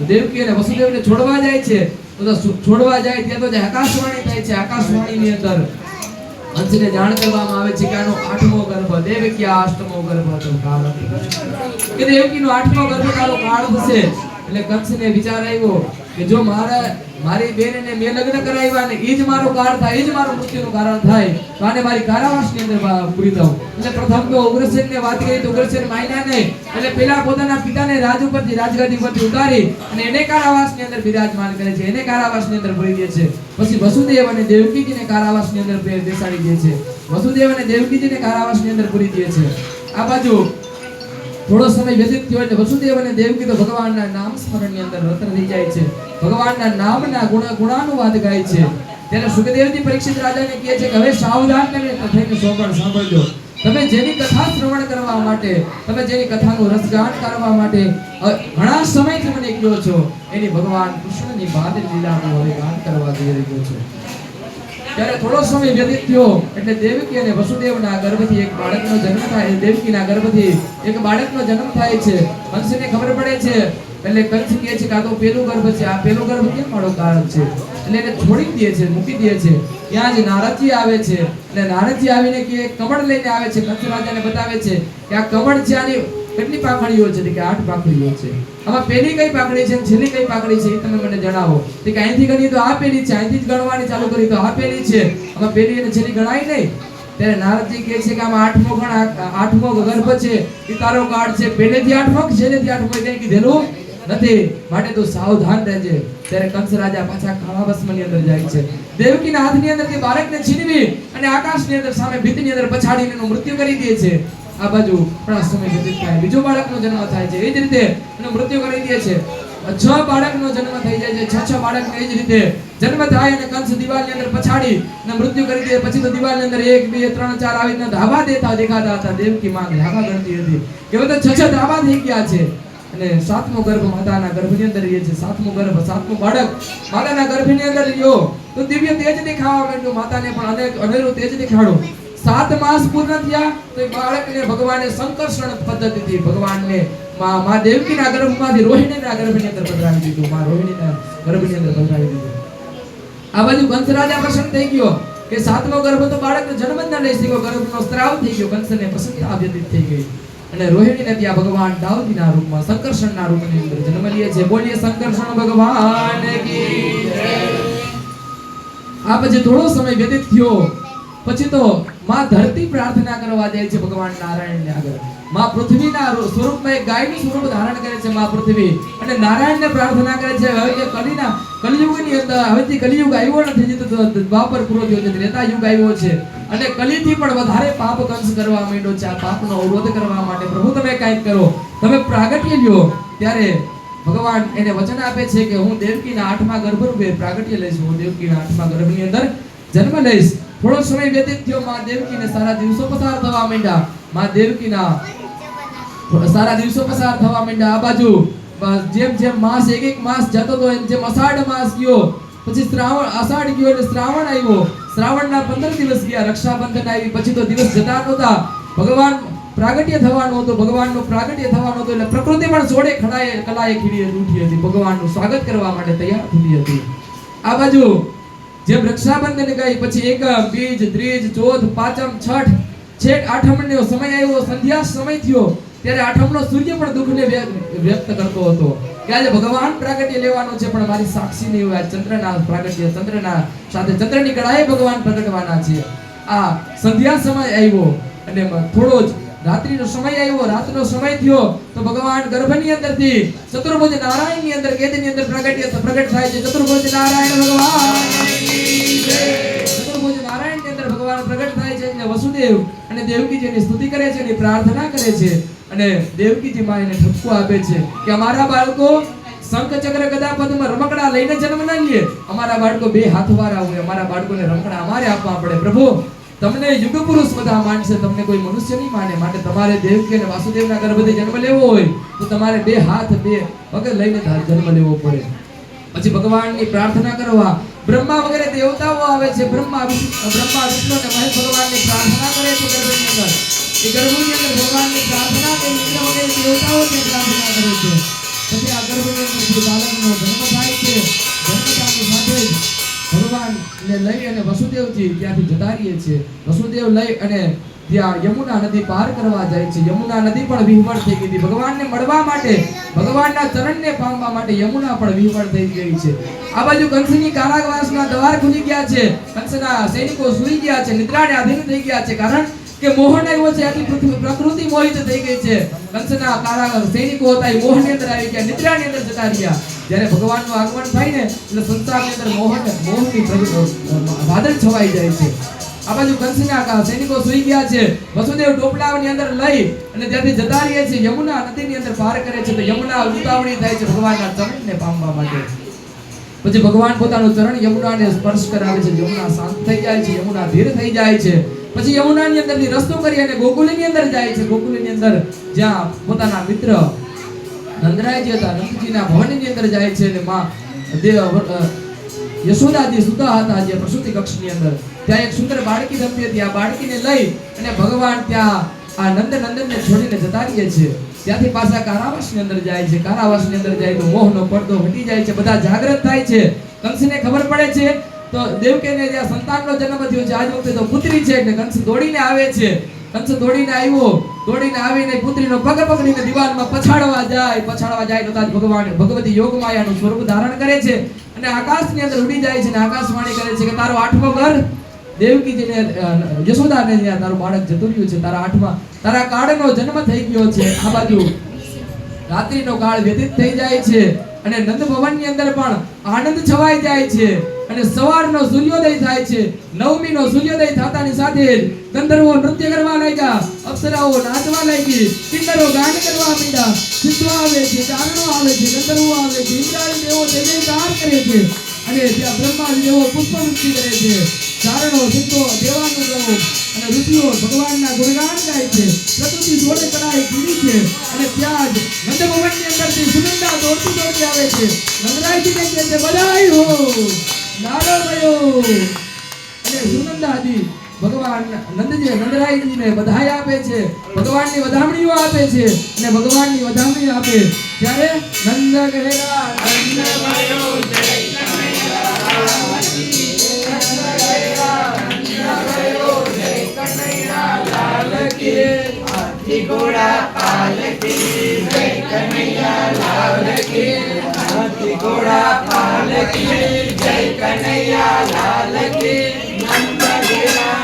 Speaker 1: દેવકી અને વસુદેવને છોડવા જાય છે. તો છોડવા જાય ત્યાં તો આકાશવાણી થાય છે. આકાશવાણીની અંદર કંસને જાણ કરવામાં આવે છે કે આનો 8મો ગર્ભ, દેવકી 8મો ગર્ભ હતો કાળ કે દેવકીનો 8મો ગર્ભકાળો કાળ થશે. એટલે કંસને વિચાર આવ્યો કે જો મારી બેનને મેં લગ્ન કરાવ્યા ને ઈ જ મારો કાળ થાય, ઈ જ મારું મૃત્યુનું કારણ થાય તો આને મારી કારાવાસની અંદર પૂરી દઉં. એટલે પ્રથમ તો ઉગ્રસેનને વાત કરી તો ઉગ્રસેન માન્યા નહીં. એટલે પેલા પોતાના પિતાને રાજગાદી પરથી ઉતારી અને એને કારાવાસની અંદર બિરાજમાન કરે છે, એને કારાવાસની અંદર પૂરી દે છે. પછી વસુદેવ અને દેવકીજીને કારાવાસની અંદર બેસાડી દે છે. વસુદેવ અને દેવકીજીને કારાવાસની અંદર પૂરી દે છે. આ બાજુ થોડો સમય વ્યતીત થયો એટલે વસુદેવ અને દેવકી તો ભગવાનના નામ સ્મરણની અંદર રત થઈ જાય છે. ભગવાનના નામના ગુણાનુવાદ ગાય છે. ત્યારે સુખદેવજી પરીક્ષિત રાજાને કહે છે કે હવે સાવધાન થઈને સાંભળજો. તમે જેની કથા શ્રવણ કરવા માટે, તમે જેની કથાનું રસગાન કરવા માટે ઘણા સમયથી મને કહો છો, એની ભગવાન કૃષ્ણની બાદ લીલાનું હવે ગાન કરવા જઈ રહ્યો છે. ત્યારે થોડો સમય વ્યતીત થયો એટલે દેવકી અને વસુદેવના ગર્ભથી એક બાળકનો જન્મ થાય. દેવકીના ગર્ભથી એક બાળકનો જન્મ થાય છે. કંસને ખબર પડે છે એટલે કંસ કહે છે કે આ તો પેલું ગર્ભ છે, આ પેલું ગર્ભ કેમ મારો કારણ છે? એટલે એને છોડી દે છે, મૂકી દે છે. ત્યાં જ નારદજી આવે છે. એટલે નારદજી આવીને કે કમળ લઈને આવે છે. કંસ રાજાને બતાવે છે કે આ કમળ છે, આની કેટલી પાંખડીઓ છે? કે 8 પાંખડીઓ છે. આમાં પહેલી કઈ પાંખડી છે અને છેલ્લી કઈ પાંખડી છે એ તમે મને જણાવો. કે અહીંથી ગણીએ તો આ પહેલી છે, અહીંથી જ ગણવાની ચાલુ કરી તો આ પહેલી છે, આમાં પહેલી અને છેલ્લી ગણાય નહીં. ત્યારે નારદજી કહે છે કે આમાં 8મો ગર્ભ છે, એ તારો કાળ છે. પહેલેથી 8મો કે છેલ્લેથી 8મો એ કઈ કીધેલું નથી, માટે તું સાવધાન રહેજે. ત્યારે કંસ રાજા પાછા કાળાભસ્મની અંદર જાય છે. દેવકીના હાથની અંદર તે બાળકને છીનવી અને આકાશની અંદર સામે ભીતની અંદર પછાડીને એનું મૃત્યુ કરી દે છે. આ બાજુ થોડા સમય વ્યતીત થાય, બીજો બાળકનો જન્મ થાય છે. એ જ રીતે એનું મૃત્યુ કરી દે છે. 6 બાળકનો જન્મ થઈ જાય છે. 6 બાળકને એ જ રીતે જન્મ થાય અને કંસ દિવાલની અંદર પછાડી અને મૃત્યુ કરી દે. પછી તો દિવાલની અંદર 1 2 3 4 આવી રીતના ધાબા દેખાતા હતા. દેવકી માં ધાબા ગણતી હતી કે બધા 6 ધાબા થઈ ગયા છે. અને 7મો ગર્ભ માતાના ગર્ભની અંદર રહે છે. 7મો ગર્ભ, 7મું બાળક માતાના ગર્ભની અંદર રહ્યો તો દિવ્ય તેજ દેખાવા માંડ્યું. માતાને પણ અનેરું તેજ દેખાડ્યું. 7 માસ પૂર્ણ થયા તો એ બાળકને ભગવાને સંકર્ષણ પદ્ધતિથી ભગવાનને માં દેવકીના ગર્ભમાંથી રોહિણીના ગર્ભની અંદર પધરાવી દીધું. માં રોહિણીના ગર્ભની અંદર પધરાવી દીધું. આ બાજુ કંસ રાજા પ્રસન્ન થઈ ગયો કે 7મો ગર્ભ તો બાળકનો જન્મ જ ન લઈ શક્યો, ગર્ભનો સ્ત્રાવ થઈ ગયો. કંસને પ્રસન્નતા વ્યતીત થઈ ગઈ અને રોહિણીને ત્યાં ભગવાન દાઉદીના રૂપમાં સંકર્ષણના રૂપની અંદર જન્મ લે છે. બોલીએ શંકરષણ ભગવાન કી જય. આ પછી થોડો સમય વ્યતીત થયો પછી તો માં ધરતી પ્રાર્થના કરવા જાય છે ભગવાન નારાયણને આગળ. માં પૃથ્વીના સ્વરૂપમાં એક ગાયનું સ્વરૂપ ધારણ કરે છે માં પૃથ્વી અને નારાયણને પ્રાર્થના કરે છે. હવે જે કલિયુગની અંદર હવેથી કલિયુગ આવ્યો નથી, તો દ્વાપર પૂરો થયો છે, ત્રેતા યુગ આવ્યો છે અને કલીથી પણ વધારે પાપ કંસ કરવા માંડ્યો છે. આ પાપનો અવરોધ કરવા માટે પ્રભુ તમે કાંઈક કરો, તમે પ્રાગટ્ય લ્યો. ત્યારે ભગવાન એને વચન આપે છે કે હું દેવકીના 8મા ગર્ભરૂપે પ્રાગટ્ય લઈશ, હું દેવકીના 8મા ગર્ભની અંદર જન્મ લઈશ. થોડો સમય વ્યતીત થયો, માં દેવકીને સારા દિવસો પસાર થવા માંડ્યા. માં દેવકીના સારા દિવસો પસાર થવા માંડ્યા. આ બાજુ જેમ જેમ માસ એક માસ જતો તો જેમ અષાઢ માસ ગયો, પછી શ્રાવણ અષાઢ ગયો એટલે શ્રાવણ આવ્યો. શ્રાવણના 15 દિવસ ગયા, રક્ષાબંધન આવી, પછી તો દિવસ જતા નહોતા. ભગવાન પ્રાગટ્ય થવાનું હતું, ભગવાનનું પ્રાગટ્ય થવાનું હતું એટલે પ્રકૃતિ પણ જોડે કલાએ ખીલી ઉઠી હતી, ભગવાનનું સ્વાગત કરવા માટે તૈયાર થતી હતી. આ બાજુ જેમ રક્ષાબંધન ગઈ પછી એક બીજ, ત્રીજ, ચોથ, પાંચમ, છઠ, છેક આઠમનો સમય આવ્યો, સંધ્યા સમય થયો. ત્યારે આઠમનો સૂર્ય પણ દુઃખને વ્યક્ત કરતો હતો કે આજે ભગવાન પ્રાગટ્ય લેવાનો છે, પણ મારી સાક્ષી નહીં હોય. ચંદ્રના પ્રાગટ્ય, ચંદ્રના સાથે ચંદ્રની કળાએ ભગવાન પ્રગટવાના છે. આ સંધ્યા સમય આવ્યો અને થોડો જ રાત્રિનો સમય આવ્યો, રાતનો સમય થયો તો ભગવાન ગર્ભની અંદરથી ચતુર્ભુજ નારાયણની અંદર કેદની અંદર પ્રગટ થાય છે. ચતુર્ભુજ નારાયણ ભગવાન કી જય. ચતુર્ભુજ નારાયણની અંદર ભગવાન પ્રગટ થાય છે અને વસુદેવ અને દેવકીજીની સ્તુતિ કરે છે અને પ્રાર્થના કરે છે અને દેવકીજી માં એને ઠપકો આપે છે કે અમારા બાળકો શંખ ચક્ર ગદા પદ્મ રમકડા લઈને જન્મ ન લે, અમારા બાળકો 2 હાથવાળા હોય, અમારા બાળકોને રમકડા અમારે આપવા પડે. પ્રભુ તમને યુગ પુરુષ બધા માનશે, તમને કોઈ મનુષ્ય નહીં માને, માટે તમારે દેવકી અને વાસુદેવના ગર્ભથી જન્મ લેવો હોય તો તમારે 2 હાથ 2 પગ લઈને જન્મ લેવો પડે. પછી ભગવાનની પ્રાર્થના કરવા બ્રહ્મા વગેરે દેવતાઓ આવે છે. બ્રહ્મા વિષ્ણુ અને મહેશ ભગવાનની પ્રાર્થના કરે છે ગર્ભની અંદર. એ ગર્ભની અંદર ભગવાનની પ્રાર્થના કરી ઇન્દ્ર વગેરે દેવતાઓ તે પ્રાર્થના કરે છે. પછી આ ગર્ભની અંદર બાળકનો જન્મ થાય છે. જન્મતાની સાથે જ ભગવાનને લઈ અને વસુદેવજી ત્યાંથી જતા રહીએ છે. વસુદેવ લઈ અને ત્યાં યમુના નદી પાર કરવા જાય છે. યમુના નદી પણ વિહવળ થઈ ગઈ હતી. ભગવાનને મળવા માટે, ભગવાનના ચરણને પામવા માટે યમુના પણ વિહવળ થઈ ગઈ છે. આ બાજુ કંસની કારાવાસના દ્વાર ખુલી ગયા છે. કંસના સૈનિકો સૂઈ ગયા છે, નિદ્રાને આધીન થઈ ગયા છે. કારણ કે મોહન આવ્યો છે, આટલી પ્રકૃતિ મોહિત થઈ ગઈ છે. કંસના કારાગાર સૈનિકો હતા એ મોહની અંદર આવી ગયા, નિદ્રાની અંદર જતા રહ્યા. જ્યારે ભગવાનનું આગમન થાય ને એટલે સંસારની અંદર મોહની વાદળ છવાઈ જાય છે. આ બાજુ કંસના સૈનિકો સૂઈ ગયા છે. વસુદેવ ટોપલાની અંદર લઈ અને ત્યાંથી જતા રહે છે, યમુના નદીની અંદર પાર કરે છે. તો યમુના ઉતાવળી થાય છે ભગવાનના ચરણને પામવા માટે. પછી ભગવાન પોતાનું ચરણ યમુનાને સ્પર્શ કરાવે છે. યમુના શાંત થઈ જાય છે, યમુના ધીર થઈ જાય છે. પછી યમુનાની અંદરથી રસ્તો કરી અને ગોકુલની અંદર જાય છે. ગોકુલની અંદર જ્યાં પોતાના મિત્ર નંદરાયજી હતા, નંદજીના ભવનની અંદર જાય છે અને માં યશોદાજી સુતા હતા જે પ્રસૂતિ કક્ષની અંદર. ત્યાં એક સુંદર બાળકી રમતી હતી. આ બાળકીને લઈ અને ભગવાન ત્યાં આ નંદનને છોડીને જતા રહે છે. ત્યાંથી પાછા કારાવાસની અંદર જાય છે. કારાવાસની અંદર જાય તો મોહનો પડદો હટી જાય છે, બધા જાગૃત થાય છે. કંસને ખબર પડે છે તો દેવકીને જ્યાં સંતાનનો જન્મ થયો છે, આજ વખતે તો પુત્રી છે એટલે કંસ દોડીને આવે છે. કંસ દોડીને આવ્યો, દોડીને આવીને પુત્રીનો પગ પકડીને દીવાલમાં પછાડવા જાય તો ભગવાન ભગવતી યોગમાયાનું સ્વરૂપ ધારણ કરે છે અને આકાશની અંદર ઉડી જાય છે અને આકાશવાણી કરે છે કે તારો 8મો ઘર દેવકીજીને યશોદાને જ્યાં તારું બાળક જતું રહ્યું છે, તારા કાળનો જન્મ થઈ ગયો છે. આ બાજુ રાત્રિનો કાળ વ્યતીત થઈ જાય છે અને નંદ ભવનની અંદર પણ આનંદ છવાઈ જાય છે અને સવારનો સૂર્યોદય થાય છે. નવમીનો સૂર્યોદય થતાની સાથે જ ગંધર્વો નૃત્ય કરવા લાગ્યા, અપ્સરાઓ નાચવા લાગી, કિન્નરો ગાન કરવા માંડ્યા, સિદ્ધો આવે છે, ચારણો આવે છે, ગંધર્વો આવે છે, ઇન્દ્રાણી દેવો જયજયકાર કરે છે અને ત્યાં બ્રહ્મા દેવો પુષ્પવૃષ્ટિ કરે છે. ચારણો, સિદ્ધો, દેવાનુદેવો અને ઋષિઓ ભગવાનના ગુણગાન ગાય છે. પ્રકૃતિ જોડે કળાએ ખીલી છે અને ત્યાં જ નંદ ભવનની અંદરથી સુનંદા દોડતી આવે છે. નંદરાયજીને કહે છે બધાઈ હો, લાડો ગયો અને સુનંદાજી ભગવાન નંદરાયજીને બધાઈ આપે છે, ભગવાનની વધામણીઓ આપે છે અને ભગવાનની વધામણી આપે ત્યારે નંદ કહેરા નંદ ભયો જય કનૈયા લાલ કી હાથી ઘોડા પાલકી જય કનૈયા લાલ કી હાથી ઘોડા પાલકી જય કનૈયા લાલ કી નંદ ઘેરા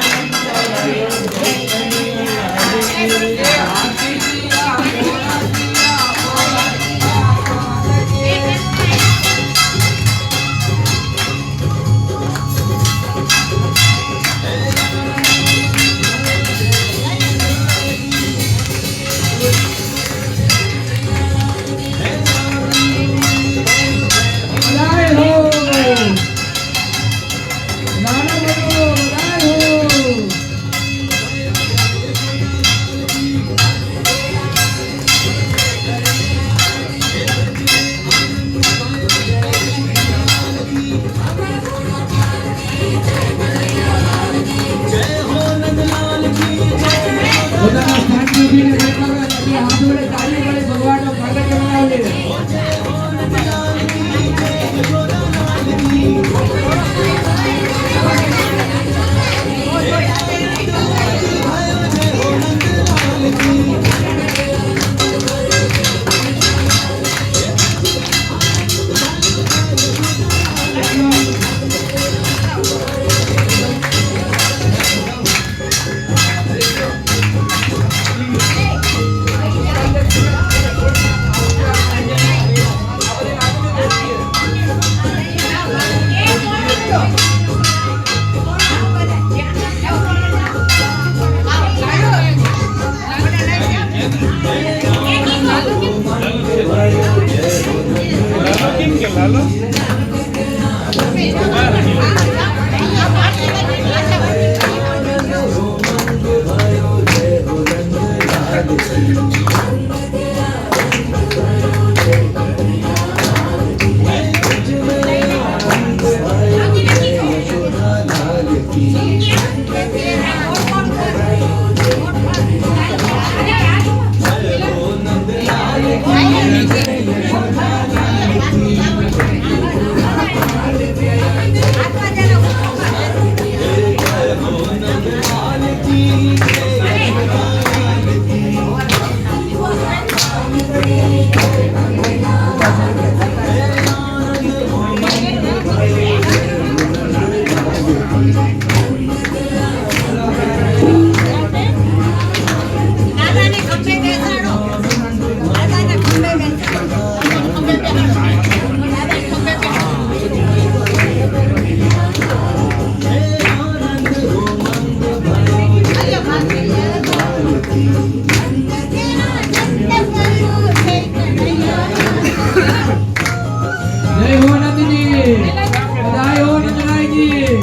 Speaker 1: ભગવાનનો પ્રગટ કરાવે જય હો નંદજી, બધાઈ હો નંદરાયજી.